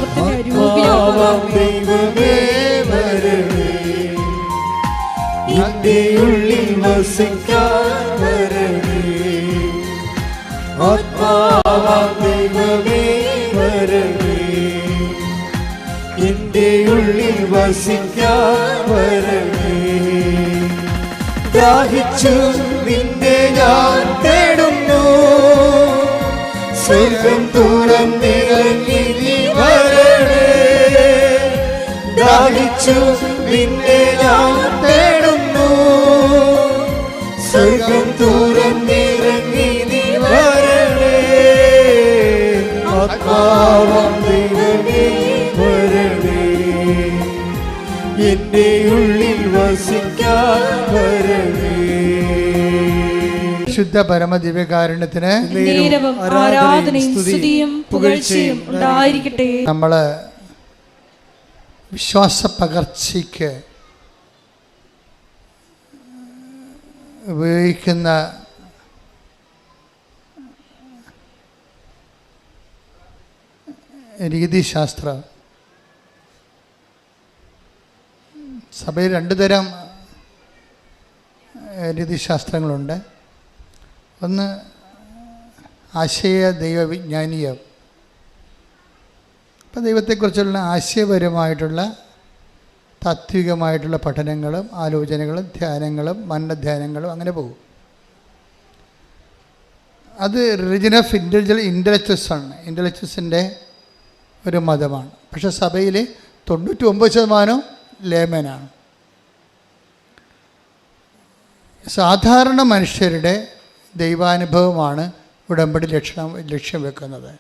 ലോകത്തിന്റെ ദൈവമേ വരണേ, എന്റെ ഉള്ളിൽ വസിക്കാൻ വരണേ. ആത്മാവാം ദൈവമേ വരണേ, എന്റെ ഉള്ളിൽ വസിക്കാൻ വരണേ. ദാഹിച്ചു നിന്നെ ഞാൻ തേടുന്നു, സ്വർഗം തുറന്നിറങ്ങി നീ വരണേ. ദാഹിച്ചു നിന്നെ ഞാൻ തേടുന്നു, സ്വർഗം തുറന്നിറങ്ങി നീ വരണേ. ആത്മാവാം ദൈവമേ വരണേ, എന്റെ ഉള്ളിൽ വസിക്കാൻ വരണേ. ശുദ്ധ പരമ ദിവ്യകാരുണ്യത്തിന് ആരാധനയും സ്തുതിയും പുകഴ്ചയും ഉണ്ടായിരിക്കട്ടെ. നമ്മള് വിശ്വാസ പകർച്ചയ്ക്ക് ഉപയോഗിക്കുന്ന രീതിശാസ്ത്രം, സഭയിൽ രണ്ട് തരം രീതിശാസ്ത്രങ്ങളുണ്ട്. ഒന്ന് ആശയ ദൈവവിജ്ഞാനീയം. അപ്പം ദൈവത്തെക്കുറിച്ചുള്ള ആശയപരമായിട്ടുള്ള താത്വികമായിട്ടുള്ള പഠനങ്ങളും ആലോചനകളും ധ്യാനങ്ങളും മനനധ്യാനങ്ങളും അങ്ങനെ പോകും. അത് റിലിജൻ ഓഫ് ഇൻ്റലക്ച്വൽസ് ആണ്, ഇൻ്റലക്ച്വൽസിൻ്റെ ഒരു മതമാണ്. പക്ഷേ സഭയിൽ 99% ലേമനാണ്. സാധാരണ മനുഷ്യരുടെ ദൈവാനുഭവമാണ് ഉടമ്പടി ലക്ഷ്യം വെക്കുന്നത്.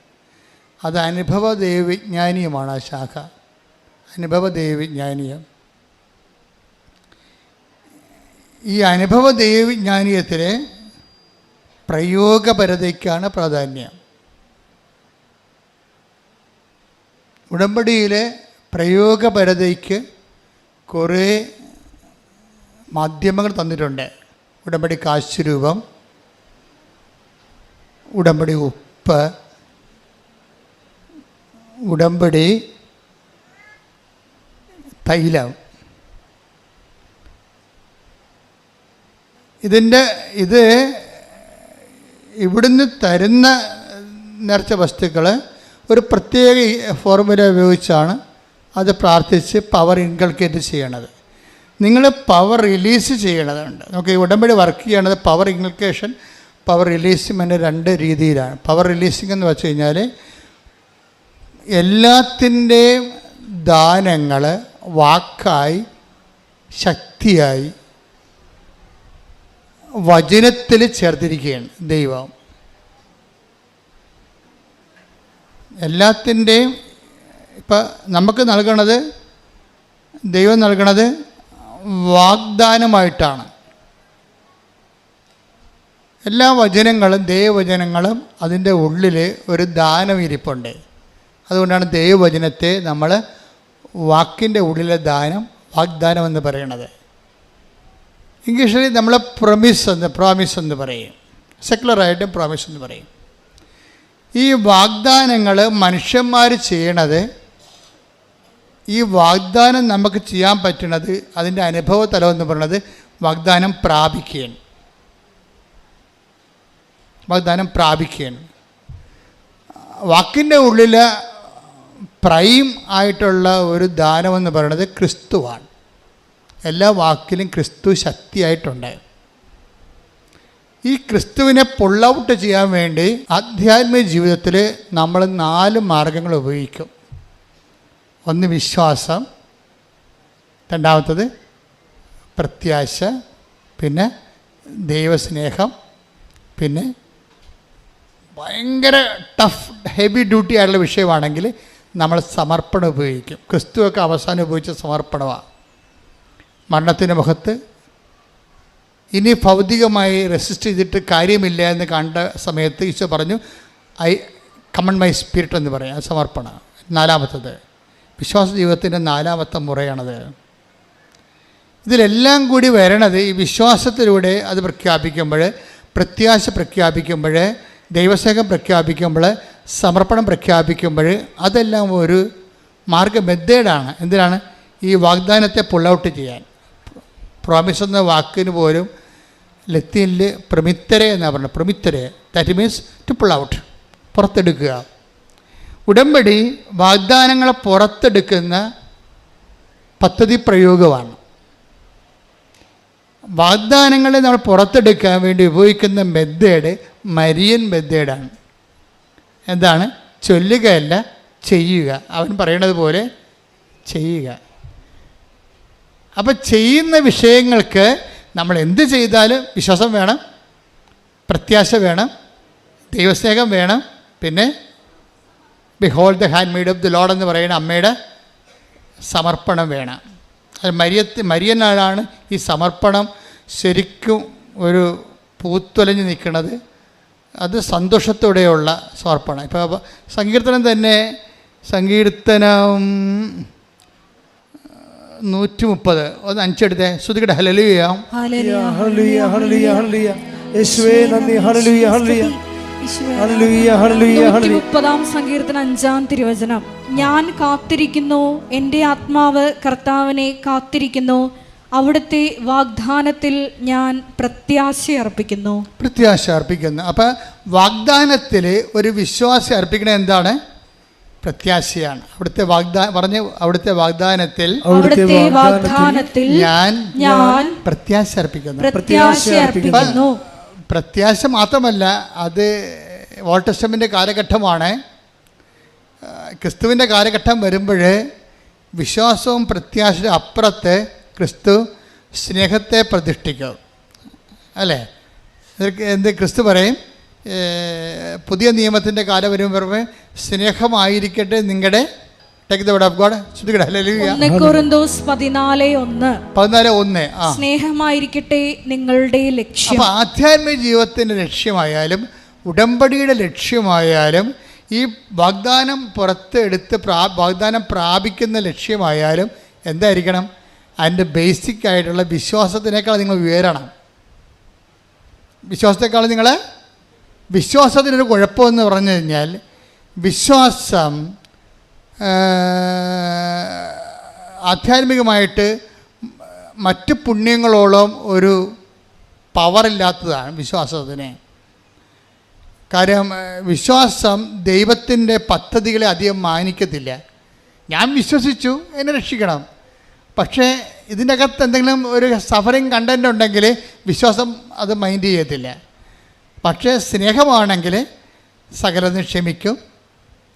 അത് അനുഭവ ദൈവവിജ്ഞാനീയമാണ് ആ ശാഖ, അനുഭവ ദൈവവിജ്ഞാനീയം. ഈ അനുഭവ ദൈവവിജ്ഞാനീയത്തിലെ പ്രയോഗപരതയ്ക്കാണ് പ്രാധാന്യം. ഉടമ്പടിയിലെ പ്രയോഗപരതയ്ക്ക് കുറേ മാധ്യമങ്ങൾ തന്നിട്ടുണ്ട്. ഉടമ്പടി കാശുരൂപം, ഉടമ്പടി ഉപ്പ്, ഉടമ്പടി തൈലം. ഇത് ഇവിടുന്ന് തരുന്ന നേർച്ച വസ്തുക്കൾ ഒരു പ്രത്യേക ഫോർമുല ഉപയോഗിച്ചാണ് അത് പ്രാർത്ഥിച്ച് പവർ ഇൻകൾക്കേറ്റ് ചെയ്യണത്. നിങ്ങൾ പവർ റിലീസ് ചെയ്യണതുണ്ട്. നമുക്ക് ഈ ഉടമ്പടി വർക്ക് ചെയ്യണത് പവർ ഇൻകൾക്കേഷൻ, പവർ റിലീസിങ് രണ്ട് രീതിയിലാണ്. പവർ റിലീസിങ് എന്ന് വെച്ച് കഴിഞ്ഞാൽ എല്ലാത്തിൻ്റെയും ദാനങ്ങൾ വാക്കായി ശക്തിയായി വചനത്തിൽ ചേർത്തിരിക്കുകയാണ് ദൈവം. എല്ലാത്തിൻ്റെയും ഇപ്പം നമുക്ക് നൽകണത്, ദൈവം നൽകണത് വാഗ്ദാനമായിട്ടാണ്. എല്ലാ വചനങ്ങളും ദൈവവചനങ്ങളും അതിൻ്റെ ഉള്ളിൽ ഒരു ദാനം ഇരിപ്പുണ്ട്. അതുകൊണ്ടാണ് ദൈവവചനത്തെ നമ്മൾ വാക്കിൻ്റെ ഉള്ളിലെ വാഗ്ദാനം എന്ന് പറയണത്. ഇംഗ്ലീഷിൽ നമ്മൾ പ്രോമിസ് എന്ന് പറയും, സെക്കുലറായിട്ടും പ്രോമിസ് എന്ന് പറയും. ഈ വാഗ്ദാനങ്ങൾ മനുഷ്യന്മാർ ചെയ്യണത്, ഈ വാഗ്ദാനം നമുക്ക് ചെയ്യാൻ പറ്റുന്നത്, അതിൻ്റെ അനുഭവ തലം എന്ന് പറയുന്നത് വാഗ്ദാനം പ്രാപിക്കുകയാണ്. വാക്കിൻ്റെ ഉള്ളിൽ പ്രൈം ആയിട്ടുള്ള ഒരു ദാനമെന്ന് പറയുന്നത് ക്രിസ്തുവാണ്. എല്ലാ വാക്കിലും ക്രിസ്തു ശക്തിയായിട്ടുണ്ട്. ഈ ക്രിസ്തുവിനെ പുൾ ഔട്ട് ചെയ്യാൻ വേണ്ടി ആധ്യാത്മിക ജീവിതത്തിൽ നമ്മൾ 4 മാർഗങ്ങൾ ഉപയോഗിക്കും. ഒന്ന് വിശ്വാസം, രണ്ടാമത്തത് പ്രത്യാശ, പിന്നെ ദൈവസ്നേഹം, പിന്നെ ഭയങ്കര ടഫ് ഹെവി ഡ്യൂട്ടി ആയിട്ടുള്ള വിഷയമാണെങ്കിൽ നമ്മൾ സമർപ്പണം ഉപയോഗിക്കും. ക്രിസ്തുവൊക്കെ അവസാനം ഉപയോഗിച്ച സമർപ്പണമാണ്. മരണത്തിൻ്റെ മുഖത്ത് ഇനി ഭൗതികമായി റെസിസ്റ്റ് ചെയ്തിട്ട് കാര്യമില്ല എന്ന് കണ്ട സമയത്ത് ഈശോ പറഞ്ഞു, ഐ കമൺ മൈ സ്പിരിറ്റ് എന്ന് പറയും. അത് സമർപ്പണം. 4-മത്തത് വിശ്വാസ ജീവിതത്തിൻ്റെ 4-മത്തെ മുറയാണത്. ഇതിലെല്ലാം കൂടി വരണത് ഈ വിശ്വാസത്തിലൂടെ. അത് പ്രഖ്യാപിക്കുമ്പോൾ, പ്രത്യാശ പ്രഖ്യാപിക്കുമ്പോൾ, ദൈവസ്നേഹം പ്രഖ്യാപിക്കുമ്പോൾ, സമർപ്പണം പ്രഖ്യാപിക്കുമ്പോൾ, അതെല്ലാം ഒരു മെത്തേഡാണ്. എന്തിനാണ്? ഈ വാഗ്ദാനത്തെ പുൾ ഔട്ട് ചെയ്യാൻ. പ്രോമിസ് എന്ന വാക്കിന് പോലും ലത്തീനിൽ പ്രമിത്തരെ എന്നാണ് പറഞ്ഞത്. പ്രമിത്തരെ, that means to pull out, പുറത്തെടുക്കുക. ഉടമ്പടി വാഗ്ദാനങ്ങളെ പുറത്തെടുക്കുന്ന പദ്ധതി പ്രയോഗമാണ്. വാഗ്ദാനങ്ങളെ നമ്മൾ പുറത്തെടുക്കാൻ വേണ്ടി ഉപയോഗിക്കുന്ന മെത്തേഡ് മരിയൻ മെത്തേഡാണ്. എന്താണ്? ചൊല്ലുകയല്ല, ചെയ്യുക. അവൻ പറയണത് പോലെ ചെയ്യുക. അപ്പം ചെയ്യുന്ന വിഷയങ്ങൾക്ക് നമ്മൾ എന്ത് ചെയ്താലും വിശ്വാസം വേണം, പ്രത്യാശ വേണം, ദൈവസ്നേഹം വേണം, പിന്നെ behold the hand made of the Lord എന്ന് പറയുന്ന അമ്മയുടെ സമർപ്പണം വേണം. അത് മരിയനാണ് ഈ സമർപ്പണം ശരിക്കും ഒരു പൂത്തൊലഞ്ഞ് നിൽക്കുന്നത്. അത് സന്തോഷത്തോടെയുള്ള സമർപ്പണം. ഇപ്പോൾ സങ്കീർത്തനം തന്നെ, സങ്കീർത്തനം 130 ഒന്ന് 5 എടുത്തേ. ശ്രുതികട ഹല്ലേലൂയ ഹല്ലേലൂയ ഹല്ലേലൂയ ഹല്ലേലൂയ. യേശുവേ നന്ദി. ഹല്ലേലൂയ ഹല്ലേലൂയ ഹല്ലേലൂയ ഹല്ലേലൂയ ഹല്ലേലൂയ. 130 സങ്കീർത്തനം 5 തിരുവചനം. ഞാൻ കാത്തിരിക്കുന്നു, എൻ്റെ ആത്മാവ് കർത്താവിനെ കാത്തിരിക്കുന്നു, അവിടുത്തെ വാഗ്ദാനത്തിൽ ഞാൻ പ്രത്യാശ അർപ്പിക്കുന്നു. അപ്പം വാഗ്ദാനത്തിൽ ഒരു വിശ്വാസം അർപ്പിക്കണത് എന്താണ്? പ്രത്യാശയാണ്. അവിടുത്തെ വാഗ്ദാനത്തിൽ ഞാൻ പ്രത്യാശ അർപ്പിക്കുന്നു. പ്രത്യാശ മാത്രമല്ല, അത് ഓൾഡ് ടെസ്റ്റമെൻ്റ് കാലഘട്ടമാണ്. ക്രിസ്തുവിൻ്റെ കാലഘട്ടം വരുമ്പോൾ വിശ്വാസവും പ്രത്യാശയുടെ അപ്പുറത്ത് ക്രിസ്തു സ്നേഹത്തെ പ്രതിഷ്ഠിക്കും. അല്ലേ? എന്ത് ക്രിസ്തു പറയും? പുതിയ നിയമത്തിൻ്റെ കാലം വരുമ്പോൾ സ്നേഹമായിരിക്കട്ടെ നിങ്ങളുടെ സ്നേഹമായിരിക്കട്ടെ നിങ്ങളുടെ ലക്ഷ്യം. അപ്പോൾ ആധ്യാത്മിക ജീവിതത്തിൻ്റെ ലക്ഷ്യമായാലും ഉടമ്പടിയുടെ ലക്ഷ്യമായാലും ഈ വാഗ്ദാനം പുറത്തെടുത്ത് വാഗ്ദാനം പ്രാപിക്കുന്ന ലക്ഷ്യമായാലും എന്തായിരിക്കണം? അതിൻ്റെ ബേസിക് ആയിട്ടുള്ള വിശ്വാസത്തിനേക്കാൾ നിങ്ങൾ ഉയരണം. വിശ്വാസത്തിനൊരു കുഴപ്പമെന്ന് പറഞ്ഞു കഴിഞ്ഞാൽ, വിശ്വാസം ആധ്യാത്മികമായിട്ട് മറ്റ് പുണ്യങ്ങളോളം ഒരു പവറില്ലാത്തതാണ് വിശ്വാസത്തിന്. കാര്യം വിശ്വാസം ദൈവത്തിൻ്റെ പദ്ധതികളെ അധികം മാനിക്കത്തില്ല. ഞാൻ വിശ്വസിച്ചു, എന്നെ രക്ഷിക്കണം. പക്ഷേ ഇതിൻ്റെ അകത്ത് എന്തെങ്കിലും ഒരു സഫറിങ് കണ്ടൻ്റ് ഉണ്ടെങ്കിൽ വിശ്വാസം അത് മൈൻഡ് ചെയ്യത്തില്ല. പക്ഷേ സ്നേഹമാണെങ്കിൽ സകലതും ക്ഷമിക്കും.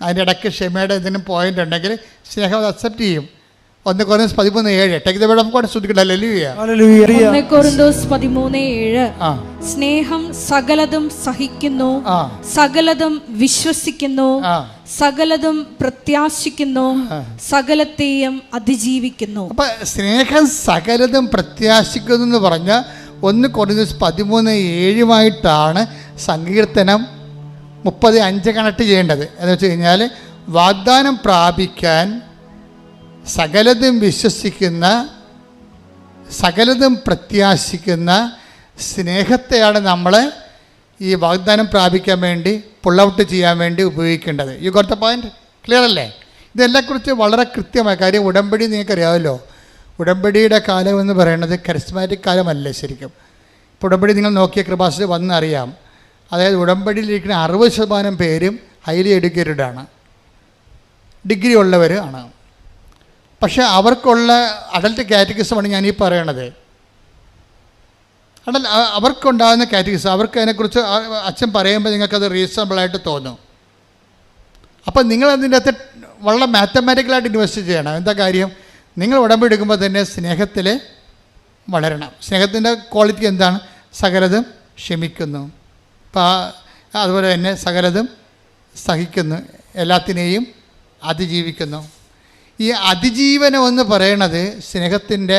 അതിൻ്റെ ഇടയ്ക്ക് ക്ഷമയുടെ എന്തെങ്കിലും പോയിൻ്റ് ഉണ്ടെങ്കിൽ സ്നേഹം അത് അക്സെപ്റ്റ് ചെയ്യും. 1 കൊരിന്തോസ് 13:7 take the word of God. ശ്രുതിക്കട്ടെ. ഹല്ലേലൂയ. 1 കൊരിന്തോസ് 13:7 സ്നേഹം സകലതും സഹിക്കുന്നു, സകലതും വിശ്വസിക്കുന്നു, സകലതും പ്രത്യാശിക്കുന്നു, സകലത്തെയും അതിജീവിക്കുന്നു. അപ്പം സ്നേഹം സകലതും പ്രത്യാശിക്കുന്നു എന്ന് പറഞ്ഞ 1 കൊരിന്തോസ് 13:7 സങ്കീർത്തനം 30:5 കണക്ട് ചെയ്യേണ്ടത്. എന്ന് വെച്ച് കഴിഞ്ഞാൽ വാഗ്ദാനം പ്രാപിക്കാൻ സകലതും വിശ്വസിക്കുന്ന, സകലതും പ്രത്യാശിക്കുന്ന സ്നേഹത്തെയാണ് നമ്മൾ ഈ വാഗ്ദാനം പ്രാപിക്കാൻ വേണ്ടി പുൾ ഔട്ട് ചെയ്യാൻ വേണ്ടി ഉപയോഗിക്കേണ്ടത്. You got the point? Clear അല്ലേ? ഇതെല്ലാക്കുറിച്ച് വളരെ കൃത്യമായ കാര്യം. ഉടമ്പടി നിങ്ങൾക്കറിയാമല്ലോ. ഉടമ്പടിയുടെ കാലം എന്ന് പറയുന്നത് കരിസ്മാറ്റിക് കാലമല്ല ശരിക്കും. ഇപ്പോൾ ഉടമ്പടി നിങ്ങൾ നോക്കിയ കൃപാസനത്തിൽ വന്നറിയാം. അതായത് ഉടമ്പടിയിലിരിക്കുന്ന 60% പേരും ഹൈലി എഡ്യൂക്കേറ്റഡാണ്, ഡിഗ്രി ഉള്ളവർ ആണ്. പക്ഷേ അവർക്കുള്ള അഡൽട്ട് കാറ്റഗറിസമാണ് ഞാനീ പറയണത്. അവർക്കുണ്ടാകുന്ന കാറ്റഗറിസം, അവർക്ക് അതിനെക്കുറിച്ച് അച്ഛൻ പറയുമ്പോൾ നിങ്ങൾക്കത് റീസണബിളായിട്ട് തോന്നും. അപ്പം നിങ്ങളതിൻ്റെ അകത്ത് വളരെ മാത്തമാറ്റിക്കലായിട്ട് ഇൻവെസ്റ്റ് ചെയ്യണം. എന്താ കാര്യം? നിങ്ങൾ ഉടമ്പടി എടുക്കുമ്പോൾ തന്നെ സ്നേഹത്തിൽ വളരണം. സ്നേഹത്തിൻ്റെ ക്വാളിറ്റി എന്താണ്? സകലതും ക്ഷമിക്കുന്നു, അതുപോലെ തന്നെ സകലതും സഹിക്കുന്നു, എല്ലാത്തിനെയും അതിജീവിക്കുന്നു. ഈ അതിജീവനം എന്ന് പറയണത് സ്നേഹത്തിൻ്റെ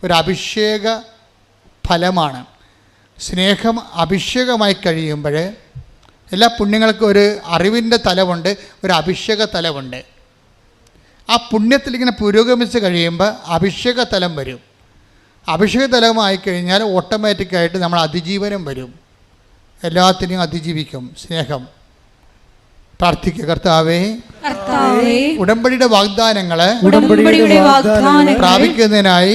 ഒരു അഭിഷേക ഫലമാണ്. സ്നേഹം അഭിഷേകമായി കഴിയുമ്പോൾ എല്ലാ പുണ്യങ്ങൾക്കും ഒരു അറിവിൻ്റെ തലമുണ്ട്, ഒരു അഭിഷേക തലമുണ്ട്. ആ പുണ്യത്തിലിങ്ങനെ പുരോഗമിച്ച് കഴിയുമ്പോൾ അഭിഷേക തലം വരും. അഭിഷേക തലമായി കഴിഞ്ഞാൽ ഓട്ടോമാറ്റിക്കായിട്ട് നമ്മൾ അതിജീവനം വരും. എല്ലാത്തിനെയും അതിജീവിക്കും സ്നേഹം. പ്രാർത്ഥിക്കുക. കർത്താവേ, കർത്താവേ, ഉടമ്പടിയുടെ വാഗ്ദാനങ്ങള് പ്രാപിക്കുന്നതിനായി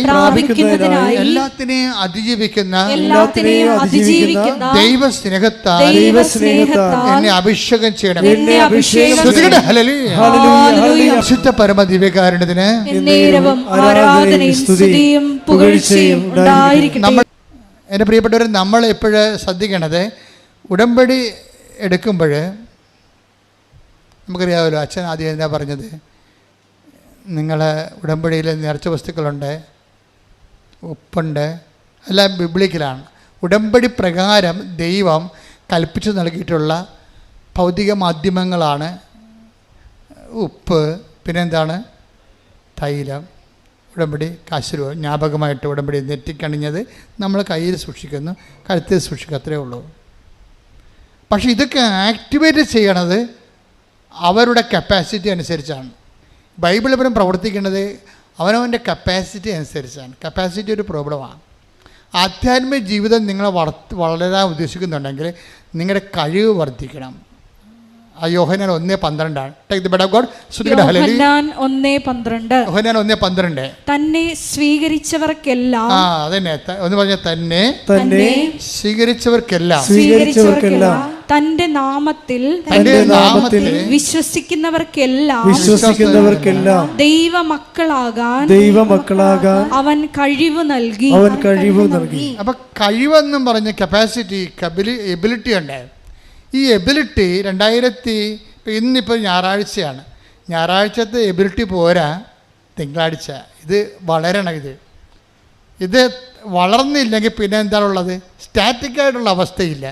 എല്ലാത്തിനെയും അതിജീവിക്കുന്ന ദൈവസ്നേഹത്താൽ എന്നെ അഭിഷേകം ചെയ്യണം. വിശുദ്ധ പരമ ദിവ്യകാരുണ്യത്തിന് ആരാധനയും സ്തുതിയും പുകഴ്ചയും ഉണ്ടായിരിക്കട്ടെ. എൻ്റെ പ്രിയപ്പെട്ടവർ, നമ്മൾ എപ്പോഴും ശ്രദ്ധിക്കേണ്ടത്, ഉടമ്പടി എടുക്കുമ്പോൾ നമുക്കറിയാമല്ലോ, അച്ഛൻ ആദ്യം എന്താ പറഞ്ഞത്, നിങ്ങൾ ഉടമ്പടിയിൽ നേർച്ച വസ്തുക്കളുണ്ട്, ഉപ്പുണ്ട്, എല്ലാം ബിബ്ലിക്കലാണ്. ഉടമ്പടി പ്രകാരം ദൈവം കൽപ്പിച്ചു നൽകിയിട്ടുള്ള ഭൗതിക മാധ്യമങ്ങളാണ് ഉപ്പ്, പിന്നെന്താണ്, തൈലം. ഉടമ്പടി കാശുരൂപ ജ്ഞാപകമായിട്ട് ഉടമ്പടി നെറ്റിക്കണിഞ്ഞത് നമ്മൾ കയ്യിൽ സൂക്ഷിക്കുന്നു, കഴുത്തിൽ സൂക്ഷിക്കുക, അത്രയേ ഉള്ളൂ. പക്ഷേ ഇതൊക്കെ ആക്ടിവേറ്റ് ചെയ്യണത് അവരുടെ കപ്പാസിറ്റി അനുസരിച്ചാണ്. ബൈബിൾ എപ്പോഴും പ്രവർത്തിക്കുന്നത് അവനവൻ്റെ കപ്പാസിറ്റി അനുസരിച്ചാണ്. കപ്പാസിറ്റി ഒരു പ്രോബ്ലമാണ്. ആധ്യാത്മിക ജീവിതം നിങ്ങളെ വളരാൻ ഉദ്ദേശിക്കുന്നുണ്ടെങ്കിൽ നിങ്ങളുടെ കഴിവ് വർദ്ധിക്കണം. യോഹന്നാൻ 1:12 take the word of God. യോഹന്നാൻ 1:12. യോഹന്നാൻ 1:12. തന്നെ സ്വീകരിച്ചവർക്കെല്ലാം, അതന്നെ ഒന്ന് പറഞ്ഞ, തന്നെ സ്വീകരിച്ചവർക്കെല്ലാം തന്റെ നാമത്തിൽ വിശ്വസിക്കുന്നവർക്കെല്ലാം ദൈവമക്കളാകാൻ അവൻ കഴിവ് നൽകി. അപ്പൊ കഴിവെന്നും പറഞ്ഞ കപ്പാസിറ്റി, എബിലിറ്റി ഉണ്ട്. ഈ എബിലിറ്റി ഇന്നിപ്പോൾ ഞായറാഴ്ചയാണ്, ഞായറാഴ്ചത്തെ എബിലിറ്റി പോരാ, തിങ്കളാഴ്ച ഇത് വളരണം. ഇത് വളർന്നില്ലെങ്കിൽ പിന്നെ എന്താണുള്ളത്? സ്റ്റാറ്റിക്കായിട്ടുള്ള അവസ്ഥയില്ല,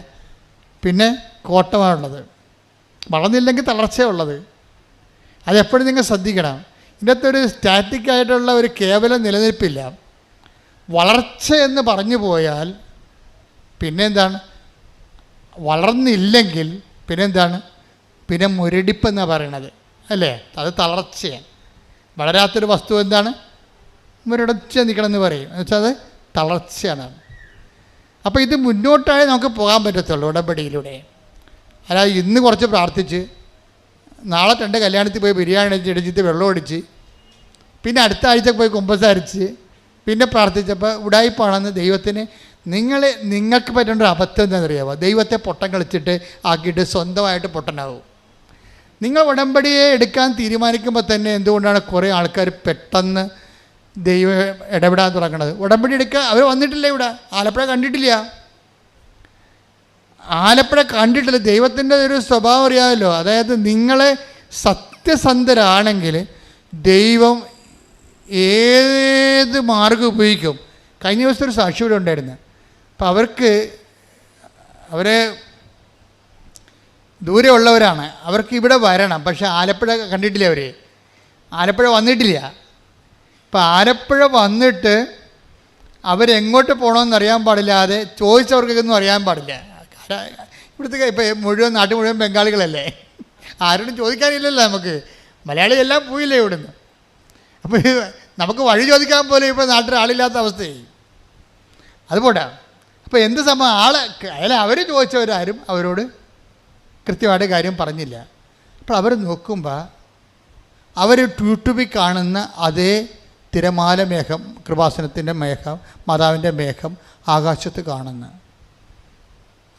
പിന്നെ കോട്ടമാണുള്ളത്. വളർന്നില്ലെങ്കിൽ തളർച്ചയുള്ളത്. അതെപ്പോഴും നിങ്ങൾ ശ്രദ്ധിക്കണം. ഇതിനകത്ത് ഒരു സ്റ്റാറ്റിക്കായിട്ടുള്ള ഒരു കേവലം നിലനിൽപ്പില്ല. വളർച്ച എന്ന് പറഞ്ഞു പോയാൽ പിന്നെന്താണ്? വളർന്നില്ലെങ്കിൽ പിന്നെന്താണ്? പിന്നെ മുരടിപ്പെന്നാണ് പറയണത്, അല്ലേ? അത് തളർച്ചയാണ്. വളരാത്തൊരു വസ്തു എന്താണ്? മുരടിച്ച് നിൽക്കണമെന്ന് പറയും. എന്നുവെച്ചാൽ അത് തളർച്ചയാണ്. അപ്പോൾ ഇത് മുന്നോട്ടായി നമുക്ക് പോകാൻ പറ്റത്തുള്ളൂ ഉടമ്പടിയിലൂടെ. അല്ലാതെ ഇന്ന് കുറച്ച് പ്രാർത്ഥിച്ച് നാളെ 2 കല്യാണത്തിൽ പോയി ബിരിയാണി ഇടിച്ചിട്ട് വെള്ളം ഒടിച്ച് പിന്നെ അടുത്ത ആഴ്ച പോയി കുമ്പസാരിച്ച് പിന്നെ പ്രാർത്ഥിച്ചപ്പോൾ ഉടായിപ്പാണെന്ന് ദൈവത്തിന് നിങ്ങൾക്ക് പറ്റേണ്ട ഒരു അബദ്ധം എന്താണെന്നറിയാമോ? ദൈവത്തെ പൊട്ടം കളിച്ചിട്ട് ആക്കിയിട്ട് സ്വന്തമായിട്ട് പൊട്ടനാവും. നിങ്ങൾ ഉടമ്പടിയെ എടുക്കാൻ തീരുമാനിക്കുമ്പോൾ തന്നെ എന്തുകൊണ്ടാണ് കുറേ ആൾക്കാർ പെട്ടെന്ന് ദൈവം ഇടപെടാൻ തുടങ്ങുന്നത്? ഉടമ്പടി എടുക്കുക, അവർ വന്നിട്ടില്ല ഇവിടെ, ആലപ്പുഴ കണ്ടിട്ടില്ല. ദൈവത്തിൻ്റെ ഒരു സ്വഭാവം അറിയാമല്ലോ. അതായത് നിങ്ങളെ സത്യസന്ധരാണെങ്കിൽ ദൈവം ഏത് മാർഗം ഉപയോഗിക്കും. കഴിഞ്ഞ ദിവസത്തെ ഒരു സാക്ഷി ഇവിടെ ഉണ്ടായിരുന്നു. അപ്പം അവരെ ദൂരെ ഉള്ളവരാണ്, അവർക്ക് ഇവിടെ വരണം, പക്ഷേ ആലപ്പുഴ കണ്ടിട്ടില്ല. ആലപ്പുഴ വന്നിട്ടില്ല. ഇപ്പം ആലപ്പുഴ വന്നിട്ട് അവരെങ്ങോട്ട് പോകണമെന്ന് അറിയാൻ പാടില്ലാതെ ചോദിച്ചവർക്കൊന്നും അറിയാൻ പാടില്ല. ഇവിടുത്തെ ഇപ്പം നാട്ടിൽ മുഴുവൻ ബംഗാളികളല്ലേ, ആരോടും ചോദിക്കാനില്ലല്ലോ. നമുക്ക് മലയാളി എല്ലാം പോയില്ലേ ഇവിടുന്ന്. അപ്പോൾ നമുക്ക് വഴി ചോദിക്കാൻ പോലും ഇപ്പോൾ നാട്ടിൽ ആളില്ലാത്ത അവസ്ഥയായി. അതുപോട്ടെ. അപ്പോൾ എന്ത് സംഭവം? അവർ ചോദിച്ചവരാരും അവരോട് കൃത്യമായിട്ട് കാര്യം പറഞ്ഞില്ല. അപ്പോൾ അവർ നോക്കുമ്പോൾ അവർ യൂട്യൂബിൽ കാണുന്ന അതേ തിരമാല മേഘം, കൃപാസനത്തിൻ്റെ മേഘം, മാതാവിൻ്റെ മേഘം ആകാശത്ത് കാണുന്നു.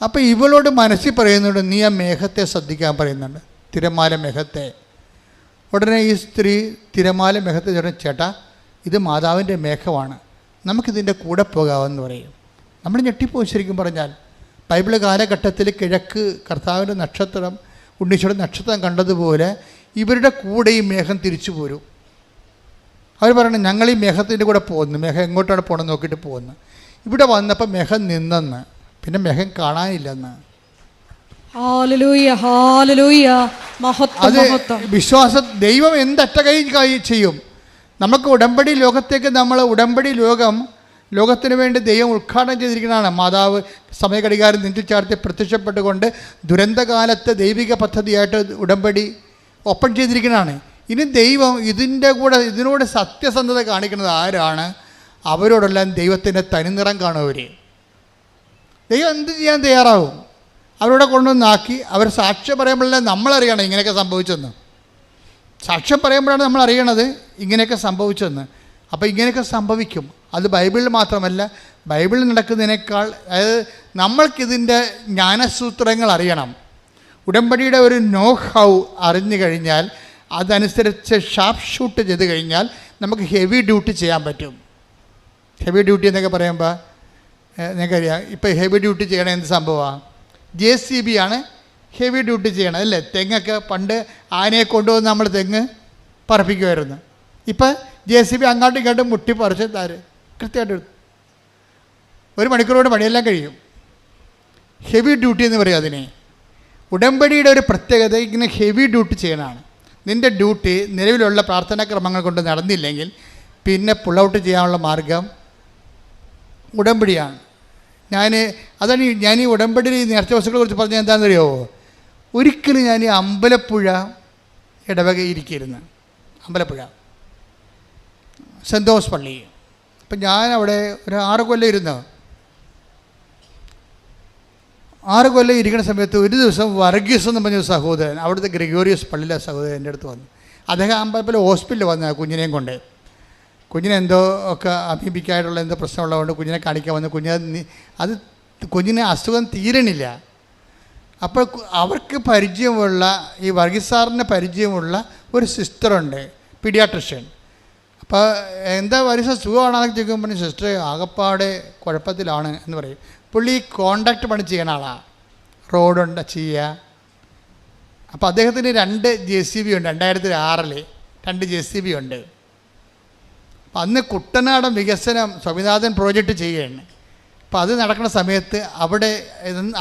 അപ്പോൾ ഇവളോട് മനസ്സിൽ പറയുന്നുണ്ട്, നീ ആ മേഘത്തെ ശ്രദ്ധിക്കാൻ പറയുന്നുണ്ട്, തിരമാല മേഘത്തെ. ഉടനെ ഈ സ്ത്രീ തിരമാല മേഘത്തെ ചോദിച്ചു, ചേട്ടാ ഇത് മാതാവിൻ്റെ മേഘമാണ്, നമുക്കിതിൻ്റെ കൂടെ പോകാമെന്ന് പറയും. നമ്മൾ ഞെട്ടിപ്പോയി. ശരിക്കും പറഞ്ഞാൽ ബൈബിൾ കാലഘട്ടത്തിൽ കിഴക്ക് കർത്താവിൻ്റെ നക്ഷത്രം, ഉണ്ണീശോയുടെ നക്ഷത്രം കണ്ടതുപോലെ ഇവരുടെ കൂടെ ഈ മേഘം തിരിച്ചു പോരും. അവർ പറയണം, ഞങ്ങൾ ഈ മേഘത്തിൻ്റെ കൂടെ പോകുന്നു. മേഘം എങ്ങോട്ടാണ് പോകണമെന്ന് നോക്കിയിട്ട് പോകുന്നു. ഇവിടെ വന്നപ്പോൾ മേഘം നിന്നെന്ന്, പിന്നെ മേഘം കാണാനില്ലെന്ന്. അത് വിശ്വാസം. ദൈവം എന്തറ്റ കൈ ചെയ്യും. നമുക്ക് ഉടമ്പടി ലോകത്തേക്ക് ഉടമ്പടി ലോകത്തിന് വേണ്ടി ദൈവം ഉദ്ഘാടനം ചെയ്തിരിക്കുന്നതാണ്. മാതാവ് സമയഘടികാരം നെഞ്ചിൽ ചാർത്തി പ്രത്യക്ഷപ്പെട്ടുകൊണ്ട് ദുരന്തകാലത്ത് ദൈവിക പദ്ധതിയായിട്ട് ഉടമ്പടി ഓപ്പൺ ചെയ്തിരിക്കുന്നതാണ്. ഇനി ദൈവം ഇതിനോട് സത്യസന്ധത കാണിക്കുന്നത് ആരാണ്? അവരോടെല്ലാം ദൈവത്തിൻ്റെ തനിനിറം കാണും. ദൈവം എന്ത് ചെയ്യാൻ തയ്യാറാവും? അവരോടെ കൊണ്ടുവന്നാക്കി അവർ സാക്ഷ്യം പറയുമ്പോഴല്ലേ നമ്മളറിയണം ഇങ്ങനെയൊക്കെ സംഭവിച്ചെന്ന്. സാക്ഷ്യം പറയുമ്പോഴാണ് നമ്മൾ അറിയണത് ഇങ്ങനെയൊക്കെ സംഭവിച്ചെന്ന്. അപ്പോൾ ഇങ്ങനെയൊക്കെ സംഭവിക്കും. അത് ബൈബിളിൽ മാത്രമല്ല, ബൈബിളിൽ നടക്കുന്നതിനേക്കാൾ, അതായത് നമ്മൾക്കിതിൻ്റെ ജ്ഞാനസൂത്രങ്ങൾ അറിയണം. ഉടമ്പടിയുടെ ഒരു നോ ഹൗ അറിഞ്ഞു കഴിഞ്ഞാൽ അതനുസരിച്ച് ഷാർപ്പ് ഷൂട്ട് ചെയ്ത് കഴിഞ്ഞാൽ നമുക്ക് ഹെവി ഡ്യൂട്ടി ചെയ്യാൻ പറ്റും. ഹെവി ഡ്യൂട്ടി എന്നൊക്കെ പറയുമ്പോൾ നിങ്ങൾക്കറിയാം, ഇപ്പോൾ ഹെവി ഡ്യൂട്ടി ചെയ്യണ എന്ത് സംഭവമാണ്? JCB ആണ് ഹെവി ഡ്യൂട്ടി ചെയ്യണം അല്ലേ? തെങ്ങൊക്കെ പണ്ട് ആനയെ കൊണ്ടുവന്ന് നമ്മൾ തെങ്ങ് പറപ്പിക്കുമായിരുന്നു. ഇപ്പം JCB അങ്ങോട്ടും ഇങ്ങോട്ടും മുട്ടി പറിച്ച് കൃത്യമായിട്ട് എടുത്തു. 1 മണിക്കൂറോട് പണിയെല്ലാം കഴിയും. ഹെവി ഡ്യൂട്ടി എന്ന് പറയും അതിനെ. ഉടമ്പടിയുടെ ഒരു പ്രത്യേകത ഇങ്ങനെ ഹെവി ഡ്യൂട്ടി ചെയ്യണതാണ്. നിൻ്റെ ഡ്യൂട്ടി നിലവിലുള്ള പ്രാർത്ഥനാക്രമങ്ങൾ കൊണ്ട് നടന്നില്ലെങ്കിൽ പിന്നെ പുൾ ഔട്ട് ചെയ്യാനുള്ള മാർഗം ഉടമ്പടിയാണ്. അതാണ് ഞാൻ ഈ ഉടമ്പടി നേർച്ച വസ്തുക്കളെ കുറിച്ച് പറഞ്ഞാൽ എന്താണെന്നറിയാമോ? ഒരിക്കലും ഞാൻ ഈ അമ്പലപ്പുഴ ഇടവക ഇരിക്കരുന്ന്. അമ്പലപ്പുഴ സെൻറ് തോമസ് പള്ളി. അപ്പം ഞാനവിടെ ഒരു 6 കൊല്ലം ഇരുന്നു. 6 കൊല്ലം ഇരിക്കുന്ന സമയത്ത് ഒരു ദിവസം വർഗീസ് എന്ന് പറഞ്ഞ സഹോദരൻ, അവിടുത്തെ ഗ്രിഗോറിയസ് പള്ളിയിലെ സഹോദരൻ എൻ്റെ അടുത്ത് വന്നു. അദ്ദേഹം അമ്പലപ്പുഴ ഹോസ്പിറ്റലിൽ വന്ന കുഞ്ഞിനെയും കൊണ്ട്. കുഞ്ഞിനെന്തോ ഒക്കെ അമീബിക്കായിട്ടുള്ള എന്തോ പ്രശ്നമുള്ളതുകൊണ്ട് കുഞ്ഞിനെ കാണിക്കാൻ വന്നു. കുഞ്ഞിന് അസുഖം തീരണില്ല. അപ്പോൾ അവർക്ക് പരിചയമുള്ള, ഈ വർഗീസ് സാറിന് പരിചയമുള്ള ഒരു സിസ്റ്ററുണ്ട്, പീഡിയാട്രിഷ്യൻ. അപ്പോൾ എന്താ വർഗീസ് സുഖമാണെന്ന് ചോദിക്കുമ്പോൾ സിസ്റ്റർ ആകപ്പാടെ കുഴപ്പത്തിലാണ് എന്ന് പറയും. പുള്ളി കോൺട്രാക്ട് പണി ചെയ്യണ ആളാണ്, റോഡുണ്ട് ചെയ്യുക. അപ്പോൾ അദ്ദേഹത്തിന് 2 JCB ഉണ്ട്. 2006 2 JCB ഉണ്ട്. അപ്പം അന്ന് കുട്ടനാടൻ വികസനം സ്വാമിനാഥൻ പ്രോജക്റ്റ് ചെയ്യുകയാണ്. അപ്പോൾ അത് നടക്കുന്ന സമയത്ത് അവിടെ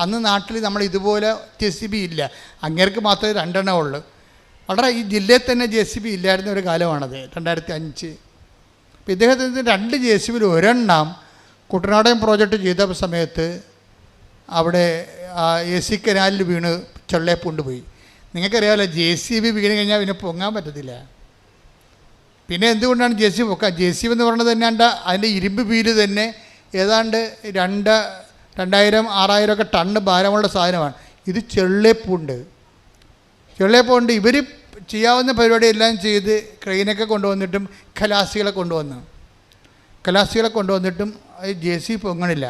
അന്ന് നാട്ടിൽ നമ്മൾ ഇതുപോലെ JCB ഇല്ല. അങ്ങേർക്ക് മാത്രമേ 2 എണ്ണം ഉള്ളൂ. വളരെ ഈ ജില്ലയിൽ തന്നെ JCB ഇല്ലായിരുന്ന ഒരു കാലമാണത്, 2005. അപ്പോൾ ഇദ്ദേഹത്തിന് 2 JCB 1 എണ്ണം കുട്ടനാടൻ പ്രോജക്റ്റ് ചെയ്ത സമയത്ത് അവിടെ AC കനാലിൽ വീണ് ചെള്ളയെ കൊണ്ടുപോയി. നിങ്ങൾക്കറിയാമല്ലോ, JCB വീണ് കഴിഞ്ഞാൽ പിന്നെ പൊങ്ങാൻ പറ്റത്തില്ല. പിന്നെ എന്തുകൊണ്ടാണ് JCB പൊക്കാൻ? JCB എന്ന് പറയുന്നത് തന്നെ അതിൻ്റെ ഇരുമ്പ് വീല് തന്നെ ഏതാണ്ട് 2000-6000 ഒക്കെ ടണ്ണ് ഭാരമുള്ള സാധനമാണ്. ഇത് ചെള്ളേപ്പുണ്ട്. ഇവർ ചെയ്യാവുന്ന പരിപാടിയെല്ലാം ചെയ്ത് ക്രെയിനൊക്കെ കൊണ്ടുവന്നിട്ടും ഖലാസികളെ കൊണ്ടുവന്നിട്ടും JCB പൊങ്ങണില്ല.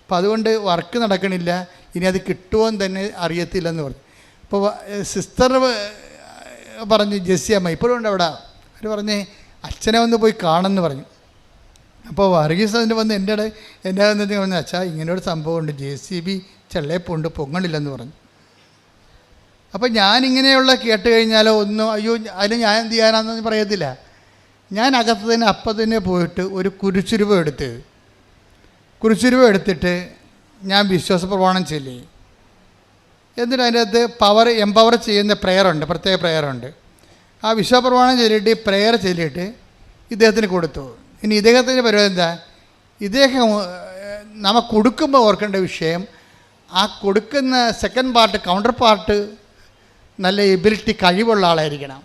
അപ്പോൾ അതുകൊണ്ട് വർക്ക് നടക്കണില്ല. ഇനി അത് കിട്ടുമോയെന്ന് തന്നെ അറിയത്തില്ലെന്ന് പറഞ്ഞു. അപ്പോൾ സിസ്റ്റർ പറഞ്ഞ് ജെസ്സി അമ്മ ഇപ്പോഴും ഉണ്ട് അവിടെ. അവർ പറഞ്ഞ് അച്ഛനെ ഒന്ന് പോയി കാണുമെന്ന് പറഞ്ഞു. അപ്പോൾ വർഗീസ് അതിൻ്റെ വന്ന് എൻ്റെ വന്നിട്ട് പറഞ്ഞു, അച്ഛാ ഇങ്ങനെയൊരു സംഭവമുണ്ട്, JCB ചെള്ളേപ്പുണ്ട്, പൊങ്ങണില്ലെന്ന് പറഞ്ഞു. അപ്പോൾ ഞാനിങ്ങനെയുള്ള കേട്ട് കഴിഞ്ഞാലോ ഒന്നും അയ്യോ അതിന് ഞാൻ എന്ത് ചെയ്യാനാണെന്ന് പറയത്തില്ല. ഞാൻ അകത്ത് തന്നെ അപ്പം തന്നെ പോയിട്ട് ഒരു കുരിശുരൂപം എടുത്തിട്ട് ഞാൻ വിശ്വാസ പ്രമാണം ചൊല്ലി. എന്നിട്ട് അതിൻ്റെ അകത്ത് എംപവർ ചെയ്യുന്ന പ്രേയറുണ്ട്, പ്രത്യേക പ്രേയറുണ്ട്. ആ വിശ്വാസ പ്രമാണം ചൊല്ലിയിട്ട് പ്രേയർ ചൊല്ലിയിട്ട് ഇദ്ദേഹത്തിന് കൊടുത്തു. ഇനി ഇദ്ദേഹത്തിൻ്റെ പരിപാടി എന്താ? ഇദ്ദേഹം നമ്മൾ കൊടുക്കുമ്പോൾ ഓർക്കേണ്ട വിഷയം, ആ കൊടുക്കുന്ന സെക്കൻഡ് പാർട്ട്, കൗണ്ടർ പാർട്ട് നല്ല എബിലിറ്റി, കഴിവുള്ള ആളായിരിക്കണം.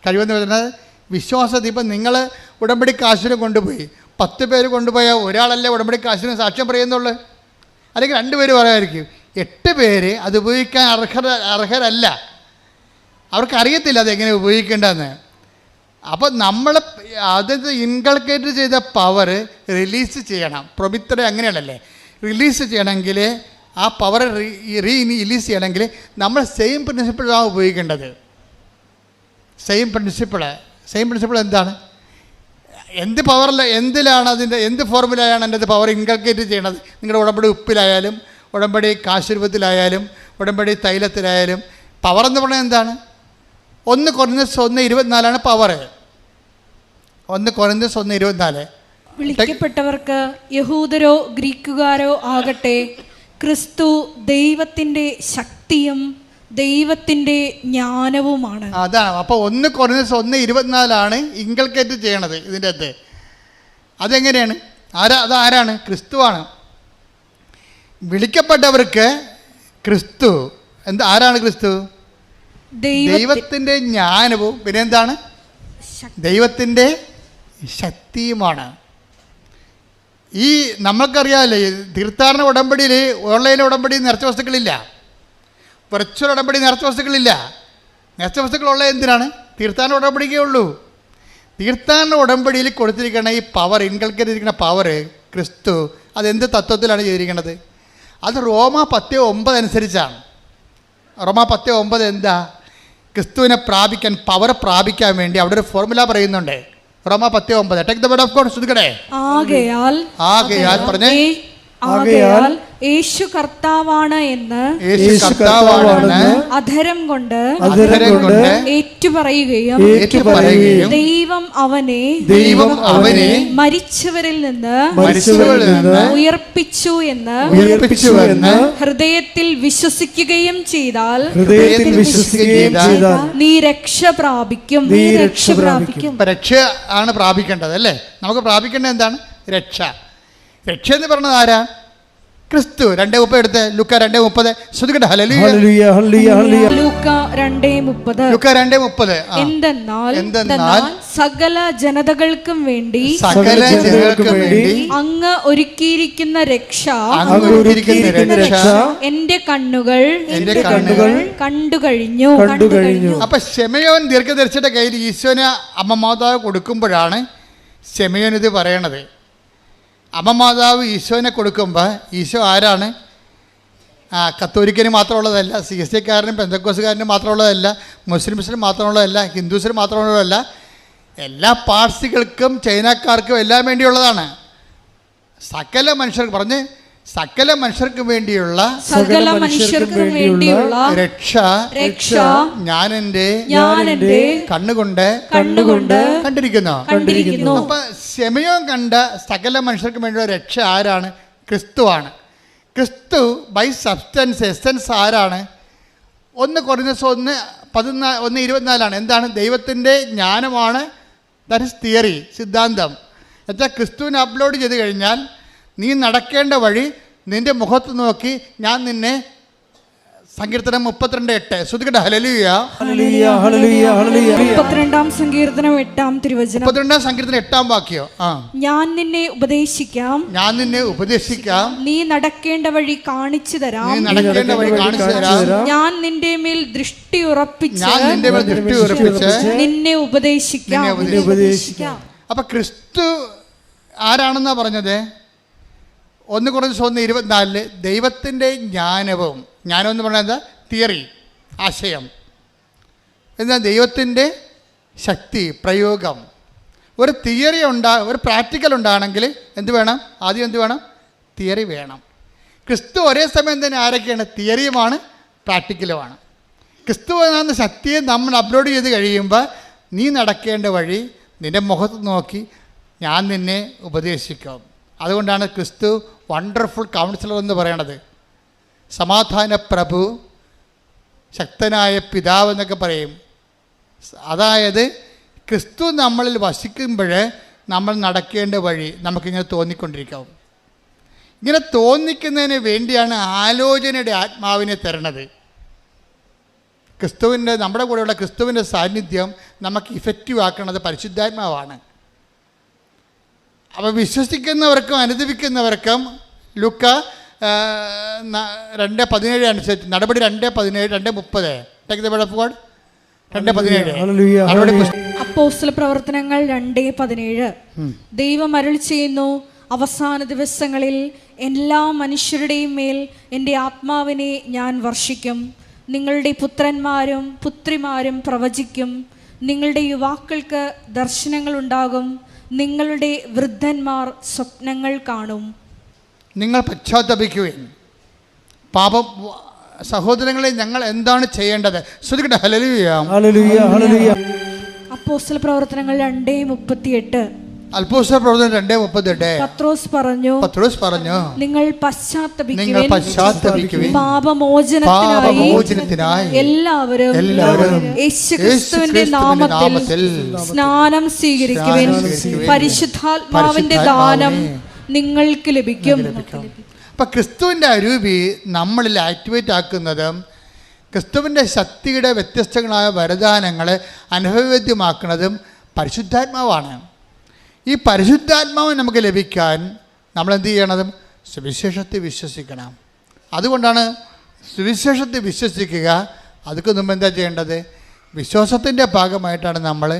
കഴിവെന്ന് പറയുന്നത് വിശ്വാസത്തിൽ. ഇപ്പം നിങ്ങൾ ഉടമ്പടി കാശിന് കൊണ്ടുപോയി 10 പേര് കൊണ്ടുപോയാൽ ഒരാളല്ലേ ഉടമ്പടി കാശിന് സാക്ഷ്യം പറയുന്നുള്ളൂ, അല്ലെങ്കിൽ 2 പേര് പറയാമായിരിക്കും. 8 പേര് അത് ഉപയോഗിക്കാൻ അർഹരല്ല. അവർക്കറിയത്തില്ല അതെങ്ങനെ ഉപയോഗിക്കേണ്ടതെന്ന്. അപ്പോൾ നമ്മൾ അത് ഇൻകൾക്കേറ്റ് ചെയ്ത പവർ റിലീസ് ചെയ്യണം. പ്രൊമിത്ര അങ്ങനെയാണല്ലേ, റിലീസ് ചെയ്യണമെങ്കിൽ ആ പവർ റിലീസ് ചെയ്യണമെങ്കിൽ നമ്മൾ സെയിം പ്രിൻസിപ്പിളാണ് ഉപയോഗിക്കേണ്ടത്. സെയിം പ്രിൻസിപ്പിൾ എന്താണ്? എന്ത് പവറിൽ എന്തിലാണ് അതിൻ്റെ എന്ത് ഫോർമുലയാണ് എൻ്റെ അത് പവർ ഇൻകൾക്കേറ്റ് ചെയ്യണത്? നിങ്ങളുടെ ഉടമ്പടി ഉപ്പിലായാലും ഉടമ്പടി കാശുരൂപത്തിലായാലും ഉടമ്പടി തൈലത്തിലായാലും പവർ എന്ന് പറയുന്നത് എന്താണ്? 1 കൊറിന്തോസ് 1:24 പവർ. 1 കൊറിന്തോസ് 1:24. വിളിക്കപ്പെട്ടവർക്ക് യഹൂദരോ ഗ്രീക്കുകാരോ ആകട്ടെ, ക്രിസ്തു ദൈവത്തിൻ്റെ ശക്തിയും ദൈവത്തിൻ്റെ ജ്ഞാനവുമാണ്. അതാണ്. അപ്പോൾ 1 കൊറിന്തോസ് 1:24 ഇൻകൾക്കേറ്റ് ചെയ്യണത് ഇതിൻ്റെ അകത്ത്. അതെങ്ങനെയാണ്? അതാരാണ്? ക്രിസ്തുവാണ്. വിളിക്കപ്പെട്ടവർക്ക് ക്രിസ്തു ആരാണ്? ക്രിസ്തു ദൈവത്തിൻ്റെ ജ്ഞാനവും പിന്നെ എന്താണ്? ദൈവത്തിൻ്റെ ശക്തിയുമാണ്. ഈ നമ്മൾക്കറിയാമല്ലേ, തീർത്ഥാടന ഉടമ്പടിയിൽ ഓൺലൈൻ ഉടമ്പടി നേർച്ച വസ്തുക്കളില്ല. വെർച്വൽ ഉടമ്പടി നേർച്ച വസ്തുക്കളില്ല. നേർച്ച വസ്തുക്കളുള്ള എന്തിനാണ്? തീർത്ഥാടന ഉടമ്പടിക്കേ ഉള്ളൂ. തീർത്ഥാടന ഉടമ്പടിയിൽ കൊടുത്തിരിക്കുന്ന ഈ പവർ, ഇൻകൾക്കേറ്റ് ചെയ്തിരിക്കുന്ന പവർ, ക്രിസ്തു അതെന്ത് തത്വത്തിലാണ് ചെയ്തിരിക്കുന്നത്? അത് റോമ 10:9 അനുസരിച്ചാണ്. റോമ 10:9 എന്താ? ക്രിസ്തുവിനെ പ്രാപിക്കാൻ, പവർ പ്രാപിക്കാൻ വേണ്ടി അവിടെ ഒരു ഫോർമുല പറയുന്നുണ്ട്. റോമ 10:9. Take the word of God. ശ്രദ്ധിക്കണേ. ആകയാൽ പറഞ്ഞേ, ആകയാൽ യേശു കർത്താവാണ് എന്ന് അധരം കൊണ്ട് ഏറ്റുപറയുകയും ദൈവം അവനെ മരിച്ചവരിൽ നിന്ന് ഉയർപ്പിച്ചു എന്ന് ഹൃദയത്തിൽ വിശ്വസിക്കുകയും ചെയ്താൽ നീ രക്ഷ പ്രാപിക്കും. രക്ഷ ആണ് പ്രാപിക്കേണ്ടത് അല്ലേ? നമുക്ക് പ്രാപിക്കേണ്ടത് എന്താണ്? രക്ഷ. രക്ഷ എന്ന് പറഞ്ഞത് ആരാ? ക്രിസ്തു. 2:30 എടുത്ത്. ലൂക്ക 2:30. ശ്രദ്ധിക്കട്ടെ. ലൂക്ക 2:30. എന്തെന്നാൽ സകല ജനതകൾക്കും വേണ്ടി അങ്ങ് ഒരുക്കിയിരിക്കുന്ന രക്ഷ എന്റെ കണ്ണുകൾ കണ്ടു കഴിഞ്ഞു. അപ്പൊ ശിമയോൻ ദീർഘദർശിയുടെ കയ്യിൽ ഈശോനെ അമ്മ മാതാവ് കൊടുക്കുമ്പോഴാണ് ശിമയോൻ ഇത് പറയണത്. അമ്മ മാതാവ് ഈശോനെ കൊടുക്കുമ്പോൾ ഈശോ ആരാണ്? കത്തോലിക്കന് മാത്രമുള്ളതല്ല, CSCക്കാരനും പെന്തക്കോസുകാരനും മാത്രമുള്ളതല്ല, മുസ്ലിംസിനും മാത്രമുള്ളതല്ല, ഹിന്ദുസിന് മാത്രമുള്ളതല്ല, എല്ലാ പാർസികൾക്കും ചൈനക്കാർക്കും എല്ലാം വേണ്ടിയുള്ളതാണ്. സകല മനുഷ്യർക്ക് പറഞ്ഞ് സകല മനുഷ്യർക്കും വേണ്ടിയുള്ള രക്ഷ ഞാൻ എൻ്റെ കണ്ണുകൊണ്ട് കണ്ടിരിക്കുന്നു. അപ്പൊ ശിമയോൻ കണ്ട സകല മനുഷ്യർക്കും വേണ്ടിയുള്ള രക്ഷ ആരാണ്? ക്രിസ്തുവാണ്. ക്രിസ്തു ബൈ സബ്സ്റ്റൻസ്, എസൻസ് ആരാണ്? 1 കൊരിന്ത്യസ് 1:24 എന്താണ്? ദൈവത്തിൻ്റെ ജ്ഞാനമാണ്. ദാറ്റ് ഇസ് തിയറി, സിദ്ധാന്തം. എന്നുവെച്ചാൽ ക്രിസ്തുവിനെ അപ്ലോഡ് ചെയ്ത് കഴിഞ്ഞാൽ നീ നടക്കേണ്ട വഴി നിന്റെ മുഖത്ത് നോക്കി ഞാൻ നിന്നെ, സങ്കീർത്തനം 32:8. ശ്രദ്ധിക്കട്ടെ. ഹല്ലേലൂയ. 32-ാം സങ്കീർത്തനം 8-ാം തിരുവചനം. 32-ാം സങ്കീർത്തനം 8-ാം വാക്യം. ഞാൻ നിന്നെ ഉപദേശിക്കാം, നീ നടക്കേണ്ട വഴി കാണിച്ചു തരാം, ഞാൻ നിന്റെ മേൽ ദൃഷ്ടി ഉറപ്പിച്ച് നിന്നെ ഉപദേശിക്കാം. അപ്പൊ ക്രിസ്തു ആരാണെന്നാ പറഞ്ഞത്? 1 കൊരിന്ത്യസ് 1:24 ദൈവത്തിൻ്റെ ജ്ഞാനവും, ജ്ഞാനം എന്ന് പറഞ്ഞാൽ എന്താ? തിയറി, ആശയം. എന്താ? ദൈവത്തിൻ്റെ ശക്തി, പ്രയോഗം. ഒരു തിയറി ഒരു പ്രാക്ടിക്കൽ ഉണ്ടാകണമെങ്കിൽ എന്ത് വേണം? ആദ്യം എന്ത് വേണം? തിയറി വേണം. ക്രിസ്തു ഒരേ സമയം തന്നെ ആരൊക്കെയാണ്? തിയറിയുമാണ് പ്രാക്ടിക്കലുമാണ്. ക്രിസ്തു എന്ന ശക്തിയെ നമ്മൾ അപ്ലോഡ് ചെയ്ത് കഴിയുമ്പോൾ നീ നടക്കേണ്ട വഴി നിൻ്റെ മുഖത്ത് നോക്കി ഞാൻ നിന്നെ ഉപദേശിക്കും. അതുകൊണ്ടാണ് ക്രിസ്തു വണ്ടർഫുൾ കൗൺസിലർ എന്ന് പറയണത്. സമാധാന പ്രഭു, ശക്തനായ പിതാവ് എന്നൊക്കെ പറയും. അതായത് ക്രിസ്തു നമ്മളിൽ വസിക്കുമ്പോൾ നമ്മൾ നടക്കേണ്ട വഴി നമുക്കിങ്ങനെ തോന്നിക്കൊണ്ടിരിക്കും. ഇങ്ങനെ തോന്നിക്കുന്നതിന് വേണ്ടിയാണ് ആലോചനയുടെ ആത്മാവിനെ തരണത്. ക്രിസ്തുവിൻ്റെ, നമ്മുടെ കൂടെയുള്ള ക്രിസ്തുവിൻ്റെ സാന്നിധ്യം നമുക്ക് ഇഫക്റ്റീവ് ആക്കുന്നത് പരിശുദ്ധാത്മാവാണ്. അപ്പോൾ വിശ്വസിക്കുന്നവർക്കും അനുദപിക്കുന്നവർക്കും ലൂക്ക 2:17 അനുസരിച്ച് നടപടി 2:17, 2:30. Take the word of God. 2:17. അപ്പോസ്തല പ്രവർത്തനങ്ങൾ 2:17. ദൈവം അരുളി ചെയ്യുന്നു, അവസാന ദിവസങ്ങളിൽ എല്ലാ മനുഷ്യരുടെയും മേൽ എൻ്റെ ആത്മാവിനെ ഞാൻ വർഷിക്കും. നിങ്ങളുടെ പുത്രന്മാരും പുത്രിമാരും പ്രവചിക്കും, നിങ്ങളുടെ യുവാക്കൾക്ക് ദർശനങ്ങൾ ഉണ്ടാകും, നിങ്ങളുടെ വൃദ്ധന്മാർ സ്വപ്നങ്ങൾ കാണും. നിങ്ങൾ പശ്ചാത്തപിക്കുകയും പാപം. സഹോദരങ്ങളെ, ഞങ്ങൾ എന്താണ് ചെയ്യേണ്ടത്? ശ്രദ്ധിക്കട്ടെ. ഹല്ലേലൂയ. അപ്പോസ്തല പ്രവർത്തനങ്ങൾ 2:38. അപ്പോസ്തല പ്രവർത്തനം 2:38. പത്രോസ് പറഞ്ഞു, നിങ്ങൾ പശ്ചാത്തപിക്കുവിൻ, പാപമോചനത്തിനായി എല്ലാവരും യേശുക്രിസ്തുവിന്റെ നാമത്തിൽ സ്നാനം സ്വീകരിക്കുവിൻ, പരിശുദ്ധാത്മാവിന്റെ ദാനം നിങ്ങൾക്ക് ലഭിക്കും. അപ്പം ക്രിസ്തുവിൻ്റെ അരൂപി നമ്മളിൽ ആക്ടിവേറ്റ് ആക്കുന്നതും ക്രിസ്തുവിൻ്റെ ശക്തിയുടെ വ്യത്യസ്തങ്ങളായ വരദാനങ്ങളെ അനുഭവവേദ്യമാക്കുന്നതും പരിശുദ്ധാത്മാവാണ്. ഈ പരിശുദ്ധാത്മാവ് നമുക്ക് ലഭിക്കാൻ നമ്മൾ എന്ത് ചെയ്യണതും സുവിശേഷത്തെ വിശ്വസിക്കണം. അതുകൊണ്ടാണ് സുവിശേഷത്തെ വിശ്വസിക്കുക. അതൊക്കെ മുമ്പ് എന്താ ചെയ്യേണ്ടത്? വിശ്വാസത്തിൻ്റെ ഭാഗമായിട്ടാണ് നമ്മൾ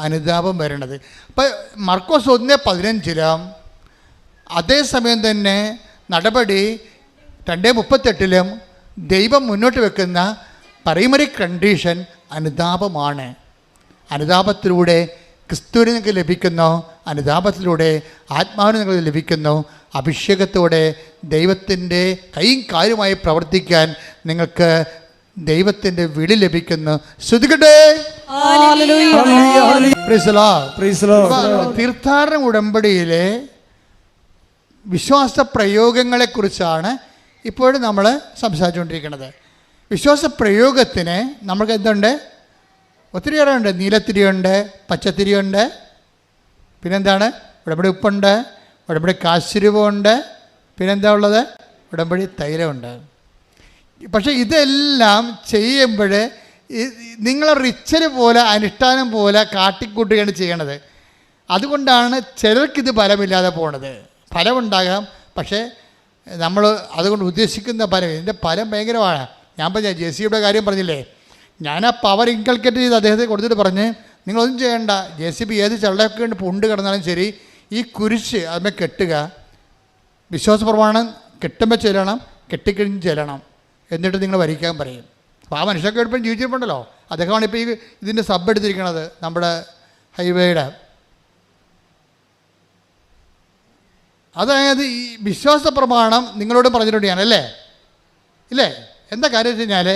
അനുതാപം വരേണ്ടത്. അപ്പോൾ മർക്കോസ് 1:15 അതേസമയം തന്നെ നടപടി 2:38 ദൈവം മുന്നോട്ട് വെക്കുന്ന പ്രൈമറി കണ്ടീഷൻ അനുതാപമാണ്. അനുതാപത്തിലൂടെ ക്രിസ്തുവിന് നിങ്ങൾക്ക് ലഭിക്കുന്നു, അനുതാപത്തിലൂടെ ആത്മാവിന് നിങ്ങൾക്ക് ലഭിക്കുന്നു, അഭിഷേകത്തോടെ ദൈവത്തിൻ്റെ കൈയും കാലുമായി പ്രവർത്തിക്കാൻ നിങ്ങൾക്ക് ദൈവത്തിൻ്റെ വിളി ലഭിക്കുന്നു. ശ്രുതികട്ടെ. തീർത്ഥാടന ഉടമ്പടിയിലെ വിശ്വാസ പ്രയോഗങ്ങളെക്കുറിച്ചാണ് ഇപ്പോഴും നമ്മൾ സംസാരിച്ചുകൊണ്ടിരിക്കുന്നത്. വിശ്വാസ പ്രയോഗത്തിന് നമുക്ക് എന്തുണ്ട്? ഒത്തിരിയേറെ ഉണ്ട്. നീലത്തിരിയുണ്ട്, പച്ചത്തിരിയുണ്ട്, പിന്നെന്താണ്? ഉടമ്പടി ഉപ്പുണ്ട്, ഉടമ്പടി കാശുരൂപമുണ്ട്, പിന്നെന്താ ഉള്ളത്? ഉടമ്പടി തൈലമുണ്ട്. പക്ഷേ ഇതെല്ലാം ചെയ്യുമ്പോൾ നിങ്ങൾ റിച്വൽ പോലെ അനുഷ്ഠാനം പോലെ കാട്ടിക്കൂട്ടുകയാണ് ചെയ്യണത്. അതുകൊണ്ടാണ് ചിലർക്കിത് ഫലമില്ലാതെ പോണത്. ഫലമുണ്ടാകാം, പക്ഷേ നമ്മൾ അതുകൊണ്ട് ഉദ്ദേശിക്കുന്ന ഫലം, ഇതിൻ്റെ ഫലം ഭയങ്കരമാണ്. ഞാൻ പറഞ്ഞ JCBയുടെ കാര്യം പറഞ്ഞില്ലേ, ഞാൻ ആ പവർ ഇൻകൾക്കേറ്റ് ചെയ്ത് അദ്ദേഹത്തെ കൊടുത്തിട്ട് പറഞ്ഞ്, നിങ്ങളൊന്നും ചെയ്യേണ്ട, JCB ഏത് ചള്ളയൊക്കെ ഉണ്ട് പുണ്ട് കിടന്നാലും ശരി, ഈ കുരിശ് അതിന്മേൽ കെട്ടുക, വിശ്വാസ പ്രമാണം കെട്ടുമ്പോൾ ചെല്ലണം, കെട്ടിക്കഴിഞ്ഞ് ചെല്ലണം, എന്നിട്ട് നിങ്ങൾ വരിക്കാൻ പറയും. അപ്പോൾ ആ മനുഷ്യർക്ക് എളുപ്പം ജീവിച്ചിട്ടുണ്ടല്ലോ. അദ്ദേഹമാണ് ഇപ്പോൾ ഈ ഇതിൻ്റെ സബ് എടുത്തിരിക്കുന്നത്, നമ്മുടെ ഹൈവേയുടെ. അതായത് ഈ വിശ്വാസ പ്രമാണം നിങ്ങളോട് പറഞ്ഞിട്ടുണ്ട് ഞാൻ, അല്ലേ? ഇല്ലേ? എന്താ കാര്യം വെച്ച് കഴിഞ്ഞാൽ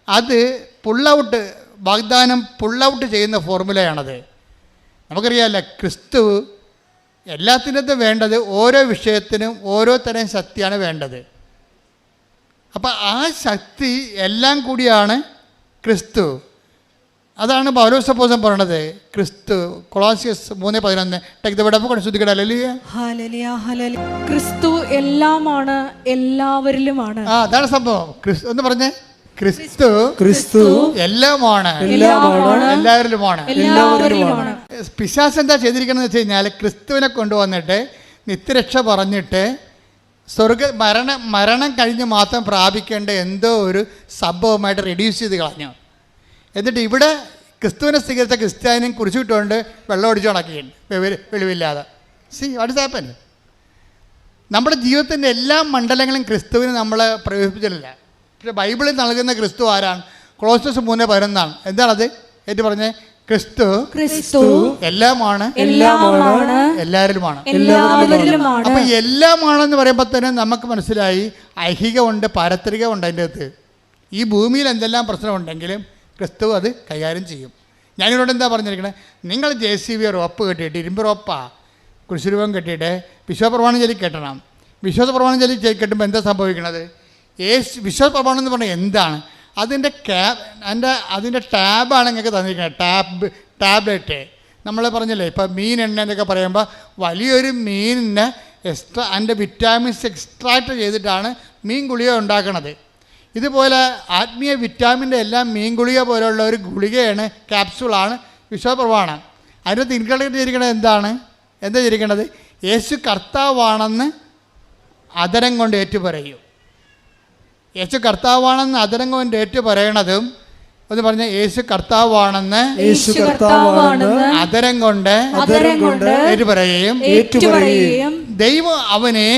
അത് പുള്ളൗട്ട്, വാഗ്ദാനം പുള്ളൗട്ട് ചെയ്യുന്ന ഫോർമുലയാണത്. നമുക്കറിയാമല്ലോ, ക്രിസ്തു എല്ലാത്തിനകത്തും വേണ്ടത് ഓരോ വിഷയത്തിനും ഓരോ തരം ശക്തിയാണ് വേണ്ടത്. അപ്പം ആ ശക്തി എല്ലാം കൂടിയാണ് ക്രിസ്തു. അതാണ് പൗലോസ് അപ്പോസ്തലൻ പറയണത്. ക്രിസ്തു കൊളോസ്യസ് 3:11 ക്രിസ്തു എല്ലാമാണ്, എല്ലാവരിലുമാണ്. അതാണ് സംഭവം. ഒന്ന് പറഞ്ഞേ, ക്രിസ്തു എല്ലാമാണ്, എല്ലാവരിലുമാണ്. പിശാച് എന്താ ചെയ്തിരിക്കണമെന്ന് വെച്ച് കഴിഞ്ഞാൽ ക്രിസ്തുവിനെ കൊണ്ടുവന്നിട്ട് നിത്യരക്ഷ പറഞ്ഞിട്ട് മരണം കഴിഞ്ഞ് മാത്രം പ്രാപിക്കേണ്ട എന്തോ ഒരു സംഭവമായിട്ട് റെഡ്യൂസ് ചെയ്ത് കളഞ്ഞു. എന്നിട്ട് ഇവിടെ ക്രിസ്തുവിനെ സ്വീകരിച്ച ക്രിസ്ത്യാനിയും കുറിച്ചിട്ടുകൊണ്ട് വെള്ളം ഒടിച്ചു കണക്കുകയാണ് വെളിവില്ലാതെ. What is happen? നമ്മുടെ ജീവിതത്തിൻ്റെ എല്ലാ മണ്ഡലങ്ങളും ക്രിസ്തുവിന് നമ്മൾ പ്രവേശിപ്പിച്ചിട്ടില്ല. പക്ഷേ ബൈബിളിൽ നൽകുന്ന ക്രിസ്തു ആരാണ്? കൊളോസ്യസ് 3:11 എന്താണത്? ഏറ്റു പറഞ്ഞേ, ക്രിസ്തു എല്ലാമാണ്, എല്ലാവരിലുമാണ്. അപ്പം എല്ലാമാണെന്ന് പറയുമ്പോൾ തന്നെ നമുക്ക് മനസ്സിലായി ഐഹികമുണ്ട്, പാരത്രികമുണ്ട്. അതിൻ്റെ അകത്ത് ഈ ഭൂമിയിൽ എന്തെല്ലാം പ്രശ്നമുണ്ടെങ്കിലും ക്രിസ്തു അത് കൈകാര്യം ചെയ്യും. ഞാനിവിടെ എന്താ പറഞ്ഞിരിക്കണേ, നിങ്ങൾ JCB റോപ്പ് കെട്ടിയിട്ട്, ഇരുമ്പ് റോപ്പാ കുരിശുരൂപം കെട്ടിയിട്ട് വിശ്വാസപ്രമാണം ചൊല്ലി കെട്ടണം. വിശ്വാസപ്രമാണം ചൊല്ലി കെട്ടുമ്പോൾ എന്താ സംഭവിക്കണത്? വിശ്വാസപ്രമാണം എന്ന് പറഞ്ഞാൽ എന്താണ്? അതിൻ്റെ ടാബാണ് നിങ്ങൾക്ക് തന്നിരിക്കുന്നത്. ടാബ്ലറ്റ് നമ്മൾ പറഞ്ഞില്ലേ, ഇപ്പോൾ മീൻ എണ്ണ എന്നൊക്കെ പറയുമ്പോൾ വലിയൊരു മീനിനെ അതിൻ്റെ വിറ്റാമിൻസ് എക്സ്ട്രാക്ട് ചെയ്തിട്ടാണ് മീൻ ഗുളിക ഉണ്ടാക്കണത്. ഇതുപോലെ ആത്മീയ വിറ്റാമിൻ്റെ എല്ലാം മീൻ ഗുളിക പോലെയുള്ള ഒരു ഗുളികയാണ്, ക്യാപ്സൂളാണ് വിശ്വാസപ്രമാണം. അതിനകത്ത് ഇൻകൾക്കേറ്റ് ചെയ്തിരിക്കുന്നത് എന്താ ചെയ്തിരിക്കുന്നത്? യേശു കർത്താവാണെന്ന് അതരം കൊണ്ട് ഏറ്റുപറയും. യേശു കർത്താവാണെന്ന് അതരം കൊണ്ട് ഏറ്റുപറയണതും ഒന്ന് പറഞ്ഞ, യേശു കർത്താവാണെന്ന് അതരം കൊണ്ട് ഏറ്റുപറയുകയും ദൈവം അവനെ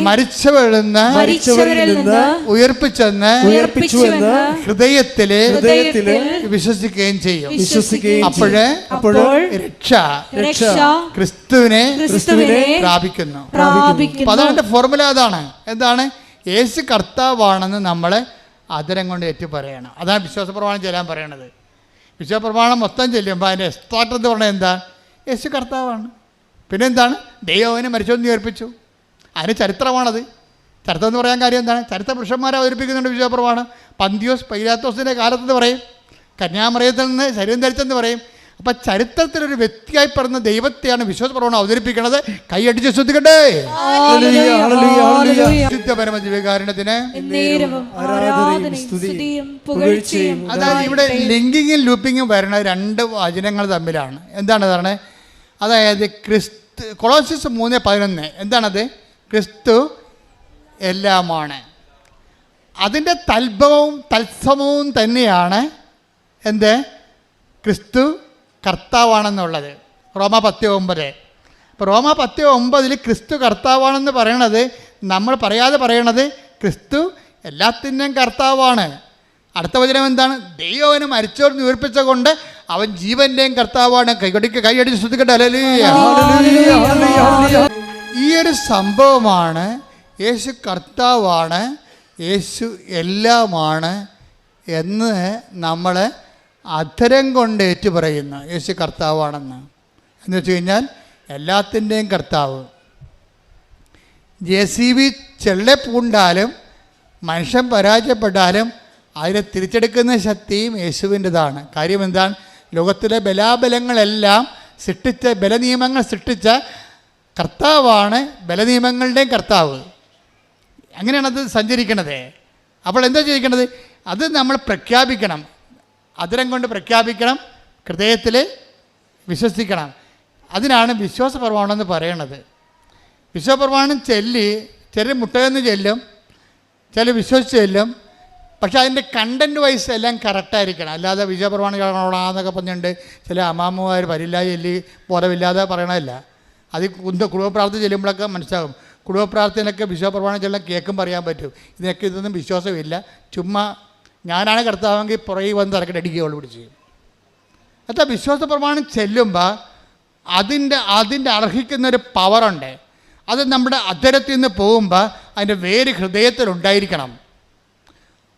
മരിച്ചവരിൽ നിന്ന് ഉയർപ്പിച്ചെന്ന് ഹൃദയത്തില് വിശ്വസിക്കുകയും ചെയ്യും. അപ്പോഴ് രക്ഷ ക്രിസ്തുവിനെ പ്രാപിക്കുന്നു. അതാണ് ഫോർമുല. അതാണ് എന്താണ്? യേശു കർത്താവാണെന്ന് നമ്മൾ അതരം കൊണ്ട് ഏറ്റു പറയണം. അതാണ് വിശ്വാസപ്രമാണം ചെല്ലാൻ പറയണത്. വിശ്വാസപ്രമാണം മൊത്തം ചെല്ലുമ്പോൾ അതിൻ്റെ എക്സ്ട്രാക്ട് എന്ന് പറഞ്ഞാൽ എന്താ? യേശു കർത്താവാണ്. പിന്നെന്താണ്? ദൈവനെ മരിച്ചൊന്ന് ഉയർപ്പിച്ചു. അതിന് ചരിത്രമാണത്. ചരിത്രം എന്ന് പറയാൻ കാര്യം എന്താണ്? ചരിത്ര പുരുഷന്മാരെ അവതരിപ്പിക്കുന്നുണ്ട് വിശ്വാസപ്രമാണം. പന്തിയോസ് പൈലാത്തോസിൻ്റെ കാലത്തെന്ന് പറയും, കന്യാമറിയത്തിൽ നിന്ന് ശരീരം ധരിച്ചെന്ന് പറയും. അപ്പം ചരിത്രത്തിലൊരു വ്യക്തിയായി പറഞ്ഞ ദൈവത്തെയാണ് വിശ്വാസപ്രമാണം അവതരിപ്പിക്കുന്നത്. കൈയടിച്ച് ശ്രദ്ധിക്കട്ടെ. പരമദിവ്യകാരുണ്യത്തിന്. അതായത് ഇവിടെ ലിങ്കിങ്ങും ലൂപ്പിങ്ങും വരുന്ന രണ്ട് വചനങ്ങൾ തമ്മിലാണ്. എന്താണ് പറഞ്ഞത്? അതായത് കൊളോസ്യസ് 3:11 എന്താണത്? ക്രിസ്തു എല്ലാമാണ്. അതിൻ്റെ തത്ഭവവും തത്സമവും തന്നെയാണ് എന്ത്? ക്രിസ്തു കർത്താവാണെന്നുള്ളത്. റോമ 10:9. അപ്പോൾ റോമ 10:9 ക്രിസ്തു കർത്താവാണെന്ന് പറയണത് നമ്മൾ പറയാതെ പറയണത് ക്രിസ്തു എല്ലാത്തിൻ്റെയും കർത്താവാണ്. അടുത്ത വചനം എന്താണ്? ദൈവം അവന് മരിച്ചവർ ഉയർപ്പിച്ച കൊണ്ട് അവൻ ജീവൻ്റെയും കർത്താവാണ്. കൈയടിച്ച് ശ്രദ്ധിക്കട്ടെ. ഹല്ലേലൂയ. ഈ ഒരു സംഭവമാണ് യേശു കർത്താവാണ്, യേശു എല്ലാമാണ് എന്ന് നമ്മൾ അധരം കൊണ്ട് ഏറ്റുപറയുന്നു. യേശു കർത്താവാണെന്ന് എന്ന് വെച്ച് കഴിഞ്ഞാൽ എല്ലാത്തിൻ്റെയും കർത്താവ്. JCB ചെള്ളപ്പൂണ്ടാലും മനുഷ്യൻ പരാജയപ്പെട്ടാലും അതിനെ തിരിച്ചെടുക്കുന്ന ശക്തിയും യേശുവിൻ്റെതാണ്. കാര്യം എന്താണ്? ലോകത്തിലെ ബലാബലങ്ങളെല്ലാം സൃഷ്ടിച്ച, ബലനിയമങ്ങൾ സൃഷ്ടിച്ച കർത്താവാണ് ബലനിയമങ്ങളുടെയും കർത്താവ്. അങ്ങനെയാണത് സഞ്ചരിക്കണത്. അപ്പോൾ എന്താ ചെയ്യിക്കണത്? അത് നമ്മൾ പ്രഖ്യാപിക്കണം, അതിരം കൊണ്ട് പ്രഖ്യാപിക്കണം, ഹൃദയത്തിൽ വിശ്വസിക്കണം. അതിനാണ് വിശ്വാസ പ്രമാണം എന്ന് പറയണത്. വിശ്വാസ പ്രമാണം ചൊല്ലി ചില മുട്ടയെന്ന് ചെല്ലും, ചില വിശ്വസിച്ച് ചെല്ലും. പക്ഷെ അതിൻ്റെ കണ്ടൻറ്റ് വൈസ് എല്ലാം കറക്റ്റായിരിക്കണം. അല്ലാതെ വിശ്വാസ പ്രമാണം കാണണമെന്നൊക്കെ പറഞ്ഞിട്ടുണ്ട് ചില അമ്മാമ്മമാർ പരില്ലാതെ ചൊല്ലി ബോധമില്ലാതെ പറയണമല്ല. അത് കുടുംബ പ്രാർത്ഥന ചെല്ലുമ്പോഴൊക്കെ മനസ്സിലാകും. കുടുംബ പ്രാർത്ഥനയൊക്കെ വിശ്വാസ പ്രമാണം ചെല്ലാൻ കേൾക്കും പറയാൻ പറ്റും. ഇതൊന്നും വിശ്വാസമില്ല, ചുമ്മാ ഞാനാണ് കർത്താവെങ്കിൽ പുറകെ വന്ന് തിരക്കിട്ട് അടിക്കുകയുള്ളൂ പിടിച്ച്. അതാ വിശ്വാസ പ്രമാണം ചെല്ലുമ്പോൾ അതിൻ്റെ അർഹിക്കുന്നൊരു പവറുണ്ട്. അത് നമ്മുടെ അധരത്തിൽ നിന്ന് പോകുമ്പോൾ അതിൻ്റെ വേര് ഹൃദയത്തിലുണ്ടായിരിക്കണം.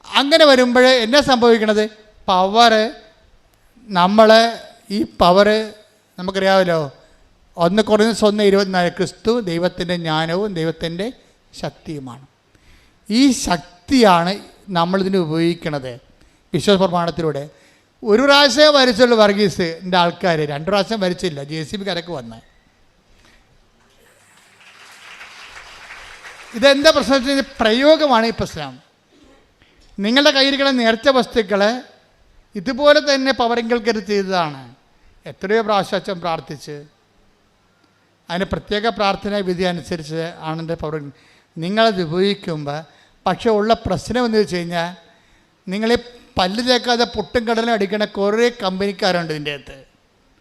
അങ്ങനെ വരുമ്പോൾ എന്നാ സംഭവിക്കണത്? പവറ് ഈ പവറ് നമുക്കറിയാമല്ലോ. 1 Corinthians 1:24 ക്രിസ്തു ദൈവത്തിൻ്റെ ജ്ഞാനവും ദൈവത്തിൻ്റെ ശക്തിയുമാണ്. ഈ ശക്തിയാണ് നമ്മളിതിന് ഉപയോഗിക്കണത് വിശ്വാസ പ്രമാണത്തിലൂടെ. ഒരു പ്രാവശ്യം വരച്ചുള്ളൂ വർഗീസിൻ്റെ ആൾക്കാർ, 2 പ്രാവശ്യം വരച്ചില്ല. JCB കരക്ക് വന്ന് ഇതെന്താ പ്രശ്നം? പ്രയോഗമാണ് ഈ പ്രശ്നം. നിങ്ങളുടെ കയ്യിരിക്കുന്ന നേർച്ച വസ്തുക്കൾ ഇതുപോലെ തന്നെ പവറിങ്കൽക്കരുത് ചെയ്തതാണ്. എത്രയോ പ്രാവശ്യം അച്ഛൻ പ്രാർത്ഥിച്ച് അതിന് പ്രത്യേക പ്രാർത്ഥനാ വിധി അനുസരിച്ച് ആണെൻ്റെ പവർ നിങ്ങളത് ഉപയോഗിക്കുമ്പോൾ. പക്ഷേ ഉള്ള പ്രശ്നം എന്ന് വെച്ച് കഴിഞ്ഞാൽ നിങ്ങളീ പല്ല് തേക്കാതെ പൊട്ടും കടലും അടിക്കുന്ന കുറേ കമ്പനിക്കാരുണ്ട് ഇതിൻ്റെ അകത്ത്.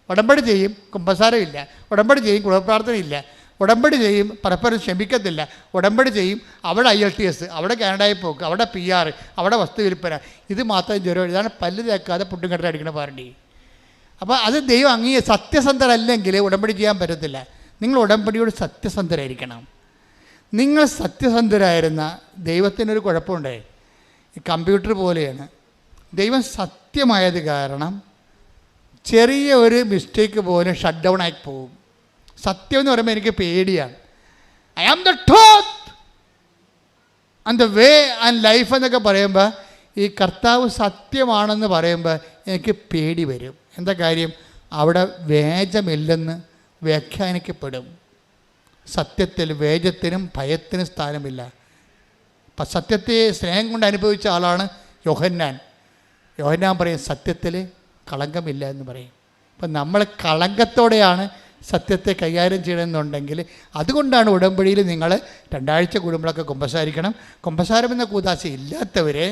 ഉടമ്പടി ചെയ്യും, കുമ്പസാരമില്ല. ഉടമ്പടി ചെയ്യും, കുടുംബപ്രാർത്ഥനയില്ല. ഉടമ്പടി ചെയ്യും, പരസ്പരം ക്ഷമിക്കത്തില്ല. ഉടമ്പടി ചെയ്യും, അവിടെ IELTS, അവിടെ കാനഡയിൽ പോക്ക്, അവിടെ PR, അവിടെ വസ്തു വിൽപ്പന. ഇത് മാത്രം ജ്വരം. ഇതാണ് പല്ല് തേക്കാതെ പൊട്ടും കടലും അടിക്കുന്ന പാർട്ടി. അപ്പോൾ അത് ദൈവം സത്യസന്ധരല്ലെങ്കിൽ ഉടമ്പടി ചെയ്യാൻ പറ്റത്തില്ല. നിങ്ങൾ ഉടമ്പടിയോട് സത്യസന്ധരായിരിക്കണം. നിങ്ങൾ സത്യസന്ധരായിരുന്ന ദൈവത്തിനൊരു കുഴപ്പമുണ്ട്. ഈ കമ്പ്യൂട്ടർ പോലെയാണ്. ദൈവം സത്യമായത് കാരണം ചെറിയ ഒരു മിസ്റ്റേക്ക് പോലും ഷട്ട് ഡൗൺ ആയി പോകും. സത്യം എന്ന് പറയുമ്പോൾ എനിക്ക് പേടിയാണ്. I am the truth and the way and life എന്നൊക്കെ പറയുമ്പോൾ ഈ കർത്താവ് സത്യമാണെന്ന് പറയുമ്പോൾ എനിക്ക് പേടി വരും. എന്താ കാര്യം? അവിടെ വേജമില്ലെന്ന് വ്യാഖ്യാനിക്കപ്പെടും. സത്യത്തിൽ വേജത്തിനും ഭയത്തിനും സ്ഥാനമില്ല. അപ്പം സത്യത്തെ സ്നേഹം കൊണ്ട് അനുഭവിച്ച ആളാണ് യോഹന്നാൻ. യോഹന്നാൻ പറയും സത്യത്തിൽ കളങ്കമില്ല എന്ന് പറയും. അപ്പം നമ്മൾ കളങ്കത്തോടെയാണ് സത്യത്തെ കൈകാര്യം ചെയ്യണമെന്നുണ്ടെങ്കിൽ അതുകൊണ്ടാണ് ഉടമ്പടിയിൽ നിങ്ങൾ 2 ആഴ്ച കൂടുമ്പോഴൊക്കെ കുമ്പസാരിക്കണം. കുമ്പസാരം എന്ന കൂതാശ ഇല്ലാത്തവരെ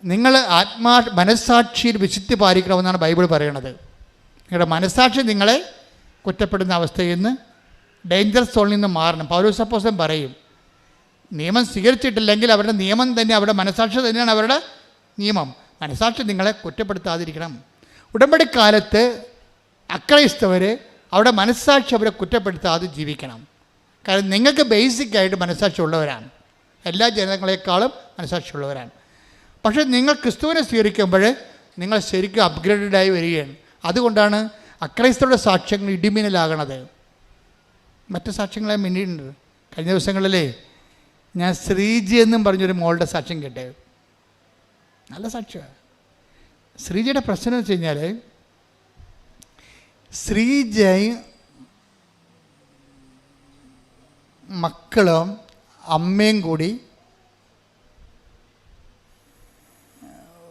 നിങ്ങൾ മനസ്സാക്ഷിയിൽ വിശുദ്ധി പാലിക്കണമെന്നാണ് ബൈബിൾ പറയണത്. നിങ്ങളുടെ മനസ്സാക്ഷി നിങ്ങളെ കുറ്റപ്പെടുന്ന അവസ്ഥയിൽ നിന്ന്, ഡേഞ്ചർ സോണിൽ നിന്ന് മാറണം. പൗലോസ് അപ്പോസ്തലൻ പറയും, നിയമം സ്വീകരിച്ചിട്ടില്ലെങ്കിൽ അവരുടെ നിയമം തന്നെ, അവരുടെ മനസ്സാക്ഷി തന്നെയാണ് അവരുടെ നിയമം. മനസ്സാക്ഷി നിങ്ങളെ കുറ്റപ്പെടുത്താതിരിക്കണം. ഉടമ്പടിക്കാലത്ത് അക്രൈസ്തവർ അവരുടെ മനസ്സാക്ഷി അവരെ കുറ്റപ്പെടുത്താതെ ജീവിക്കണം. കാരണം നിങ്ങൾക്ക് ബേസിക്കായിട്ട് മനസ്സാക്ഷി ഉള്ളവരാണ്. എല്ലാ ജനങ്ങളെക്കാളും മനസ്സാക്ഷി ഉള്ളവരാണ്. പക്ഷേ നിങ്ങൾ ക്രിസ്തുവിനെ സ്വീകരിക്കുമ്പോൾ നിങ്ങൾ ശരിക്കും അപ്ഗ്രേഡഡായി വരികയാണ്. അതുകൊണ്ടാണ് അക്രൈസ്തവരുടെ സാക്ഷ്യങ്ങൾ ഇടിമിന്നലാകണത്. മറ്റ് സാക്ഷ്യങ്ങളെ മിന്നിട്ടുണ്ട്. കഴിഞ്ഞ ദിവസങ്ങളിലേ ഞാൻ ശ്രീജി എന്നും പറഞ്ഞൊരു മോളുടെ സാക്ഷ്യം കേട്ടേ. നല്ല സാക്ഷ്യമാണ്. ശ്രീജിയുടെ പ്രശ്നം എന്ന് വെച്ച് കഴിഞ്ഞാൽ ശ്രീജയും മക്കളും അമ്മയും കൂടി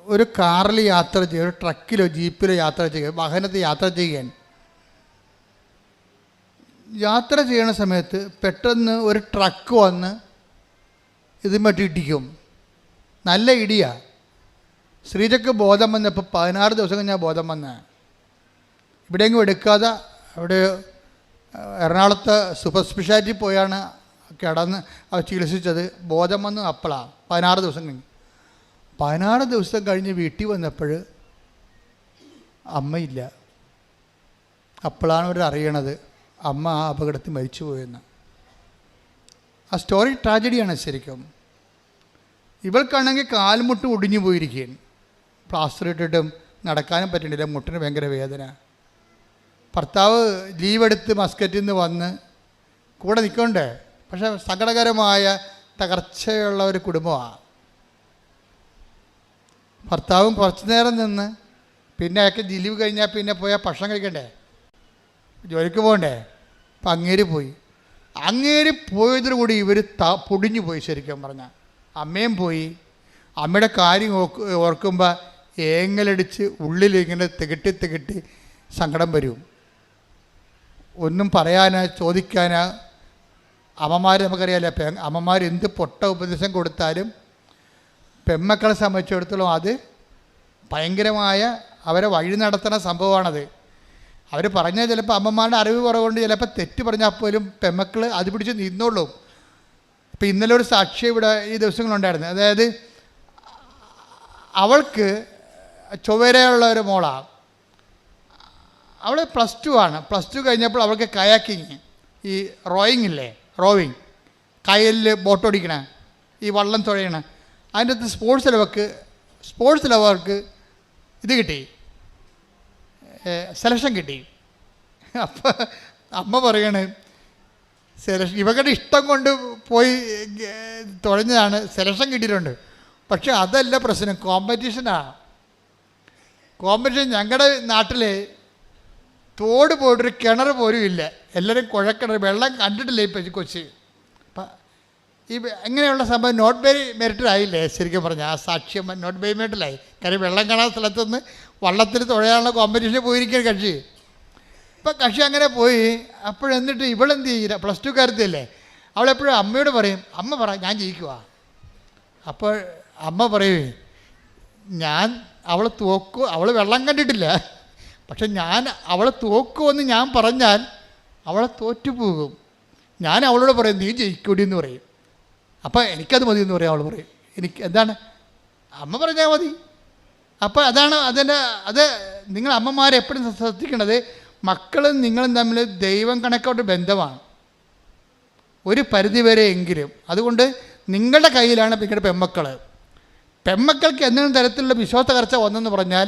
ഒരു കാറിൽ യാത്ര ചെയ്യുക, ഒരു ട്രക്കിലോ ജീപ്പിലോ യാത്ര ചെയ്യുക, വാഹനത്തിൽ യാത്ര ചെയ്യുകയാണ്. യാത്ര ചെയ്യുന്ന സമയത്ത് പെട്ടെന്ന് ഒരു ട്രക്ക് വന്ന് ഇതുമറ്റ് ഇടിക്കും. നല്ല ഇടിയാ. ശ്രീജയ്ക്ക് ബോധം വന്നപ്പോൾ 16 ദിവസം കഴിഞ്ഞാൽ ബോധം വന്ന. ഇവിടെയെങ്കിലും എടുക്കാതെ അവിടെ എറണാകുളത്ത് സൂപ്പർ സ്പെഷ്യാലിറ്റി പോയാണ് കിടന്ന് അവർ ചികിത്സിച്ചത്. ബോധം വന്ന് അപ്പോഴാണ് 16 ദിവസം കഴിഞ്ഞ്. 16 ദിവസം കഴിഞ്ഞ് വീട്ടിൽ വന്നപ്പോൾ അമ്മയില്ല. അപ്പോഴാണ് അവർ അറിയണത് അമ്മ ആ അപകടത്തിൽ മരിച്ചു പോയെന്ന്. ആ സ്റ്റോറി ട്രാജഡിയാണ് ശരിക്കും. ഇവൾക്കാണെങ്കിൽ കാൽമുട്ട് ഒടിഞ്ഞു പോയിരിക്കുകയാണ്. പ്ലാസ്റ്റർ ഇട്ടിട്ടും നടക്കാനും പറ്റുന്നില്ല, മുട്ടിന് ഭയങ്കര വേദന. ഭർത്താവ് ലീവെടുത്ത് മസ്കറ്റിൽ നിന്ന് വന്ന് കൂടെ നിൽക്കണ്ടേ. പക്ഷേ സങ്കടകരമായ തകർച്ചയുള്ള ഒരു കുടുംബമാണ്. ഭർത്താവും കുറച്ച് നേരം നിന്ന് പിന്നെ അയാൾക്ക് ലീവ് കഴിഞ്ഞാൽ പിന്നെ പോയാൽ ഭക്ഷണം കഴിക്കണ്ടേ, ജോലിക്ക് പോകണ്ടേ. അപ്പം അങ്ങേര് പോയി. അങ്ങേര് പോയതോടുകൂടി ഇവർ പൊടിഞ്ഞു പോയി. ശരിക്കും പറഞ്ഞാൽ അമ്മയും പോയി. അമ്മയുടെ കാര്യം ഓർക്കുമ്പോൾ ഏങ്ങലടിച്ച് ഉള്ളിലിങ്ങനെ തികട്ടി സങ്കടം വരും. ഒന്നും പറയാനോ ചോദിക്കാനോ. അമ്മമാർ നമുക്കറിയാമല്ലോ, അമ്മമാർ എന്ത് പൊട്ട ഉപദേശം കൊടുത്താലും പെമ്മക്കളെ സംബന്ധിച്ചിടത്തോളം അത് ഭയങ്കരമായ അവരെ വഴി നടത്തുന്ന സംഭവമാണത്. അവർ പറഞ്ഞാൽ ചിലപ്പോൾ അമ്മമാരുടെ അറിവ് കുറവുകൊണ്ട് ചിലപ്പോൾ തെറ്റ് പറഞ്ഞാൽ പോലും പെമ്മക്കൾ അത് പിടിച്ച് നിന്നോളും. ഇപ്പം ഇന്നലെ ഒരു സാക്ഷി ഇവിടെ ഈ ദിവസങ്ങളുണ്ടായിരുന്നു. അതായത് അവൾക്ക് ചൊവ്വരയുള്ള ഒരു മോളാണ്. അവൾ +2 ആണ്. +2 കഴിഞ്ഞപ്പോൾ അവൾക്ക് കയാക്കിങ്, ഈ റോവിങ് കയലിൽ ബോട്ടോടിക്കണ, ഈ വള്ളം തുഴയണ, അതിൻ്റെ അകത്ത് സ്പോർട്സിൽ അവർക്ക് ഇത് കിട്ടി, സെലക്ഷൻ കിട്ടി. അപ്പോൾ അമ്മ പറയാണ് സെലക്ഷൻ ഇവരുടെ ഇഷ്ടം കൊണ്ട് പോയി തുഴഞ്ഞതാണ്, സെലക്ഷൻ കിട്ടിയിട്ടുണ്ട്. പക്ഷെ അതല്ല പ്രശ്നം, കോമ്പറ്റീഷനാണ്. കോമ്പറ്റീഷൻ ഞങ്ങളുടെ നാട്ടിൽ തോട് പോയിട്ടൊരു കിണർ പോലും ഇല്ല. എല്ലാവരും കുഴക്കിണർ, വെള്ളം കണ്ടിട്ടില്ല ഇപ്പം കൊച്ചി. അപ്പം ഈ എങ്ങനെയുള്ള സംഭവം നോട്ട് ബൈ മെറിറ്റിലായില്ലേ ശരിക്കും പറഞ്ഞാൽ. ആ സാക്ഷ്യം നോട്ട് ബൈ മെറിറ്റിലായി. കാര്യം വെള്ളം കാണാത്ത സ്ഥലത്തുനിന്ന് വള്ളത്തിൽ തുഴയാനുള്ള കോമ്പറ്റീഷന് പോയിരിക്കുക കക്ഷി. ഇപ്പം കക്ഷി അങ്ങനെ പോയി. അപ്പോഴെന്നിട്ട് ഇവളെന്ത് ചെയ്യില്ല, +2 കാരത്തില്ലേ, അവളെപ്പോഴും അമ്മയോട് പറയും, അമ്മ പറ ഞാൻ ജയിക്കുക. അപ്പോൾ അമ്മ പറയും, ഞാൻ അവൾ തോക്കും, അവൾ വെള്ളം കണ്ടിട്ടില്ല, പക്ഷെ ഞാൻ അവളെ തോക്കുമെന്ന് ഞാൻ പറഞ്ഞാൽ അവളെ തോറ്റുപോകും. ഞാൻ അവളോട് പറയും നീ ജയിക്കൂടി എന്ന് പറയും. അപ്പം എനിക്കത് മതി എന്ന് പറയും. അവൾ പറയും എനിക്ക് എന്താണ് അമ്മ പറഞ്ഞാൽ മതി. അപ്പോൾ അതാണ് അത് നിങ്ങൾ അമ്മമാരെപ്പോഴും ശ്രദ്ധിക്കേണ്ടത്. മക്കളും നിങ്ങളും തമ്മിൽ ദൈവം കണക്കോട്ട് ബന്ധമാണ് ഒരു പരിധിവരെ എങ്കിലും. അതുകൊണ്ട് നിങ്ങളുടെ കയ്യിലാണ് നിങ്ങളുടെ പെമ്മക്കൾക്ക് എന്തെങ്കിലും തരത്തിലുള്ള വിശ്വാസ തകർച്ച വന്നെന്ന് പറഞ്ഞാൽ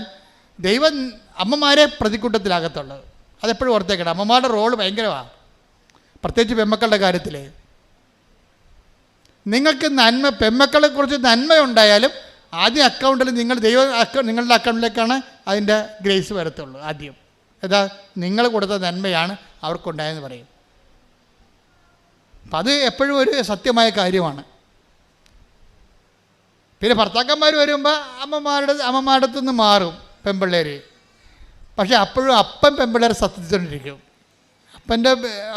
ദൈവം അമ്മമാരെ പ്രതിക്കൂട്ടത്തിലാകത്തുള്ളത്. അതെപ്പോഴും ഓർത്തേക്കണം. അമ്മമാരുടെ റോള് ഭയങ്കരമാണ്, പ്രത്യേകിച്ച് പെമ്മക്കളുടെ കാര്യത്തിൽ. നിങ്ങൾക്ക് പെമ്മക്കളെക്കുറിച്ച് നന്മയുണ്ടായാലും ആദ്യം അക്കൗണ്ടിൽ നിങ്ങളുടെ അക്കൗണ്ടിലേക്കാണ് അതിൻ്റെ ഗ്രേസ് വരത്തുള്ളൂ. ആദ്യം നിങ്ങൾ കൊടുത്ത നന്മയാണ് അവർക്കുണ്ടായെന്ന് പറയും. അപ്പം അത് എപ്പോഴും ഒരു സത്യമായ കാര്യമാണ്. പിന്നെ ഭർത്താക്കന്മാർ വരുമ്പോൾ അമ്മമാരുടെ അടുത്ത് നിന്ന് മാറും പെൺപിള്ളേർ. പക്ഷേ അപ്പോഴും അപ്പം പെൺപിള്ളേരെ സത്യത്തിക്കൊണ്ടിരിക്കും.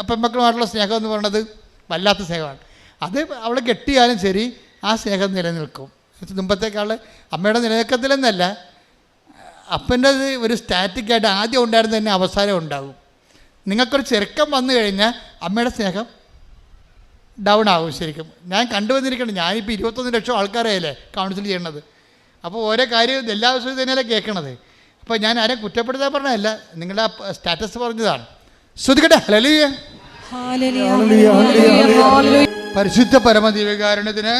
പെൺമക്കളുമായിട്ടുള്ള സ്നേഹം എന്ന് പറയുന്നത് വല്ലാത്ത സ്നേഹമാണ്. അത് അവളെ കെട്ടിയാലും ശരി ആ സ്നേഹം നിലനിൽക്കും. മുമ്പത്തേക്കാൾ അമ്മയുടെ നിലനിൽക്കത്തില്ലെന്നല്ല, അപ്പൻ്റെ ഒരു സ്റ്റാറ്റിക്കായിട്ട് ആദ്യം ഉണ്ടായിരുന്ന തന്നെ അവസാനം ഉണ്ടാകും. നിങ്ങൾക്കൊരു ചെറുക്കം വന്നു കഴിഞ്ഞാൽ അമ്മയുടെ സ്നേഹം ഡൗൺ ആകും. ശരിക്കും ഞാൻ കണ്ടുവന്നിരിക്കണം. ഞാനിപ്പോൾ 21 ലക്ഷം ആൾക്കാരായല്ലേ കൗൺസിൽ ചെയ്യണത്. അപ്പോൾ ഓരോ കാര്യം എല്ലാ ദിവസവും തന്നെയല്ലേ കേൾക്കണത്. അപ്പോൾ ഞാൻ ആരെയും കുറ്റപ്പെടുത്താൻ പറഞ്ഞതല്ല, നിങ്ങളുടെ സ്റ്റാറ്റസ് പറഞ്ഞതാണ്. ശ്രുതികട്ടെ. ഹല്ലേലൂയ, പരിശുദ്ധ പരമദിവ്യകാരുണ്യത്തിന്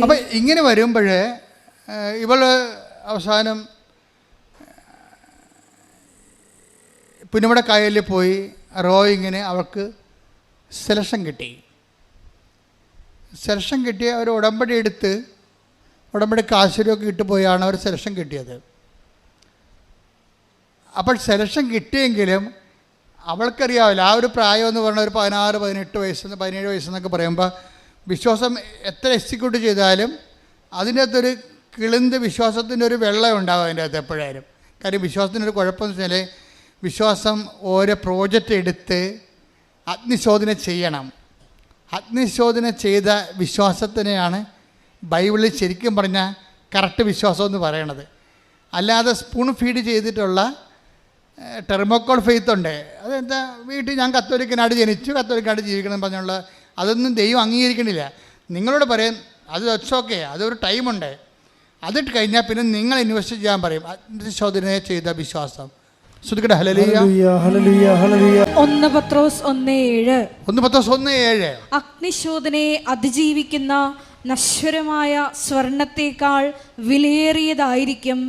അപ്പം ഇങ്ങനെ വരുമ്പോൾ ഇവള് അവസാനം പുന്നമട കായലിൽ പോയി റോയിങ്ങിന് അവൾക്ക് സെലക്ഷൻ കിട്ടി. അവർ ഉടമ്പടി എടുത്ത് ഉടമ്പടി കാശുരൊക്കെ ഇട്ട് പോയാണ് അവർ സെലക്ഷൻ കിട്ടിയത്. അപ്പോൾ സെലക്ഷൻ കിട്ടിയെങ്കിലും അവൾക്കറിയാവില്ല, ആ ഒരു പ്രായം എന്ന് പറഞ്ഞാൽ ഒരു 16, 18 വയസ്സ് 17 വയസ്സെന്നൊക്കെ പറയുമ്പോൾ വിശ്വാസം എത്ര എക്സിക്യൂട്ട് ചെയ്താലും അതിൻ്റെ അകത്തൊരു കിളിന്ത് വിശ്വാസത്തിൻ്റെ ഒരു വെള്ളം ഉണ്ടാകും അതിൻ്റെ അകത്ത് എപ്പോഴായാലും. കാര്യം വിശ്വാസത്തിനൊരു കുഴപ്പമെന്ന് വെച്ചാൽ വിശ്വാസം ഓരോ പ്രോജക്റ്റ് എടുത്ത് അഗ്നിശോധന ചെയ്യണം. അഗ്നിശോധന ചെയ്ത വിശ്വാസത്തിനെയാണ് ബൈബിളിൽ ശരിക്കും പറഞ്ഞാൽ കറക്റ്റ് വിശ്വാസം എന്ന് പറയണത്. അല്ലാതെ സ്പൂൺ ഫീഡ് ചെയ്തിട്ടുള്ള ടെർമോക്കോൾ ഫെയ്ത്ത് ഉണ്ട്. അതെന്താ, വീട്ടിൽ ഞാൻ കത്തോലിക്കനായിട്ട് ജനിച്ചു, കത്തോലിക്കനായിട്ട് ജീവിക്കണം എന്ന് പറഞ്ഞുള്ള അതൊന്നും ദൈവം അംഗീകരിക്കണില്ല. നിങ്ങളോട് പറയും അത് ഇറ്റ്സ് ഓക്കെ, അതൊരു ടൈമുണ്ട്. അതിട്ട് കഴിഞ്ഞാൽ പിന്നെ നിങ്ങൾ ഇൻവെസ്റ്റ് ചെയ്യാൻ പറയും. അഗ്നിശോധന ചെയ്ത വിശ്വാസം. ശ്രദ്ധിക്കട്ടെ. ഹല്ലേലൂയ, ഹല്ലേലൂയ, ഹല്ലേലൂയ. 1 പത്രോസ് 1:7 അഗ്നിശോധനയെ അതിജീവിക്കുന്ന നശ്വരമായ സ്വർണത്തേക്കാൾ വിലയേറിയതായിരിക്കും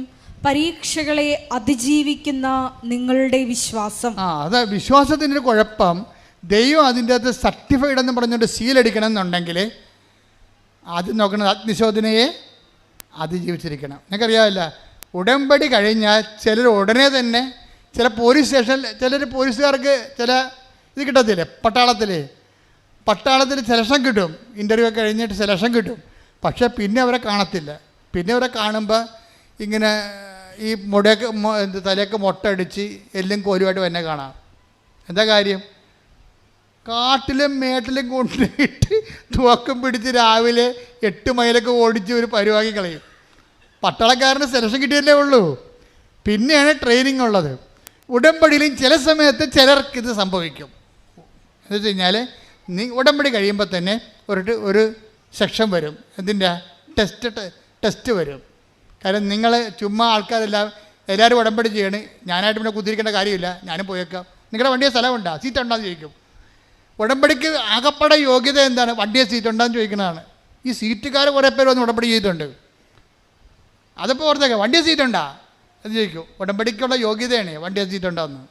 പരീക്ഷകളെ അതിജീവിക്കുന്ന നിങ്ങളുടെ വിശ്വാസം. അത് വിശ്വാസത്തിൻ്റെ ഒരു കുഴപ്പം, ദൈവം അതിൻ്റെ അകത്ത് സർട്ടിഫൈഡ് എന്ന് പറഞ്ഞുകൊണ്ട് സീലടിക്കണം എന്നുണ്ടെങ്കിൽ ആദ്യം നോക്കണം അഗ്നിശോധനയെ അതിജീവിച്ചിരിക്കണം. നിങ്ങൾക്കറിയാമല്ല, ഉടമ്പടി കഴിഞ്ഞാൽ ചിലർ ഉടനെ തന്നെ ചില പോലീസ് സ്റ്റേഷനിൽ ചിലർ പോലീസുകാർക്ക് ചില ഇത് കിട്ടത്തില്ലേ, പട്ടാളത്തിൽ സെലക്ഷൻ കിട്ടും. ഇൻ്റർവ്യൂ ഒക്കെ കഴിഞ്ഞിട്ട് സെലക്ഷൻ കിട്ടും. പക്ഷേ പിന്നെ അവരെ കാണത്തില്ല. പിന്നെ അവരെ കാണുമ്പോൾ ഇങ്ങനെ ഈ തലയൊക്കെ മൊട്ടടിച്ച് എല്ലും കോലുമായിട്ട് തന്നെ കാണാം. എന്താ കാര്യം? കാട്ടിലും മേട്ടിലും കൊണ്ടിട്ട് തുവക്കം പിടിച്ച് രാവിലെ 8 മൈലൊക്കെ ഓടിച്ച് ഒരു പരിവാക്കി കളയും. പട്ടാളക്കാരന് സെലക്ഷൻ കിട്ടിയല്ലേ ഉള്ളൂ. പിന്നെയാണ് ട്രെയിനിങ് ഉള്ളത്. ഉടമ്പടിയിലും ചില സമയത്ത് ചിലർക്ക് ഇത് സംഭവിക്കും. എന്ന് വെച്ച് കഴിഞ്ഞാൽ ഉടമ്പടി കഴിയുമ്പോൾ തന്നെ ഒരു സെക്ഷൻ വരും. എന്തിൻ്റെ ടെസ്റ്റ് വരും. കാരണം നിങ്ങൾ ചുമ്മാ എല്ലാവരും ഉടമ്പടി ചെയ്യണേ, ഞാനായിട്ട് പിന്നെ കുത്തിരിക്കേണ്ട കാര്യമില്ല, ഞാനും പോയേക്കാം. നിങ്ങളുടെ വണ്ടിയെ സ്ഥലമുണ്ടോ, സീറ്റ് ഉണ്ടോയെന്ന് ചോദിക്കും. ഉടമ്പടിക്ക് ആകപ്പാടെ യോഗ്യത എന്താണ്? വണ്ടിയെ സീറ്റ് ഉണ്ടോയെന്ന് ചോദിക്കുന്നതാണ്. ഈ സീറ്റുകാർ കുറേ പേര് വന്ന് ഉടമ്പടി ചെയ്തിട്ടുണ്ട്. അതിപ്പോൾ ഓർത്തേക്കാം, വണ്ടിയെ സീറ്റ് ഉണ്ടോ എന്ന് ചോദിക്കും. ഉടമ്പടിക്കുള്ള യോഗ്യതയാണ് വണ്ടിയെ സീറ്റ് ഉണ്ടോയെന്ന്.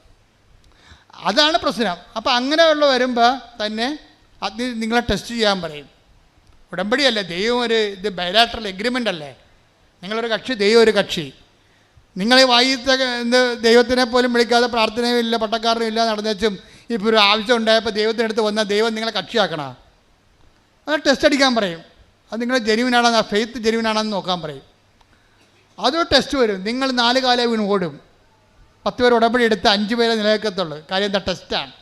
അതാണ് പ്രശ്നം. അപ്പോൾ അങ്ങനെയുള്ള വരുമ്പോൾ തന്നെ അത് നിങ്ങളെ ടെസ്റ്റ് ചെയ്യാൻ പറയും. ഉടമ്പടിയല്ല, ദൈവം ഇത് ബയലാട്രൽ എഗ്രിമെൻ്റ് അല്ലേ. നിങ്ങളൊരു കക്ഷി, ദൈവം ഒരു കക്ഷി. നിങ്ങളെ വായിത്തെ ദൈവത്തിനെ പോലും വിളിക്കാതെ പ്രാർത്ഥനയും ഇല്ല, പട്ടക്കാരനും ഇല്ല നടന്നേച്ചും ഇപ്പോൾ ഒരു ആവശ്യം ഉണ്ടായപ്പോൾ ദൈവത്തിനടുത്ത് വന്നാൽ ദൈവം നിങ്ങളെ കക്ഷിയാക്കണം. അത് ടെസ്റ്റ് അടിക്കാൻ പറയും. അത് നിങ്ങൾ ജെനുവിനാണെന്ന്, ആ ഫെയ്ത്ത് ജെനുവിനാണെന്ന് നോക്കാൻ പറയും. അതൊരു ടെസ്റ്റ് വരും. നിങ്ങൾ 4 കാലം വീണ് ഓടും. 10 പേർ ഉടമ്പടി എടുത്ത് 5 പേരെ നിലനിൽക്കത്തുള്ളൂ. കാര്യം എന്താ? ടെസ്റ്റാണ്.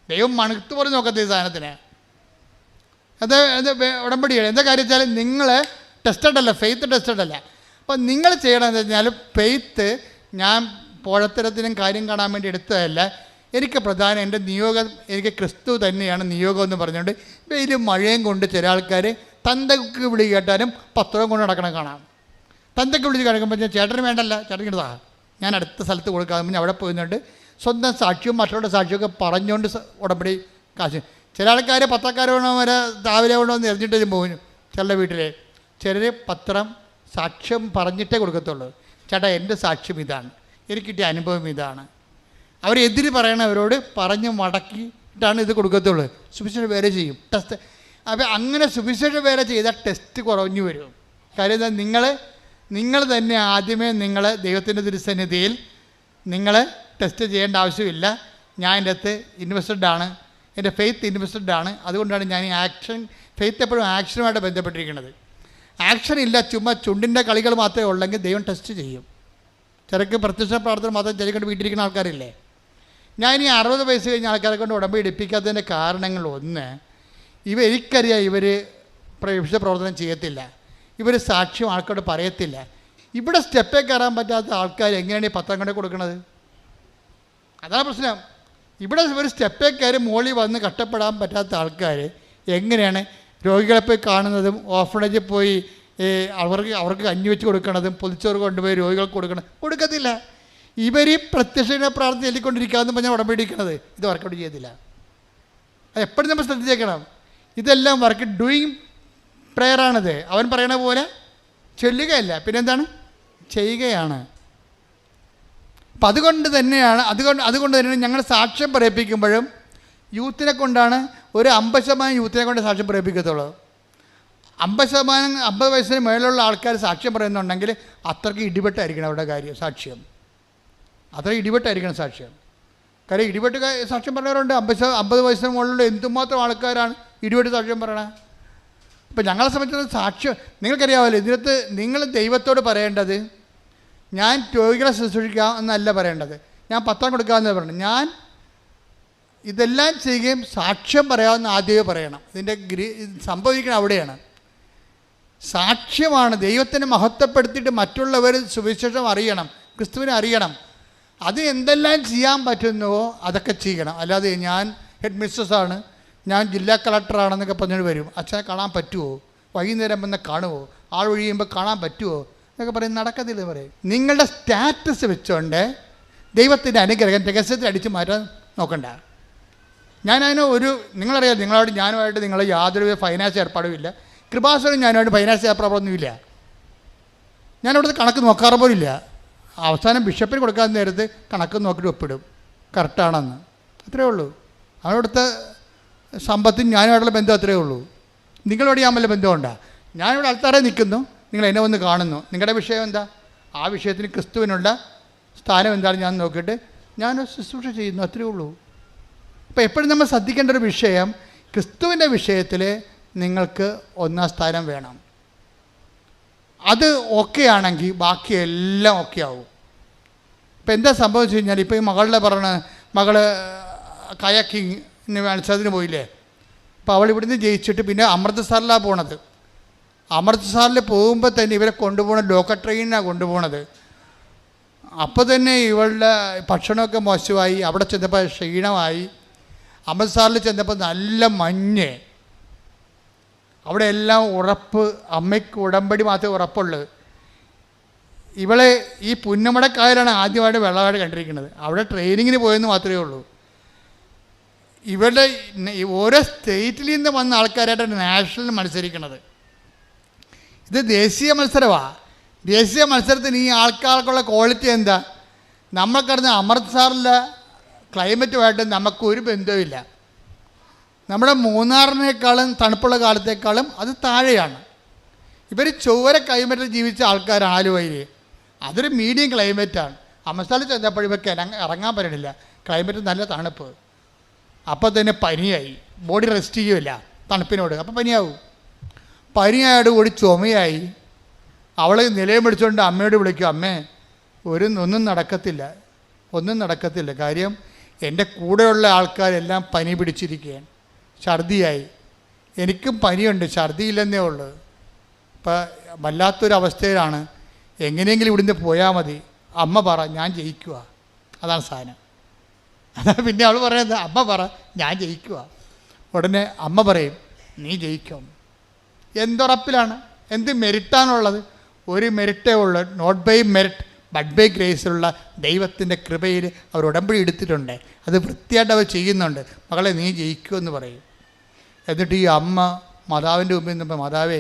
ദൈവം മണുത്ത് പോലും നോക്കത്തെ ഈ സാധനത്തിന്. അത് ഉടമ്പടിയാണ്. എന്താ കാര്യം വെച്ചാൽ നിങ്ങൾ ടെസ്റ്റഡ് അല്ല, ഫെയ്ത്ത് ടെസ്റ്റഡ് അല്ല. അപ്പം നിങ്ങൾ ചെയ്യണമെന്ന് വെച്ചാൽ ഫെയ്ത്ത് ഞാൻ പോഴത്തരത്തിനും കാര്യം കാണാൻ വേണ്ടി എടുത്തതല്ല. എനിക്ക് പ്രധാനം എൻ്റെ നിയോഗം, എനിക്ക് ക്രിസ്തു തന്നെയാണ് നിയോഗം എന്ന് പറഞ്ഞുകൊണ്ട് വെയിലും മഴയും കൊണ്ട് ചില ആൾക്കാർ തന്തക്ക് വിളി കേട്ടാലും പത്രവും കൊണ്ട് നടക്കണം കാണാം. തന്തക്ക് വിളിച്ച് കിടക്കുമ്പോൾ ചേട്ടന് വേണ്ടല്ല, ചേട്ടൻ ഇതാ ഞാൻ അടുത്ത സ്ഥലത്ത് കൊടുക്കാമെന്ന് അവിടെ പോയിന്നുണ്ട് സ്വന്തം സാക്ഷ്യവും മറ്റുള്ള സാക്ഷിയൊക്കെ പറഞ്ഞുകൊണ്ട് ഉടമ്പടി കാശ്. ചില ആൾക്കാർ പത്രക്കാർ വേണോ വരെ രാവിലെ വേണോ എന്ന് എറിഞ്ഞിട്ട് പോകും. ചിലരുടെ വീട്ടിൽ ചിലർ പത്രം സാക്ഷ്യം പറഞ്ഞിട്ടേ കൊടുക്കത്തുള്ളൂ. ചേട്ടാ എൻ്റെ സാക്ഷ്യം ഇതാണ്, എനിക്ക് കിട്ടിയ അനുഭവം ഇതാണ്. അവരെതിര് പറയണവരോട് പറഞ്ഞ് മടക്കിയിട്ടാണ് ഇത് കൊടുക്കത്തുള്ളൂ. സുവിശേഷ വേല ചെയ്യും ടെസ്റ്റ്. അപ്പോൾ അങ്ങനെ സുവിശേഷ വേല ചെയ്താൽ ടെസ്റ്റ് കുറഞ്ഞു വരും. കാര്യം എന്താ? നിങ്ങൾ തന്നെ ആദ്യമേ നിങ്ങൾ ദൈവത്തിൻ്റെ തിരുസന്നിധിയിൽ നിങ്ങൾ ടെസ്റ്റ് ചെയ്യേണ്ട ആവശ്യമില്ല. ഞാൻ എൻ്റെ അകത്ത് ഇൻവെസ്റ്റഡ് ആണ്, എൻ്റെ ഫെയ്ത്ത് ഇൻവെസ്റ്റഡ് ആണ്. അതുകൊണ്ടാണ് ഞാൻ ഈ ഫെയ്ത്ത് എപ്പോഴും ആക്ഷനുമായിട്ട് ബന്ധപ്പെട്ടിരിക്കുന്നത്. ആക്ഷൻ ഇല്ല, ചുമ്മാ ചുണ്ടിൻ്റെ കളികൾ മാത്രമേ ഉള്ളെങ്കിൽ ദൈവം ടെസ്റ്റ് ചെയ്യും. ചിലക്ക് പ്രത്യക്ഷ പ്രാർത്ഥന മാത്രം ചെറിക്കൊണ്ട് വീട്ടിലിരിക്കുന്ന ആൾക്കാരില്ലേ. ഞാൻ ഈ 60 വയസ്സ് കഴിഞ്ഞ ആൾക്കാരെ കൊണ്ട് ഉടമ്പടി എടുപ്പിക്കാത്തതിൻ്റെ കാരണങ്ങൾ ഒന്ന്, എനിക്കറിയാം ഇവർ പ്രവർത്തനം ചെയ്യത്തില്ല, ഇവർ സാക്ഷ്യം ആൾക്കാരോട് പറയത്തില്ല. ഇവിടെ സ്റ്റെപ്പേ കയറാൻ പറ്റാത്ത ആൾക്കാർ എങ്ങനെയാണ് ഈ പത്രം കൊണ്ട് കൊടുക്കുന്നത്? അതാണ് പ്രശ്നം. ഇവിടെ ഒരു സ്റ്റെപ്പേ കയറി മോളിൽ വന്ന് കഷ്ടപ്പെടാൻ പറ്റാത്ത ആൾക്കാർ എങ്ങനെയാണ് രോഗികളെ പോയി കാണുന്നതും ഓർഫണേജിൽ പോയി അവർക്ക് കഞ്ഞി വെച്ച് കൊടുക്കണതും പൊതിച്ചോറ് കൊണ്ടുപോയി രോഗികൾക്ക് കൊടുക്കത്തില്ല. ഇവർ ഈ പ്രത്യക്ഷ പ്രാർത്ഥന ചൊല്ലിക്കൊണ്ടിരിക്കാമെന്ന് പറഞ്ഞാൽ ഉടമ്പടിക്കുന്നത് ഇത് വർക്കൗട്ട് ചെയ്യത്തില്ല. അത് എപ്പോഴും നമ്മൾ ശ്രദ്ധിച്ചേക്കണം. ഇതെല്ലാം വർക്ക് ഡൂയിങ് പ്രെയറാണിത്. അവൻ പറയണ പോലെ ചൊല്ലുകയല്ല, പിന്നെന്താണ്? ചെയ്യുകയാണ്. അപ്പം അതുകൊണ്ട് തന്നെയാണ് ഞങ്ങൾ സാക്ഷ്യം പറയിപ്പിക്കുമ്പോഴും യൂത്തിനെ കൊണ്ടാണ്. ഒരു 50% യൂത്തിനെ കൊണ്ട് സാക്ഷ്യം പറയിപ്പിക്കത്തുള്ളൂ. 50 വയസ്സിന് മേലുള്ള ആൾക്കാർ സാക്ഷ്യം പറയുന്നുണ്ടെങ്കിൽ അത്രയ്ക്ക് ഇടിപെട്ടായിരിക്കണം അവരുടെ കാര്യം സാക്ഷ്യം. അത്ര ഇടിപെട്ടായിരിക്കണം സാക്ഷ്യം. കാര്യം ഇടിപെട്ട് സാക്ഷ്യം പറഞ്ഞവരുണ്ട്. 50 വയസ്സിന് മുകളിലുള്ള എന്തുമാത്രം ആൾക്കാരാണ് ഇടിപെട്ട് സാക്ഷ്യം പറയണത്. ഇപ്പം ഞങ്ങളെ സംബന്ധിച്ചിടത്തോളം സാക്ഷ്യം നിങ്ങൾക്കറിയാമല്ലോ. ഇതിനകത്ത് നിങ്ങൾ ദൈവത്തോട് പറയേണ്ടത് ഞാൻ രോഗികളെ ശുശ്രൂഷിക്കാം എന്നല്ല പറയേണ്ടത്, ഞാൻ പത്രം കൊടുക്കാമെന്ന് പറഞ്ഞു. ഞാൻ ഇതെല്ലാം ചെയ്യുകയും സാക്ഷ്യം പറയാമെന്ന് ആദ്യമേ പറയണം. ഇതിൻ്റെ സംഭവിക്കണം അവിടെയാണ്. സാക്ഷ്യമാണ്. ദൈവത്തിനെ മഹത്വപ്പെടുത്തിയിട്ട് മറ്റുള്ളവർ സുവിശേഷം അറിയണം, ക്രിസ്തുവിനെ അറിയണം. അത് എന്തെല്ലാം ചെയ്യാൻ പറ്റുന്നുവോ അതൊക്കെ ചെയ്യണം. അല്ലാതെ ഞാൻ ഹെഡ് മിസ്ട്രസ്സാണ്, ഞാൻ ജില്ലാ കളക്ടറാണെന്നൊക്കെ പറഞ്ഞിട്ട് വരും. അച്ഛനെ കാണാൻ പറ്റുമോ, വൈകുന്നേരം വന്ന് കാണുമോ, ആൾ ഒഴിയുമ്പോൾ കാണാൻ പറ്റുമോ എന്നൊക്കെ പറയും. നടക്കത്തില്ല പറയും. നിങ്ങളുടെ സ്റ്റാറ്റസ് വെച്ചുകൊണ്ട് ദൈവത്തിൻ്റെ അനുഗ്രഹം രഹസ്യത്തിൽ അടിച്ചു മാറ്റാൻ നോക്കണ്ട. ഞാനതിന് നിങ്ങളറിയാം, നിങ്ങളോട് ഞാനുമായിട്ട് നിങ്ങൾ യാതൊരു ഫൈനാൻസ് ഏർപ്പാടും ഇല്ല. കൃപാസനം ഞാനുമായിട്ട് ഫൈനാൻസ് ഏർപ്പാടൊന്നുമില്ല. ഞാനവിടുത്തെ കണക്ക് നോക്കാറ് പോലില്ല. അവസാനം ബിഷപ്പിന് കൊടുക്കാൻ നേരത്ത് കണക്ക് നോക്കിയിട്ട് ഒപ്പിടും കറക്റ്റാണെന്ന്. അത്രയേ ഉള്ളൂ. അവനവിടുത്തെ സമ്പത്തും ഞാനുമായിട്ടുള്ള ബന്ധം അത്രയേ ഉള്ളൂ. നിങ്ങളോട് ഞാൻ വല്ല ബന്ധമുണ്ടോ? ഞാനിവിടെ ആൾക്കാരെ നിൽക്കുന്നു, നിങ്ങൾ എന്നെ വന്ന് കാണുന്നു. നിങ്ങളുടെ വിഷയം എന്താ? ആ വിഷയത്തിന് ക്രിസ്തുവിനുള്ള സ്ഥാനം എന്താണെന്ന് ഞാൻ നോക്കിയിട്ട് ഞാൻ ശുശ്രൂഷ ചെയ്യുന്നു. അത്രയേ ഉള്ളൂ. അപ്പോൾ എപ്പോഴും നമ്മൾ ശ്രദ്ധിക്കേണ്ട ഒരു വിഷയം, ക്രിസ്തുവിൻ്റെ വിഷയത്തിൽ നിങ്ങൾക്ക് ഒന്നാം സ്ഥാനം വേണം. അത് ഓക്കെ ആണെങ്കിൽ ബാക്കിയെല്ലാം ഓക്കെ ആവും. ഇപ്പം എന്താ സംഭവിച്ചു കഴിഞ്ഞാൽ, ഇപ്പോൾ ഈ മകളുടെ മകള് കയാക്കിങ്ങിന് മത്സരത്തിന് പോയില്ലേ. അപ്പോൾ അവൾ ഇവിടുന്ന് ജയിച്ചിട്ട് പിന്നെ അമൃത്സറിലാണ് പോണത്. അമൃത്സറിൽ പോകുമ്പോൾ തന്നെ ഇവരെ കൊണ്ടുപോകണ ലോക്കൽ ട്രെയിനിനാണ് കൊണ്ടുപോകണത്. അപ്പോൾ തന്നെ ഇവളുടെ ഭക്ഷണമൊക്കെ മോശമായി. അവിടെ ചെന്നപ്പോൾ ക്ഷീണമായി. അമൃത്സറിൽ ചെന്നപ്പോൾ നല്ല മഞ്ഞ്. അവിടെ എല്ലാം ഉറപ്പ്, അമ്മയ്ക്ക് ഉടമ്പടി മാത്രമേ ഉറപ്പുള്ളൂ. ഇവളെ ഈ പുന്നമടക്കായലാണ് ആദ്യമായിട്ട് വെള്ളമായിട്ട് കണ്ടിരിക്കുന്നത്. അവിടെ ട്രെയിനിങ്ങിന് പോയെന്ന് മാത്രമേ ഉള്ളൂ. ഇവരുടെ ഓരോ സ്റ്റേറ്റിൽ നിന്ന് വന്ന ആൾക്കാരായിട്ടാണ് നാഷണൽ മത്സരിക്കുന്നത്. ഇത് ദേശീയ മത്സരമാണ്. ദേശീയ മത്സരത്തിന് ഈ ആൾക്കാർക്കുള്ള ക്വാളിറ്റി എന്താ? നമ്മൾക്കറിഞ്ഞ അമൃത്സറിലെ ക്ലൈമറ്റുമായിട്ട് നമുക്കൊരു ബന്ധവുമില്ല. നമ്മുടെ മൂന്നാറിനേക്കാളും തണുപ്പുള്ള കാലത്തേക്കാളും അത് താഴെയാണ്. ഇവർ ചൊവ്വര ക്ലൈമറ്റിൽ ജീവിച്ച ആൾക്കാരാണ്. ആലുവയിൽ അതൊരു മീഡിയം ക്ലൈമറ്റാണ്. അമൃത്സറിൽ ചെന്നപ്പോൾ ഇവർക്ക് ഇറങ്ങാൻ പറ്റണില്ല. ക്ലൈമറ്റ് നല്ല തണുപ്പ്. അപ്പോൾ തന്നെ പനിയായി. ബോഡി റെസ്റ്റ് ചെയ്യുമില്ല തണുപ്പിനോട്. അപ്പോൾ പനിയാവും. പനിയായോടുകൂടി ചുമയായി. അവൾ നിലയം പിടിച്ചുകൊണ്ട് അമ്മയോട് വിളിക്കും, അമ്മേ ഒന്നും നടക്കത്തില്ല. കാര്യം എൻ്റെ കൂടെയുള്ള ആൾക്കാരെല്ലാം പനി പിടിച്ചിരിക്കുകയാണ്. ഛർദിയായി. എനിക്കും പനിയുണ്ട്, ഛർദിയില്ലെന്നേ ഉള്ളൂ. ഇപ്പം വല്ലാത്തൊരവസ്ഥയിലാണ്. എങ്ങനെയെങ്കിലും ഇവിടുന്ന് പോയാൽ മതി. അമ്മ പറ ഞാൻ ജയിക്കുക. അതാണ് സാധനം. അതാണ് പിന്നെ അവൾ പറയുന്നത്, അമ്മ പറ ഞാൻ ജയിക്കുക. ഉടനെ അമ്മ പറയും നീ ജയിക്കും. എന്തുറപ്പിലാണ്? എന്ത് മെരിറ്റാണുള്ളത്? ഒരു മെരിറ്റേ ഉള്ളൂ. Not by merit but by ഗ്രേസിലുള്ള ദൈവത്തിൻ്റെ കൃപയിൽ അവർ ഉടമ്പടി എടുത്തിട്ടുണ്ട്. അത് വൃത്തിയായിട്ട് അവർ ചെയ്യുന്നുണ്ട്. മകളെ നീ ജയിക്കുമെന്ന് പറയും. എന്നിട്ട് ഈ അമ്മ മാതാവിൻ്റെ മുമ്പിൽ നിന്നപ്പോൾ, മാതാവേ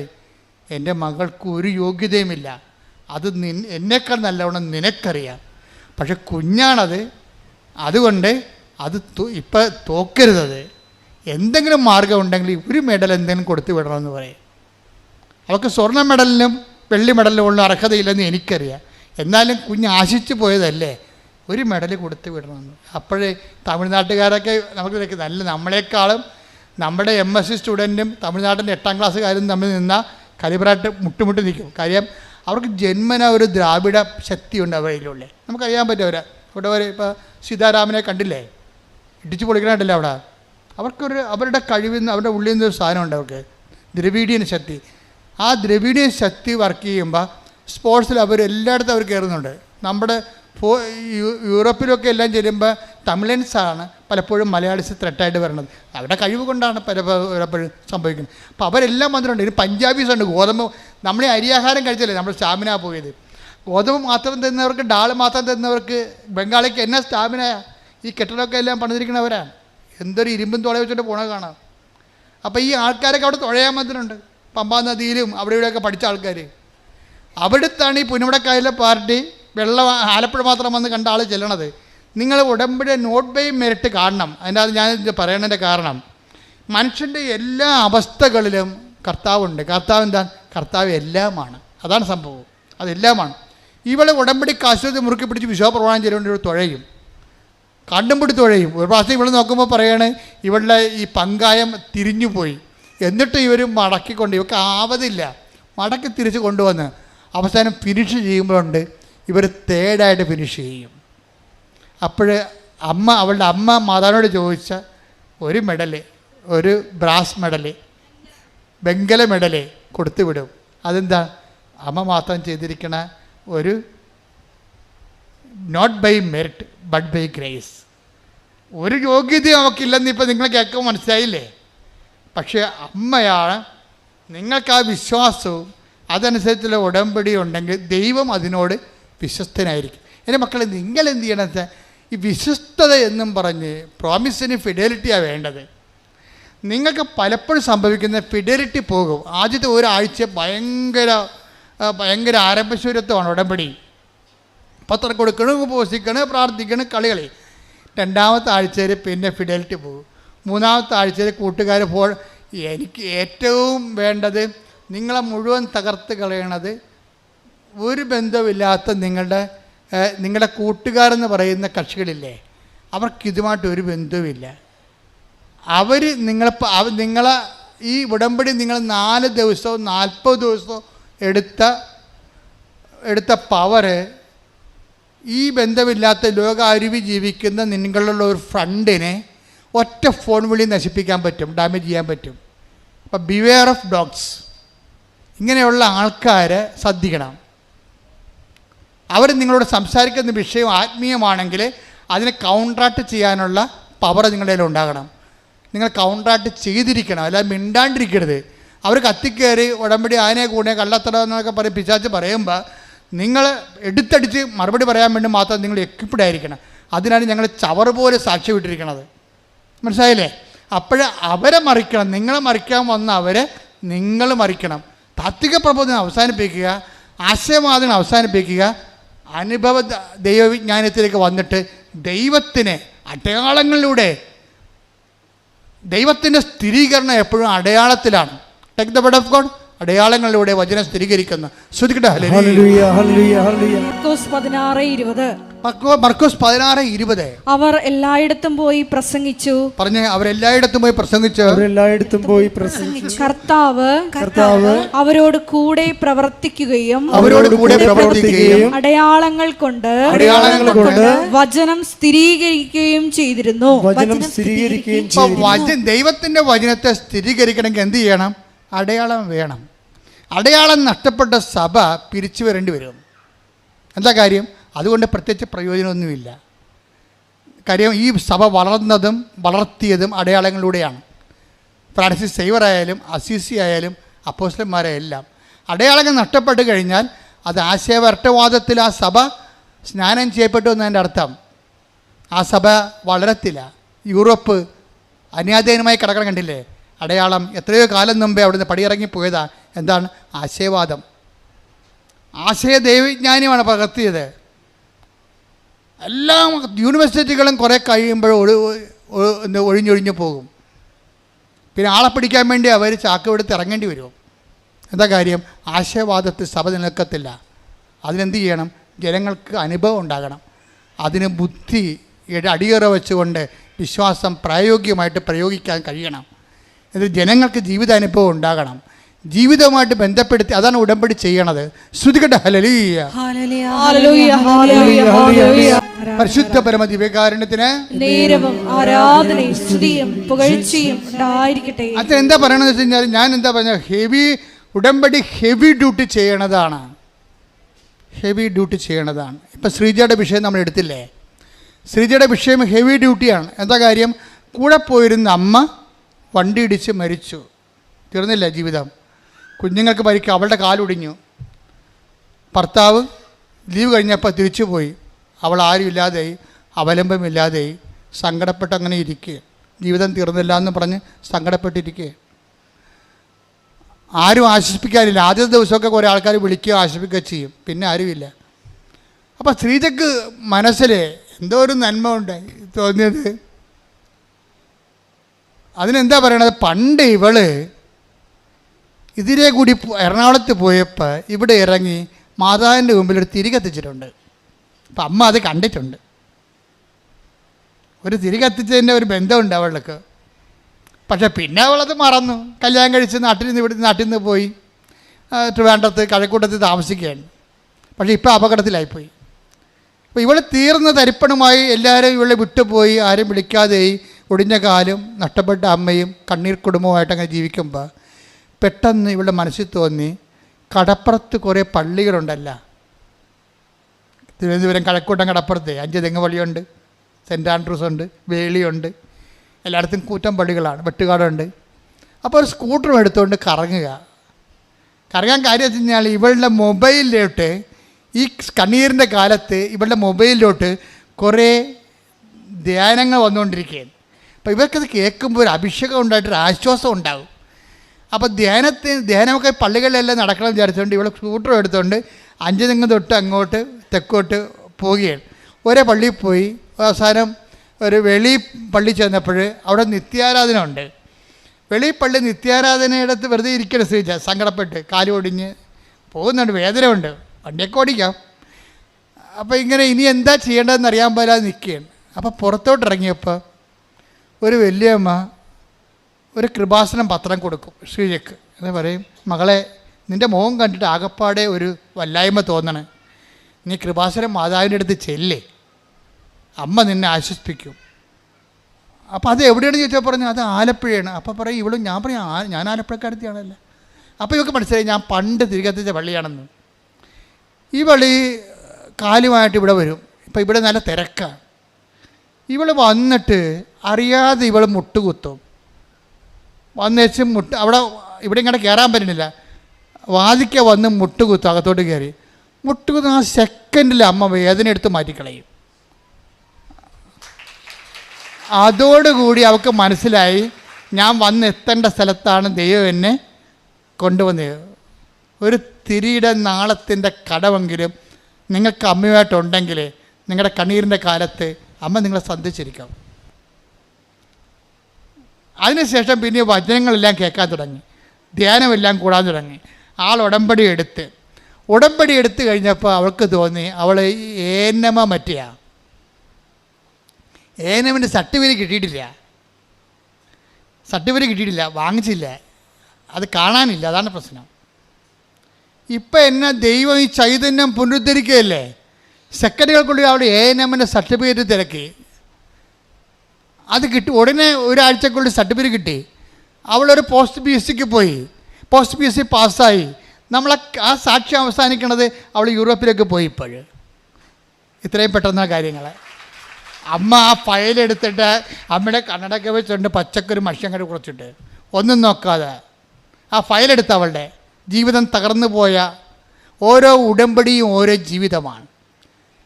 എൻ്റെ മകൾക്ക് ഒരു യോഗ്യതയുമില്ല, അത് എന്നേക്കാൾ നല്ലവണ്ണം നിനക്കറിയാം. പക്ഷെ കുഞ്ഞാണത്, അതുകൊണ്ട് അത് ഇപ്പം തോക്കരുതത്. എന്തെങ്കിലും മാർഗം ഉണ്ടെങ്കിൽ ഒരു മെഡൽ എന്തെങ്കിലും കൊടുത്തു വിടണമെന്ന് പറയും. അവൾക്ക് സ്വർണ്ണ മെഡലിനും വെള്ളി മെഡലിനും ഉള്ള അർഹതയില്ലെന്ന് എനിക്കറിയാം. എന്നാലും കുഞ്ഞ് ആശിച്ചു പോയതല്ലേ, ഒരു മെഡൽ കൊടുത്തു വിടണമെന്ന്. അപ്പോഴേ തമിഴ്നാട്ടുകാരൊക്കെ നമുക്ക് നമ്മളെക്കാളും നമ്മുടെ MSc സ്റ്റുഡൻറ്റും തമിഴ്നാട്ടിൻ്റെ 8ാം ക്ലാസ്സുകാരും തമ്മിൽ നിന്നാൽ കലിബറായിട്ട് മുട്ടുമുട്ടി നിൽക്കും. കാര്യം അവർക്ക് ജന്മന ഒരു ദ്രാവിഡ ശക്തിയുണ്ട് അവരിലുള്ള. നമുക്കറിയാൻ പറ്റും. ഇവിടെ ഇപ്പോൾ സീതാരാമനെ കണ്ടില്ലേ, ഇടിച്ചു പൊളിക്കണമായിട്ടില്ല അവിടെ. അവരുടെ കഴിവിൽ നിന്ന്, അവരുടെ ഉള്ളിൽ നിന്നൊരു സാധനമുണ്ട് അവർക്ക്, ദ്രവീഡിയൻ ശക്തി. ആ ദ്രവീഡിയൻ ശക്തി വർക്ക് ചെയ്യുമ്പോൾ സ്പോർട്സിൽ എല്ലായിടത്തും അവർ കയറുന്നുണ്ട്. നമ്മുടെ യൂറോപ്പിലൊക്കെ എല്ലാം ചെല്ലുമ്പോൾ തമിഴൻസാണ് പലപ്പോഴും മലയാളീസ് ത്രെട്ടായിട്ട് വരുന്നത്. അവരുടെ കഴിവ് കൊണ്ടാണ് പലപ്പോഴും സംഭവിക്കുന്നത്. അപ്പോൾ അവരെല്ലാം വന്നിട്ടുണ്ട്. ഇനി പഞ്ചാബീസുണ്ട്. ഗോതമ്പ്, നമ്മൾ അരിയാഹാരം കഴിച്ചല്ലേ നമ്മൾ സ്റ്റാമിന പോയത്. ഗോതമ്പ് മാത്രം തരുന്നവർക്ക്, ഡാൾ മാത്രം തരുന്നവർക്ക്, ബംഗാളിക്ക് എന്നാ സ്റ്റാമിന. ഈ കെട്ടിടമൊക്കെ എല്ലാം പണിതിരിക്കുന്നവരാണ്. എന്തൊരു ഇരുമ്പും തുള വെച്ചിട്ട് പോണത് കാണാം. അപ്പോൾ ഈ ആൾക്കാരൊക്കെ അവിടെ തുഴയാൻ വന്നിട്ടുണ്ട്. പമ്പാ നദിയിലും അവിടെ ഇവിടെയൊക്കെ പഠിച്ച ആൾക്കാർ. അവിടുത്താണ് ഈ പുന്നമടക്കായലിലെ പാർട്ടി ആലപ്പുഴ മാത്രം വന്ന് കണ്ട ആൾ ചെല്ലണത്. നിങ്ങൾ ഉടമ്പടി നോട്ട് ബൈ മെറിറ്റ് കാണണം. അതിൻ്റെ അത് ഞാൻ പറയണതിൻ്റെ കാരണം, മനുഷ്യൻ്റെ എല്ലാ അവസ്ഥകളിലും കർത്താവുണ്ട്. കർത്താവ് എന്താണ്? കർത്താവ് എല്ലാമാണ്. അതാണ് സംഭവം. അതെല്ലാമാണ്. ഇവളെ ഉടമ്പടി കാശ്വതി മുറുക്കി പിടിച്ച് വിശ്വാസപ്രമാണം ചെയ്തുകൊണ്ട് ഇവൾ തുഴയും, കണ്ടും പിടി തുഴയും. ഒരു പ്രാവശ്യം ഇവൾ നോക്കുമ്പോൾ പറയാണ്, ഇവളുടെ ഈ പങ്കായം തിരിഞ്ഞുപോയി. എന്നിട്ട് ഇവർ മടക്കിക്കൊണ്ട്, ഇവർക്ക് ആവതില്ല, മടക്കി തിരിച്ച് കൊണ്ടുവന്ന് അവസാനം ഫിനിഷ് ചെയ്യുമ്പോഴുണ്ട് ഇവർ തേർഡായിട്ട് ഫിനിഷ് ചെയ്യും. അപ്പോൾ അവളുടെ അമ്മ മാതാവിനോട് ചോദിച്ച ഒരു മെഡല്, ഒരു ബ്രാസ് മെഡല്, വെങ്കല മെഡല് കൊടുത്തു വിടും. അതെന്താ? അമ്മ മാത്രം ചെയ്തിരിക്കണ ഒരു not by merit but by grace. ഒരു യോഗ്യതയും അവൾക്കില്ലെന്ന് ഇപ്പോൾ നിങ്ങൾ കേൾക്കുമ്പോൾ മനസ്സിലായില്ലേ? പക്ഷേ അമ്മയാണ്. നിങ്ങൾക്ക് ആ വിശ്വാസവും അതനുസരിച്ചുള്ള ഉടമ്പടി ഉണ്ടെങ്കിൽ ദൈവം അതിനോട് വിശ്വസ്തനായിരിക്കും. എൻ്റെ മക്കളെ, നിങ്ങൾ എന്ത് ചെയ്യണമെന്ന് വെച്ചാൽ ഈ വിശ്വസ്തത എന്നും പറഞ്ഞ് പ്രോമിസിന് ഫിഡലിറ്റിയാണ് വേണ്ടത്. നിങ്ങൾക്ക് പലപ്പോഴും സംഭവിക്കുന്ന ഫിഡലിറ്റി പോകും. ആദ്യത്തെ ഒരാഴ്ച ഭയങ്കര ആരംഭശൂരത്വമാണ് ഉടമ്പടി. പത്രം കൊടുക്കണം, ഉപവസിക്കണം, പ്രാർത്ഥിക്കണം, കളികളി. രണ്ടാമത്തെ ആഴ്ചയിൽ പിന്നെ ഫിഡലിറ്റി പോകും. മൂന്നാമത്തെ ആഴ്ചയിൽ കൂട്ടുകാർ എനിക്ക് ഏറ്റവും വേണ്ടത് നിങ്ങളെ മുഴുവൻ തകർത്ത് കളയണത് ഒരു ബന്ധമില്ലാത്ത നിങ്ങളുടെ കൂട്ടുകാരെന്ന് പറയുന്ന കക്ഷികളില്ലേ, അവർക്കിതുമായിട്ട് ഒരു ബന്ധവുമില്ല. അവർ നിങ്ങളെ ഈ ഉടമ്പടി നിങ്ങൾ 4 ദിവസവും 40 ദിവസവും എടുത്ത പവറ് ഈ ബന്ധമില്ലാത്ത ലോകാരുവി ജീവിക്കുന്ന നിങ്ങളുള്ള ഒരു ഫ്രണ്ടിനെ ഒറ്റ ഫോൺ വിളി നശിപ്പിക്കാൻ പറ്റും, ഡാമേജ് ചെയ്യാൻ പറ്റും. അപ്പോൾ ബിവെയർ ഓഫ് ഡോഗ്സ്. ഇങ്ങനെയുള്ള ആൾക്കാരെ ശ്രദ്ധിക്കണം. അവർ നിങ്ങളോട് സംസാരിക്കുന്ന വിഷയം ആത്മീയമാണെങ്കിൽ അതിനെ കൗണ്ടറാക്ട് ചെയ്യാനുള്ള പവർ നിങ്ങളുടെ കയ്യിൽ ഉണ്ടാകണം. നിങ്ങൾ കൗണ്ടറാക്ട് ചെയ്തിരിക്കണം, അല്ലാതെ മിണ്ടാണ്ടിരിക്കരുത്. അവർ കത്തിക്കയറി ഉടമ്പടി ആനയെ കൂടെ കള്ളത്തടം എന്നൊക്കെ പറയും പിശാച് പറയുമ്പോൾ നിങ്ങൾ എടുത്തടിച്ച് മറുപടി പറയാൻ വേണ്ടി മാത്രം നിങ്ങൾ എക്വിപ്ഡ് ആയിരിക്കണം. അതിനാണ് ഞങ്ങൾ ചവറ് പോലെ സാക്ഷി വിട്ടിരിക്കണത്. മനസ്സിലായില്ലേ? അപ്പോൾ അവരെ മറിക്കണം. നിങ്ങളെ മറിക്കാൻ വന്ന അവരെ നിങ്ങൾ മറിക്കണം. താത്വിക പ്രബോധനം അവസാനിപ്പിക്കുക, ആശയവാദങ്ങൾ അവസാനിപ്പിക്കുക, അനുഭവ ദൈവവിജ്ഞാനത്തിലേക്ക് വന്നിട്ട് ദൈവത്തിന് അടയാളങ്ങളിലൂടെ, ദൈവത്തിൻ്റെ സ്ഥിരീകരണം എപ്പോഴും അടയാളത്തിലാണ്. Take the word of God. അടയാളങ്ങളിലൂടെ വചനം സ്ഥിരീകരിക്കുന്ന മർക്കോസ് 16:20. അവർ എല്ലായിടത്തും പോയി പ്രസംഗിച്ചു. പറഞ്ഞേ, അവരെല്ലായിടത്തും പോയി പ്രസംഗിച്ചു. കർത്താവ് അവരോട് കൂടെ പ്രവർത്തിക്കുകയും അടയാളങ്ങൾ കൊണ്ട് വചനം സ്ഥിരീകരിക്കുകയും ചെയ്തിരുന്നു. ദൈവത്തിന്റെ വചനത്തെ സ്ഥിരീകരിക്കണമെങ്കിൽ എന്ത് ചെയ്യണം? അടയാളം വേണം. അടയാളം നഷ്ടപ്പെട്ട സഭ പിരിച്ചു വരേണ്ടി വരും. എന്താ കാര്യം? അതുകൊണ്ട് പ്രത്യേകിച്ച് പ്രയോജനമൊന്നുമില്ല. കാര്യം ഈ സഭ വളർത്തിയതും അടയാളങ്ങളിലൂടെയാണ്. ഫ്രാൻസിസ് സേവർ ആയാലും അസീസി ആയാലും അപ്പോസ്തലന്മാരെല്ലാം അടയാളങ്ങൾ നഷ്ടപ്പെട്ട് കഴിഞ്ഞാൽ അത് ആശയവരട്ടവാദത്തിൽ ആ സഭ സ്നാനം ചെയ്യപ്പെട്ടു എന്നതിൻ്റെ അർത്ഥം. ആ സഭ വളരത്തില്ല. യൂറോപ്പ് അന്യാധീനമായി കിടക്കണം, കണ്ടില്ലേ? അടയാളം എത്രയോ കാലം മുമ്പേ അവിടുന്ന് പടിയിറങ്ങിപ്പോയതാ. എന്താണ്? ആശയവാദം. ആശയ ദൈവവിജ്ഞാനിയാണ് പകർത്തിയത്. എല്ലാ യൂണിവേഴ്സിറ്റികളും കുറേ കഴിയുമ്പോൾ ഒഴിഞ്ഞൊഴിഞ്ഞു പോകും. പിന്നെ ആളെ പിടിക്കാൻ വേണ്ടി അവർ ചാക്കുവെടുത്ത് ഇറങ്ങേണ്ടി വരും. എന്താ കാര്യം? ആശയവാദത്തിൽ സഭ നിലനിൽക്കത്തില്ല. അതിനെന്ത് ചെയ്യണം? ജനങ്ങൾക്ക് അനുഭവം ഉണ്ടാകണം. അതിന് ബുദ്ധി അടിയറ വെച്ചുകൊണ്ട് വിശ്വാസം പ്രായോഗികമായിട്ട് പ്രയോഗിക്കാൻ കഴിയണം. എന്നിട്ട് ജനങ്ങൾക്ക് ജീവിതാനുഭവം ഉണ്ടാകണം. ജീവിതവുമായിട്ട് ബന്ധപ്പെടുത്തി അതാണ് ഉടമ്പടി ചെയ്യണത്. ശ്രുതികട്ടെ ഹല്ലേലൂയ. പരിശുദ്ധ പരമ ദിവ്യകാരുണ്യത്തിന് ആരാധനയും സ്തുതിയും പുകഴ്ചയും ഉണ്ടായിരിക്കട്ടെ. അത് എന്താ പറയണമെന്ന് വെച്ച് കഴിഞ്ഞാൽ, ഞാൻ എന്താ പറഞ്ഞ ഉടമ്പടി ഹെവി ഡ്യൂട്ടി ചെയ്യണതാണ്. ഇപ്പം ശ്രീജയുടെ വിഷയം നമ്മൾ എടുത്തില്ലേ? ശ്രീജയുടെ വിഷയം ഹെവി ഡ്യൂട്ടിയാണ്. എന്താ കാര്യം? കൂടെ പോയിരുന്ന അമ്മ വണ്ടി ഇടിച്ച് മരിച്ചു. തീർന്നില്ല ജീവിതം. കുഞ്ഞുങ്ങൾക്ക് പരിക്ക്, അവളുടെ കാലൊടിഞ്ഞു. ഭർത്താവ് ലീവ് കഴിഞ്ഞപ്പോൾ തിരിച്ചു പോയി. അവൾ ആരുമില്ലാതെയായി, അവലംബമില്ലാതെയായി, സങ്കടപ്പെട്ട് അങ്ങനെ ഇരിക്കുക. ജീവിതം തീർന്നില്ല എന്ന് പറഞ്ഞ് സങ്കടപ്പെട്ടിരിക്കുക. ആരും ആശ്വസിപ്പിക്കാനില്ല. ആദ്യത്തെ ദിവസമൊക്കെ കുറേ ആൾക്കാർ വിളിക്കുക, ആശ്വസിപ്പിക്കുക ചെയ്യും. പിന്നെ ആരുമില്ല. അപ്പോൾ ശ്രീജയ്ക്ക് മനസ്സിൽ എന്തോ ഒരു നന്മ ഉണ്ടായി തോന്നിയത്. അതിനെന്താ പറയണത്? പണ്ട് ഇവള് ഇതിലെ കൂടി എറണാകുളത്ത് പോയപ്പോൾ ഇവിടെ ഇറങ്ങി മാതാവിൻ്റെ മുമ്പിൽ ഒരു തിരി കത്തിച്ചിട്ടുണ്ട്. അപ്പം അമ്മ അത് കണ്ടിട്ടുണ്ട്. ഒരു തിരി കത്തിച്ചതിൻ്റെ ഒരു ബന്ധമുണ്ട് അവൾക്ക്. പക്ഷെ പിന്നെ അവളത് മറന്നു. കല്യാണം കഴിച്ച് നാട്ടിൽ നിന്ന് പോയി ട്രിവാൻഡ്രത്ത് കഴക്കൂട്ടത്ത് താമസിക്കുകയാണ്. പക്ഷേ ഇപ്പോൾ അപകടത്തിലായിപ്പോയി. അപ്പോൾ ഇവൾ തീർന്ന തരിപ്പണമായി, എല്ലാവരും ഇവളെ വിട്ടുപോയി, ആരും വിളിക്കാതെയായി, ഒടിഞ്ഞ കാലും നഷ്ടപ്പെട്ട അമ്മയും കണ്ണീർ കുടുംബമായിട്ട് അങ്ങനെ ജീവിക്കുമ്പോൾ പെട്ടെന്ന് ഇവളുടെ മനസ്സിൽ തോന്നി, കടപ്പുറത്ത് കുറേ പള്ളികളുണ്ടല്ല, തിരുവനന്തപുരം കഴക്കൂട്ടം കടപ്പുറത്ത് 5 തെങ്ങ് പള്ളിയുണ്ട്, സെൻറ്റ് ആൻഡ്രൂസ് ഉണ്ട്, വേളിയുണ്ട്, എല്ലായിടത്തും കൂറ്റം പള്ളികളാണ്, വെട്ടുകാടുണ്ട്. അപ്പോൾ ഒരു സ്കൂട്ടറും എടുത്തുകൊണ്ട് കറങ്ങാൻ കാര്യം വെച്ച് കഴിഞ്ഞാൽ ഇവളുടെ മൊബൈലിലോട്ട്, ഈ കണ്ണീരിൻ്റെ കാലത്ത് ഇവളുടെ മൊബൈലിലോട്ട് കുറേ ധ്യാനങ്ങൾ വന്നുകൊണ്ടിരിക്കുകയാണ്. അപ്പോൾ ഇവർക്കത് കേൾക്കുമ്പോൾ ഒരു അഭിഷേകം ഉണ്ടായിട്ടൊരു ആശ്വാസം ഉണ്ടാകും. അപ്പോൾ ധ്യാനമൊക്കെ പള്ളികളിലെല്ലാം നടക്കണം വിചാരിച്ചുകൊണ്ട് ഇവൾ സ്കൂട്ടറും എടുത്തുകൊണ്ട് 5 തെങ്ങ് തൊട്ട് അങ്ങോട്ട് തെക്കോട്ട് പോവുകയാണ്. ഒരേ പള്ളിയിൽ പോയി അവസാനം ഒരു വെളി പള്ളി ചെന്നപ്പോൾ അവിടെ നിത്യാരാധന ഉണ്ട്. വെളിപ്പള്ളി നിത്യാരാധനയിടത്ത് വെറുതെ ഇരിക്കണം ശ്രീജ, സങ്കടപ്പെട്ട് കാല് ഒടിഞ്ഞ് പോകുന്നുണ്ട്, വേദനയുണ്ട്, വണ്ടിയൊക്കെ ഓടിക്കാം. അപ്പോൾ ഇങ്ങനെ ഇനി എന്താ ചെയ്യേണ്ടതെന്ന് അറിയാൻ പോലാതെ നിൽക്കുകയാണ്. അപ്പോൾ പുറത്തോട്ടിറങ്ങിയപ്പോൾ ഒരു വലിയമ്മ ഒരു കൃപാസനം പത്രം കൊടുക്കും ശ്രീജയ്ക്ക്. എന്ന് പറയും, മകളെ, നിൻ്റെ മുഖം കണ്ടിട്ട് ആകപ്പാടെ ഒരു വല്ലായ്മ തോന്നണേ, നീ കൃപാസനം മാതാവിൻ്റെ അടുത്ത് ചെല്ലേ, അമ്മ നിന്നെ ആശ്വസിപ്പിക്കും. അപ്പോൾ അത് എവിടെയാണെന്ന് ചോദിച്ചാൽ പറഞ്ഞു അത് ആലപ്പുഴയാണ്. അപ്പോൾ പറയും ഇവളും, ഞാൻ പറയും ഞാൻ ആലപ്പുഴക്കാരത്തിയാണല്ലോ. അപ്പോൾ ഇവൾക്ക് മനസ്സിലായി ഞാൻ പണ്ട് തിരികെത്തിച്ച പള്ളിയാണെന്ന്. ഈ പള്ളി കാലുമായിട്ട് ഇവിടെ വരും. ഇപ്പം ഇവിടെ നല്ല തിരക്കാണ്. ഇവൾ വന്നിട്ട് അറിയാതെ ഇവൾ മുട്ടുകുത്തും. വന്നേച്ച് അവിടെ ഇവിടെ ഇങ്ങനെ കയറാൻ പറ്റുന്നില്ല, വാതിക്ക വന്ന് മുട്ടുകുത്തും, അകത്തോട്ട് കയറി മുട്ടുകുത്തും. ആ സെക്കൻഡിൽ അമ്മ വേദന എടുത്ത് മാറ്റിക്കളയും. അതോടുകൂടി അവൾക്ക് മനസ്സിലായി, ഞാൻ വന്നെത്തേണ്ട സ്ഥലത്താണ് ദൈവം എന്നെ കൊണ്ടുവന്നത്. ഒരു തിരിയുടെ നാളത്തിൻ്റെ കടമെങ്കിലും നിങ്ങൾക്ക് അമ്മയുമായിട്ടുണ്ടെങ്കിൽ നിങ്ങളുടെ കണ്ണീരിൻ്റെ കാലത്ത് അമ്മ നിങ്ങളെ സന്ധിച്ചിരിക്കും. അതിനുശേഷം പിന്നെ വചനങ്ങളെല്ലാം കേൾക്കാൻ തുടങ്ങി, ധ്യാനമെല്ലാം കൂടാൻ തുടങ്ങി. ഉടമ്പടി എടുത്ത് കഴിഞ്ഞപ്പോൾ അവൾക്ക് തോന്നി അവൾ ഏനമ മറ്റിയ ഏനമിൻ്റെ സർട്ടിഫിക്കറ്റ് കിട്ടിയിട്ടില്ല, വാങ്ങിച്ചില്ല, അത് കാണാനില്ല, അതാണ് പ്രശ്നം. ഇപ്പം എന്നെ ദൈവം ഈ ചൈതന്യം പുനരുദ്ധരിക്കുകയല്ലേ, സെക്കൻഡുകൾക്കുള്ളിൽ അവിടെ ഏനമിൻ്റെ സർട്ടിഫിക്കറ്റ് തിരക്കി, അത് കിട്ടി. ഉടനെ ഒരാഴ്ചക്കുള്ളിൽ സർട്ടിഫിക്കറ്റ് കിട്ടി. അവളൊരു പോസ്റ്റ് പി എസ് സിക്ക് പോയി, പോസ്റ്റ് പി എസ് സി പാസ്സായി. ആ സാക്ഷ്യം അവസാനിക്കണത് അവൾ യൂറോപ്പിലേക്ക് പോയി. ഇപ്പോഴും ഇത്രയും പെട്ടെന്ന കാര്യങ്ങൾ. അമ്മ ആ ഫയലെടുത്തിട്ട് അമ്മയുടെ കണ്ണടക്കെ വെച്ചുകൊണ്ട് പച്ചക്കൊരു മഷിയങ്ങട് കുറച്ചിട്ട് ഒന്നും നോക്കാതെ ആ ഫയലെടുത്ത് അവളുടെ ജീവിതം തകർന്നു പോയ ഓരോ ഉടമ്പടിയും ഓരോ ജീവിതമാണ്.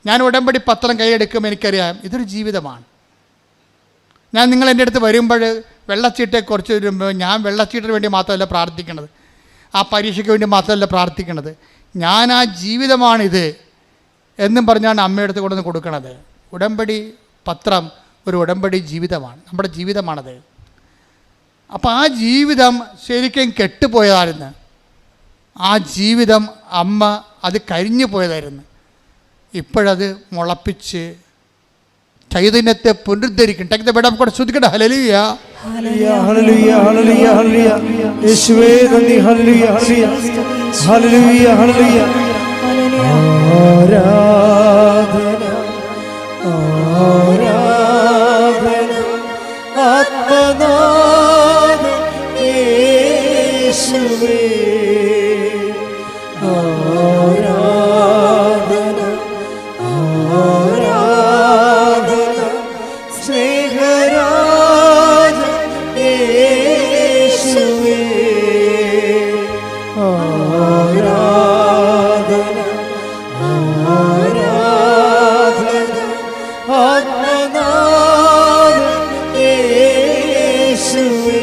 ഞാൻ ഉടമ്പടി പത്രം കൈയെടുക്കുമ്പോൾ എനിക്കറിയാം ഇതൊരു ജീവിതമാണ്. ഞാൻ നിങ്ങൾ എൻ്റെ അടുത്ത് വരുമ്പോൾ വെള്ളച്ചീട്ടെക്കുറിച്ച് വരുമ്പോൾ ഞാൻ വെള്ളച്ചീട്ടിന് വേണ്ടി മാത്രമല്ല പ്രാർത്ഥിക്കണത്, ആ പരീക്ഷയ്ക്ക് വേണ്ടി മാത്രമല്ല പ്രാർത്ഥിക്കണത്, ഞാൻ ആ ജീവിതമാണിത് എന്നും പറഞ്ഞാണ് അമ്മയുടെ അടുത്ത് കൊണ്ടുവന്ന് കൊടുക്കണത്. ഉടമ്പടി പത്രം ഒരു ഉടമ്പടി ജീവിതമാണ്, നമ്മുടെ ജീവിതമാണത്. അപ്പോൾ ആ ജീവിതം ശരിക്കും കെട്ടുപോയതായിരുന്നു. ആ ജീവിതം അമ്മ അത് കരിഞ്ഞു പോയതായിരുന്നു. ഇപ്പോഴത് മുളപ്പിച്ച് ചൈതന്യത്തെ പുനരുദ്ധരിക്കും. കൂടെ ശ്രദ്ധിക്കട്ടെ. ഹല്ലേലൂയ, ഹല്ലേലൂയ, ഹല്ലേലൂയ, ഹല്ലേലൂയ. യേശുവേ നന്ദി. ഹല്ലേലൂയ, ഹല്ലേലൂയ, ഹല്ലേലൂയ, ഹല്ലേലൂയ. ആരാധന, ആരാധന ആത്മനാഥ യേശുവേ. ആരാധന, ആരാധന സ്നേഹരാജ യേശുവേ. ആരാധന, ആരാധന ആത്മനാഥ യേശുവേ.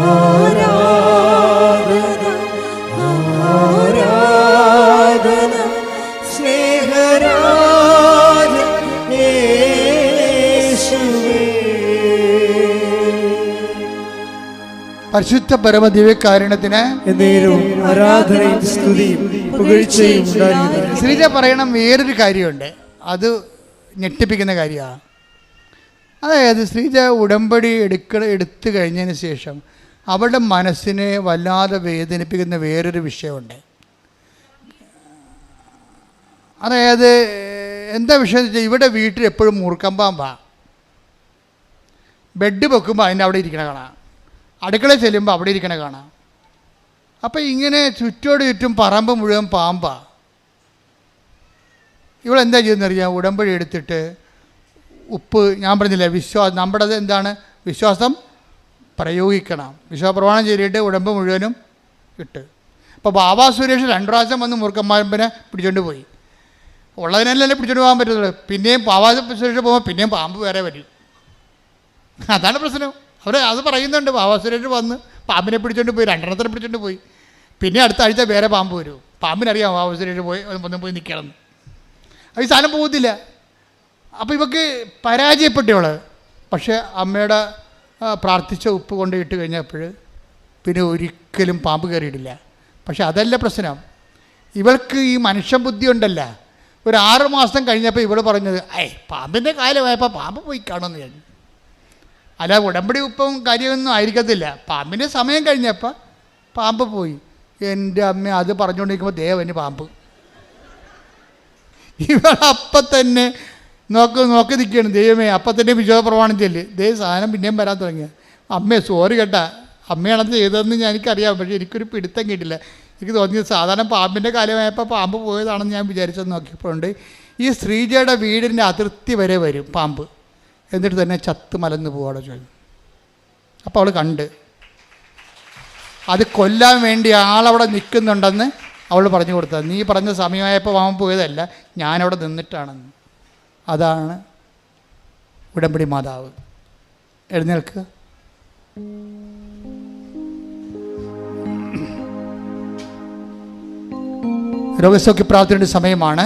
ആരാധന, ആരാധന സ്നേഹരാജ യേശുവേ. പരിശുദ്ധ പരമദിവ്യകാരുണ്യത്തിന് എന്നേരവും ആരാധനയും സ്തുതിയും പുകഴ്ചയും ഉണ്ടായിരിക്കട്ടെ. ശ്രീജ പറയണം വേറൊരു കാര്യമുണ്ട്, അത് ഞെട്ടിപ്പിക്കുന്ന കാര്യമാണ്. അതായത് ശ്രീജ ഉടമ്പടി എടുത്തു കഴിഞ്ഞതിന് ശേഷം അവളുടെ മനസ്സിനെ വല്ലാതെ വേദനിപ്പിക്കുന്ന വേറൊരു വിഷയമുണ്ട്. അതായത് എന്താ വിഷയം എന്ന് വെച്ചാൽ ഇവിടെ വീട്ടിൽ എപ്പോഴും മൂർക്കം പാമ്പാ. ബെഡ് വെക്കുമ്പോൾ അതിൻ്റെ അവിടെ ഇരിക്കണ കാണാം, അടുക്കളയിൽ ചെല്ലുമ്പോൾ അവിടെ ഇരിക്കണ കാണാം. അപ്പം ഇങ്ങനെ ചുറ്റോട് ചുറ്റും പറമ്പ് മുഴുവൻ പാമ്പാ. ഇവളെന്താ ചെയ്യുന്നറിയാം, ഉടമ്പടി എടുത്തിട്ട് ഉപ്പ്, ഞാൻ പറഞ്ഞില്ലേ നമ്മുടെ എന്താണ് വിശ്വാസം പ്രയോഗിക്കണം. വിശ്വാസപ്രമാണം ചെയ്തിട്ട് ഉടമ്പ് മുഴുവനും ഇട്ട്. അപ്പോൾ ബാബാ സുരേഷ് 2 പ്രാവശ്യം വന്ന് മൂർഖന്മാരമ്പനെ പിടിച്ചോണ്ട് പോയി. ഉള്ളതിനല്ലേ പിടിച്ചോണ്ട് പോകാൻ പറ്റുള്ളൂ. പിന്നെയും ബാബാ സുരേഷ് പോകുമ്പോൾ പിന്നെയും പാമ്പ് വേറെ വരും. അതാണ് പ്രശ്നം. അവർ അത് പറയുന്നുണ്ട്. ബാബാ സുരേഷ് വന്ന് പാമ്പിനെ പിടിച്ചോണ്ട് പോയി, 2 എണ്ണത്തിനെ പിടിച്ചോണ്ട് പോയി. പിന്നെ അടുത്ത ആഴ്ച വേറെ പാമ്പ് വരും. പാമ്പിനറിയാം ബാബാ സുരേഷ് ഒന്നും പോയി നിൽക്കണം. അത് ഈ സാധനം പോകത്തില്ല. അപ്പോൾ ഇവക്ക് പരാജയപ്പെട്ടവള്. പക്ഷേ അമ്മയുടെ പ്രാർത്ഥിച്ച ഉപ്പ് കൊണ്ട് ഇട്ട് കഴിഞ്ഞപ്പോൾ പിന്നെ ഒരിക്കലും പാമ്പ് കയറിയിട്ടില്ല. പക്ഷെ അതല്ല പ്രശ്നം. ഇവൾക്ക് ഈ മനുഷ്യ ബുദ്ധി ഉണ്ടല്ല. ഒരു 6 മാസം കഴിഞ്ഞപ്പോൾ ഇവൾ പറഞ്ഞത്, പാമ്പിൻ്റെ കാലമായപ്പോൾ പാമ്പ് പോയി കാണുമെന്ന് ഞാൻ. അല്ല, ഉടമ്പടി ഉപ്പും കാര്യമൊന്നും ആയിരിക്കത്തില്ല. പാമ്പിൻ്റെ സമയം കഴിഞ്ഞപ്പോൾ പാമ്പ് പോയി. എൻ്റെ അമ്മ അത് പറഞ്ഞുകൊണ്ടിരിക്കുമ്പോൾ ദേവന് പാമ്പ്. ഇവളപ്പം തന്നെ നോക്കി നിൽക്കുകയാണ്. ദൈവമേ, അപ്പം തന്നെ വിശ്വാസപ്രമാണം ചെല്ല്. സാധനം പിന്നെയും വരാൻ തുടങ്ങിയ. അമ്മേ സോറി കേട്ടാ, അമ്മയാണത് ചെയ്തതെന്ന് എനിക്കറിയാം. പക്ഷേ എനിക്കൊരു പിടുത്തം കിട്ടില്ല. എനിക്ക് തോന്നിയത് സാധാരണ പാമ്പിൻ്റെ കാലമായപ്പോൾ പാമ്പ് പോയതാണെന്ന് ഞാൻ വിചാരിച്ചത്. നോക്കിയപ്പോഴുണ്ട് ഈ ശ്രീജയുടെ വീടിൻ്റെ അതിർത്തി വരെ വരും പാമ്പ്. എന്നിട്ട് തന്നെ ചത്ത് മലന്ന് പോവാടെ ചോദിക്കും. അപ്പോൾ അവൾ കണ്ട് അത് കൊല്ലാൻ വേണ്ടി ആളവിടെ നിൽക്കുന്നുണ്ടെന്ന് അവൾ പറഞ്ഞു കൊടുത്തത്. നീ പറഞ്ഞ സമയമായപ്പോൾ പാമ്പ് പോയതല്ല, ഞാനവിടെ നിന്നിട്ടാണെന്ന്. അതാണ് ഉടമ്പടി മാതാവ്. എഴുന്നേൽക്കുക. രോഗസൗഖ്യ പ്രാർത്ഥനയുടെ സമയമാണ്.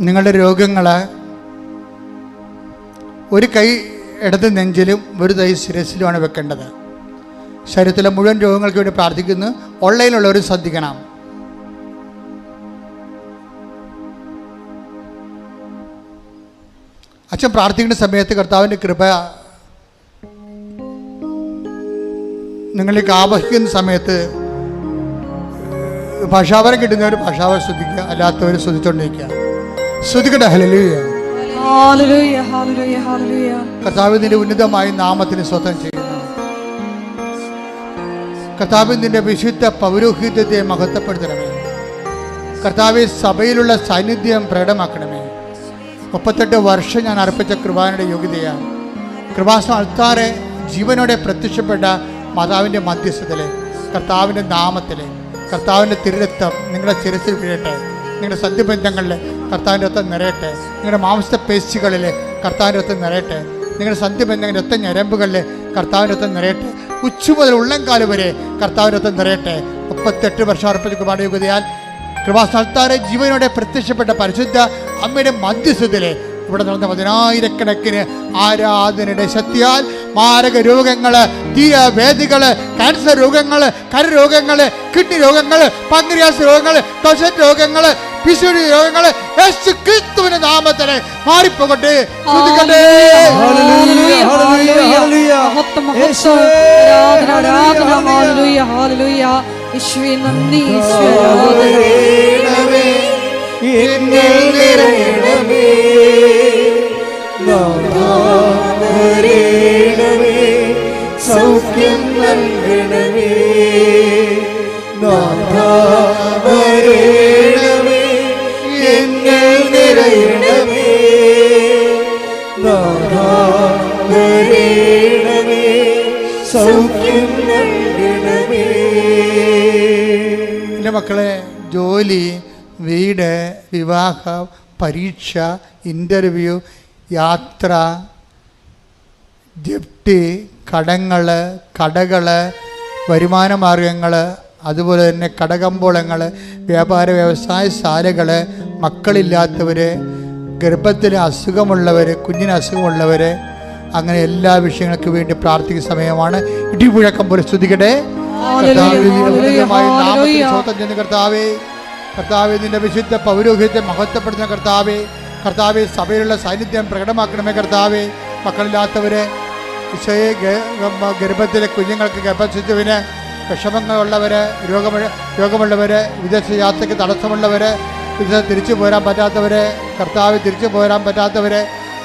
നിങ്ങളുടെ രോഗങ്ങൾ ഒരു കൈ ഇടത് നെഞ്ചിലും ഒരു കൈ ശിരസിലുമാണ് വെക്കേണ്ടത്. ശരീരത്തിലെ മുഴുവൻ രോഗങ്ങൾക്ക് വേണ്ടി പ്രാർത്ഥിക്കുന്നു. ഓൺലൈനിലുള്ളവർ ശ്രദ്ധിക്കണം. അച്ഛൻ പ്രാർത്ഥിക്കുന്ന സമയത്ത് കർത്താവിൻ്റെ കൃപ നിങ്ങളിലേക്ക് ആവഹിക്കുന്ന സമയത്ത് ഭാഷാവരം കിട്ടുന്നവർ ഭാഷാവരം ശ്രദ്ധിക്കുക, അല്ലാത്തവർ ശ്രദ്ധിച്ചുകൊണ്ടിരിക്കുക. ശ്രദ്ധിക്കട്ടെ. ഹല്ലേലൂയ, ഹല്ലേലൂയ, ഹല്ലേലൂയ, ഹല്ലേലൂയ. കർത്താവ് നിന്റെ ഉന്നതമായ നാമത്തിന് സ്വതം ചെയ്യുന്നു. കർത്താവ് നിന്റെ വിശുദ്ധ പൗരോഹിത്യത്തെ മഹത്വപ്പെടുത്തണമേ. കർത്താവ് സഭയിലുള്ള സാന്നിധ്യം പ്രകടമാക്കണമേ. 38 വർഷം ഞാൻ അർപ്പിച്ച കൃപാനയുടെ യോഗ്യതയാണ്. കൃപാസന അൾത്താറെ ജീവനോടെ പ്രത്യക്ഷപ്പെട്ട മാതാവിൻ്റെ മധ്യസ്ഥതയിൽ കർത്താവിൻ്റെ നാമത്തിൽ കർത്താവിൻ്റെ തിരുരക്തം നിങ്ങളുടെ ശിരസിൽ വീഴട്ടെ. നിങ്ങളുടെ സദ്യബന്ധങ്ങളിൽ കർത്താവിൻ്റെ രക്തം നിറയട്ടെ. നിങ്ങളുടെ മാംസപേശികളിൽ കർത്താവിൻ്റെ രക്തം നിറയട്ടെ. നിങ്ങളുടെ സദ്യബന്ധങ്ങളുടെ രക്ത ഞരമ്പുകളിൽ കർത്താവിൻ്റെ രക്തം നിറയട്ടെ. ഉച്ച മുതൽ ഉള്ളംകാല് വരെ കർത്താവിൻ്റെ രക്തം നിറയട്ടെ. 38 വർഷം അർപ്പിച്ച കൃപാനയുടെ യോഗ്യതയാൽ കൃപാസ്ഥാനത്താറെ ജീവനോടെ പ്രത്യക്ഷപ്പെട്ട പരിശുദ്ധ അമ്മയുടെ മധ്യസ്ഥതയിലെ ഇവിടെ നടന്ന 10,000-കണക്കിന് ആരാധനയുടെ ശക്തിയാൽ മാരക രോഗങ്ങൾ, തീരവേദികൾ, ക്യാൻസർ രോഗങ്ങൾ, കരരോഗങ്ങൾ, കിഡ്നി രോഗങ്ങൾ, പാൻക്രിയാസ് രോഗങ്ങൾ, ത്വച രോഗങ്ങൾ, പിശുടി രോഗങ്ങൾ യേശു ക്രിസ്തുവിന്റെ നാമത്തിൽ മാറിപ്പോകട്ടെ. സൗഖ്യം നൽകണമേ, എന്നിൽ നിറയണമേ, സൗഖ്യം നൽകണമേ. എൻ്റെ മക്കളെ, ജോലി, വീട്, വിവാഹം, പരീക്ഷ, ഇൻ്റർവ്യൂ, യാത്ര, ജപ്തി, കടങ്ങൾ, കടകൾ, വരുമാന മാർഗങ്ങൾ, അതുപോലെ തന്നെ കടകമ്പോളങ്ങൾ, വ്യാപാര വ്യവസായശാലകൾ, മക്കളില്ലാത്തവർ, ഗർഭത്തിൽ അസുഖമുള്ളവർ, കുഞ്ഞിന് അസുഖമുള്ളവർ, അങ്ങനെ എല്ലാ വിഷയങ്ങൾക്ക് വേണ്ടി പ്രാർത്ഥിക്കുന്ന സമയമാണ്. ഇടിമുഴക്കം പോലെ സ്തുതിക്കട്ടെ. കർത്താവേ, കർത്താവേ, നിന്റെ വിശുദ്ധ പൗരോഹിത്യത്തെ മഹത്വപ്പെടുത്തുന്ന കർത്താവേ, കർത്താവെ സഭയിലുള്ള സാന്നിധ്യം പ്രകടമാക്കണമേ. കർത്താവെ മക്കളില്ലാത്തവർ, ഈശോയെ ഗർഭത്തിലെ കുഞ്ഞുങ്ങൾക്ക് ഗർഭശിശുവിന് വിഷമങ്ങളുള്ളവർ, രോഗമുള്ളവർ, വിദേശ യാത്രയ്ക്ക് തടസ്സമുള്ളവർ, വിദേശത്ത് തിരിച്ചു പോരാൻ പറ്റാത്തവർ, കർത്താവ് തിരിച്ചു പോരാൻ പറ്റാത്തവർ,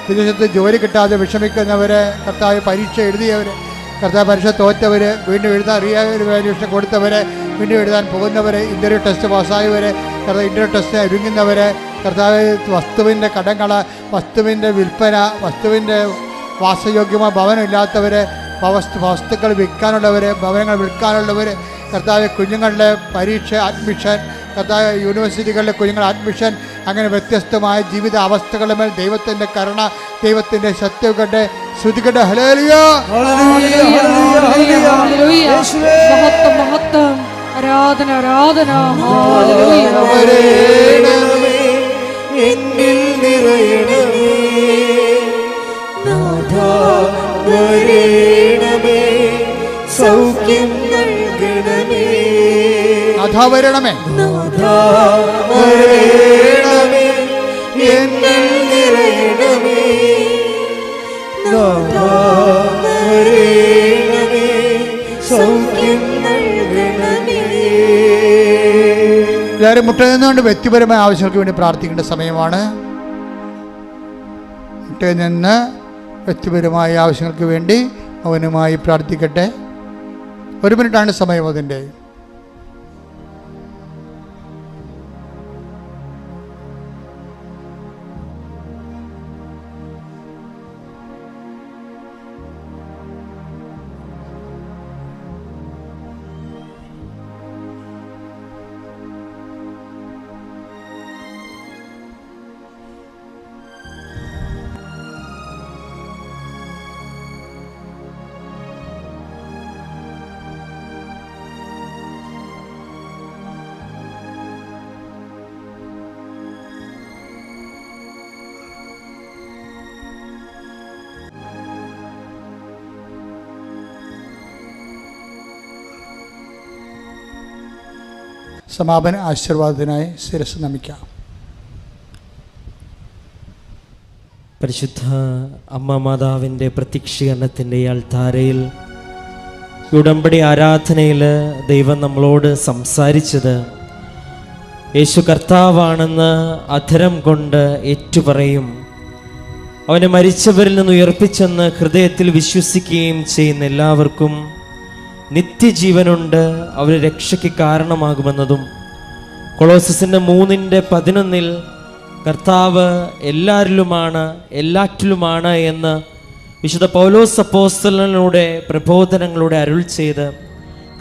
വിദേശത്ത് ജോലി കിട്ടാതെ വിഷമിക്കുന്നവർ, കർത്താവ് പരീക്ഷ എഴുതിയവർ, കർത്താവ് പരീക്ഷ തോറ്റവർ, വീണ്ടും എഴുതാൻ റിവാലുവേഷൻ കൊടുത്തവർ, വീണ്ടും എഴുതാൻ പോകുന്നവർ, ഇൻ്റർവ്യൂ ടെസ്റ്റ് പാസ്സായവർ, കർത്താവ് ഇൻ്റർവ്യൂ ടെസ്റ്റ് ഒരുങ്ങുന്നവർ, കർത്താവ് വസ്തുവിൻ്റെ കടങ്ങൾ, വസ്തുവിൻ്റെ വിൽപ്പന, വസ്തുവിൻ്റെ വാസയോഗ്യമായ ഭവനമില്ലാത്തവർ, വസ്തുക്കൾ വിൽക്കാനുള്ളവർ, ഭവനങ്ങൾ വിൽക്കാനുള്ളവർ, കർത്താവ് കുഞ്ഞുങ്ങളുടെ പരീക്ഷ, അഡ്മിഷൻ, കർത്താവ് യൂണിവേഴ്സിറ്റികളിലെ കുഞ്ഞുങ്ങളുടെ അഡ്മിഷൻ, അങ്ങനെ വ്യത്യസ്തമായ ജീവിത അവസ്ഥകളുടെ മേൽ ദൈവത്തിൻ്റെ കരുണ, ദൈവത്തിൻ്റെ ശക്തികളുടെ ശ്രുതികളുടെ ഹല്ലേലൂയ, മഹത്വം മഹത്വം, ആരാധന ആരാധന, എന്നിൽ നിറയണമേ നാഥാ, വരണമേ സൗഖ്യം നൽകണമേ, നാഥാ വരണമേ, നാഥാ വരണമേ എന്നിൽ നിറയണമേ, നാഥാ വരണമേ സൗഖ്യം നൽകണമേ. എല്ലാവരും മുട്ടയിൽ വ്യക്തിപരമായ ആവശ്യങ്ങൾക്ക് വേണ്ടി പ്രാർത്ഥിക്കേണ്ട സമയമാണ്. മുട്ടയിൽ നിന്ന് വ്യക്തിപരമായ ആവശ്യങ്ങൾക്ക് വേണ്ടി മൗനമായി പ്രാർത്ഥിക്കട്ടെ. 1 മിനിറ്റാണ് സമയം അതിൻ്റെ. സമാപന ആശീർവാദത്തിനായി ശിരസ് നമിക്കാം. പരിശുദ്ധ അമ്മ മാതാവിൻ്റെ പ്രത്യക്ഷീകരണത്തിൻ്റെ അൾത്താരയിൽ ഉടമ്പടി ആരാധനയിൽ ദൈവം നമ്മളോട് സംസാരിച്ചത് യേശു കർത്താവാണെന്ന് അധരം കൊണ്ട് ഏറ്റുപറയും, അവനെ മരിച്ചവരിൽ നിന്ന് ഉയർപ്പിച്ചെന്ന് ഹൃദയത്തിൽ വിശ്വസിക്കുകയും ചെയ്യുന്ന എല്ലാവർക്കും നിത്യജീവനുണ്ട്, അവർ രക്ഷയ്ക്ക് കാരണമാകുമെന്നതും കൊളോസസിൻ്റെ 3:11 കർത്താവ് എല്ലാവരിലുമാണ് എല്ലാറ്റിലുമാണ് എന്ന് വിശുദ്ധ പൗലോസ് അപ്പോസ്തലനിലൂടെ പ്രബോധനങ്ങളുടെ അരുൾ ചെയ്ത്,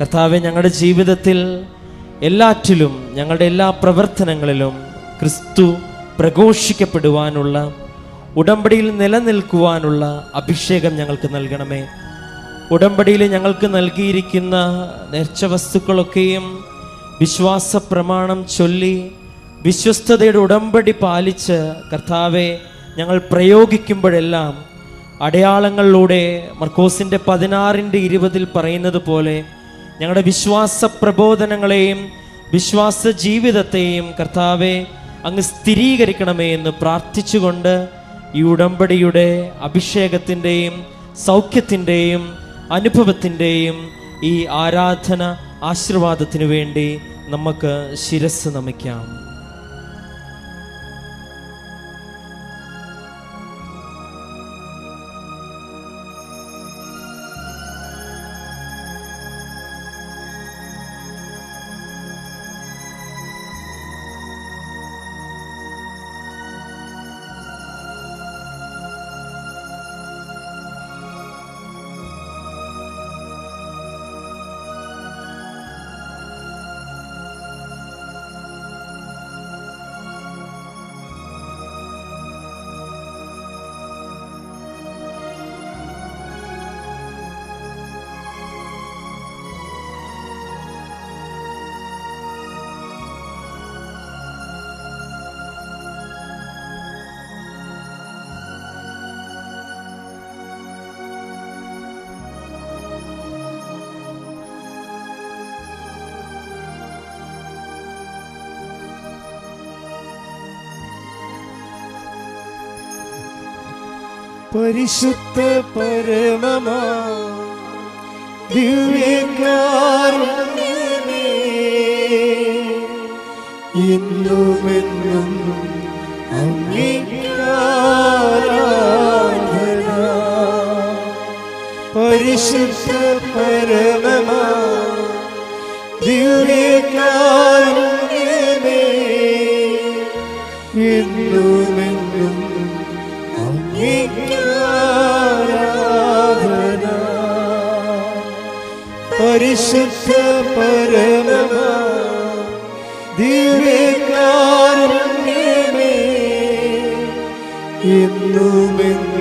കർത്താവെ ഞങ്ങളുടെ ജീവിതത്തിൽ എല്ലാറ്റിലും ഞങ്ങളുടെ എല്ലാ പ്രവർത്തനങ്ങളിലും ക്രിസ്തു പ്രഘോഷിക്കപ്പെടുവാനുള്ള, ഉടമ്പടിയിൽ നിലനിൽക്കുവാനുള്ള അഭിഷേകം ഞങ്ങൾക്ക് നൽകണമേ. ഉടമ്പടിയിൽ ഞങ്ങൾക്ക് നൽകിയിരിക്കുന്ന നേർച്ച വസ്തുക്കളൊക്കെയും വിശ്വാസ പ്രമാണം ചൊല്ലി വിശ്വസ്തതയുടെ ഉടമ്പടി പാലിച്ച് കർത്താവെ ഞങ്ങൾ പ്രയോഗിക്കുമ്പോഴെല്ലാം അടയാളങ്ങളിലൂടെ മർക്കോസിൻ്റെ 16:20 പറയുന്നത് പോലെ ഞങ്ങളുടെ വിശ്വാസ പ്രബോധനങ്ങളെയും വിശ്വാസ ജീവിതത്തെയും കർത്താവെ അങ്ങ് സ്ഥിരീകരിക്കണമേ എന്ന് പ്രാർത്ഥിച്ചുകൊണ്ട് ഈ ഉടമ്പടിയുടെ അഭിഷേകത്തിൻ്റെയും സൗഖ്യത്തിൻ്റെയും അനുഭവത്തിൻ്റെയും ഈ ആരാധന ആശീർവാദത്തിനു വേണ്ടി നമുക്ക് ശിരസ് നമിക്കാം. പരിശുദ്ധ പരമമാ ദിവ്യകാരുണ്യമേ, ഇന്നുമെന്നും അങ്ങേക്കാരാധന. പരിശുദ്ധ പരമമാ ദിവ്യകാരുണ്യമേ, ഇന്നുമെന്നും അങ്ങേക്കാരാധന. പരിശുദ്ധ പരമമാ ദിവ്യകാരുണ്യമേ, ഇന്നുമെന്നും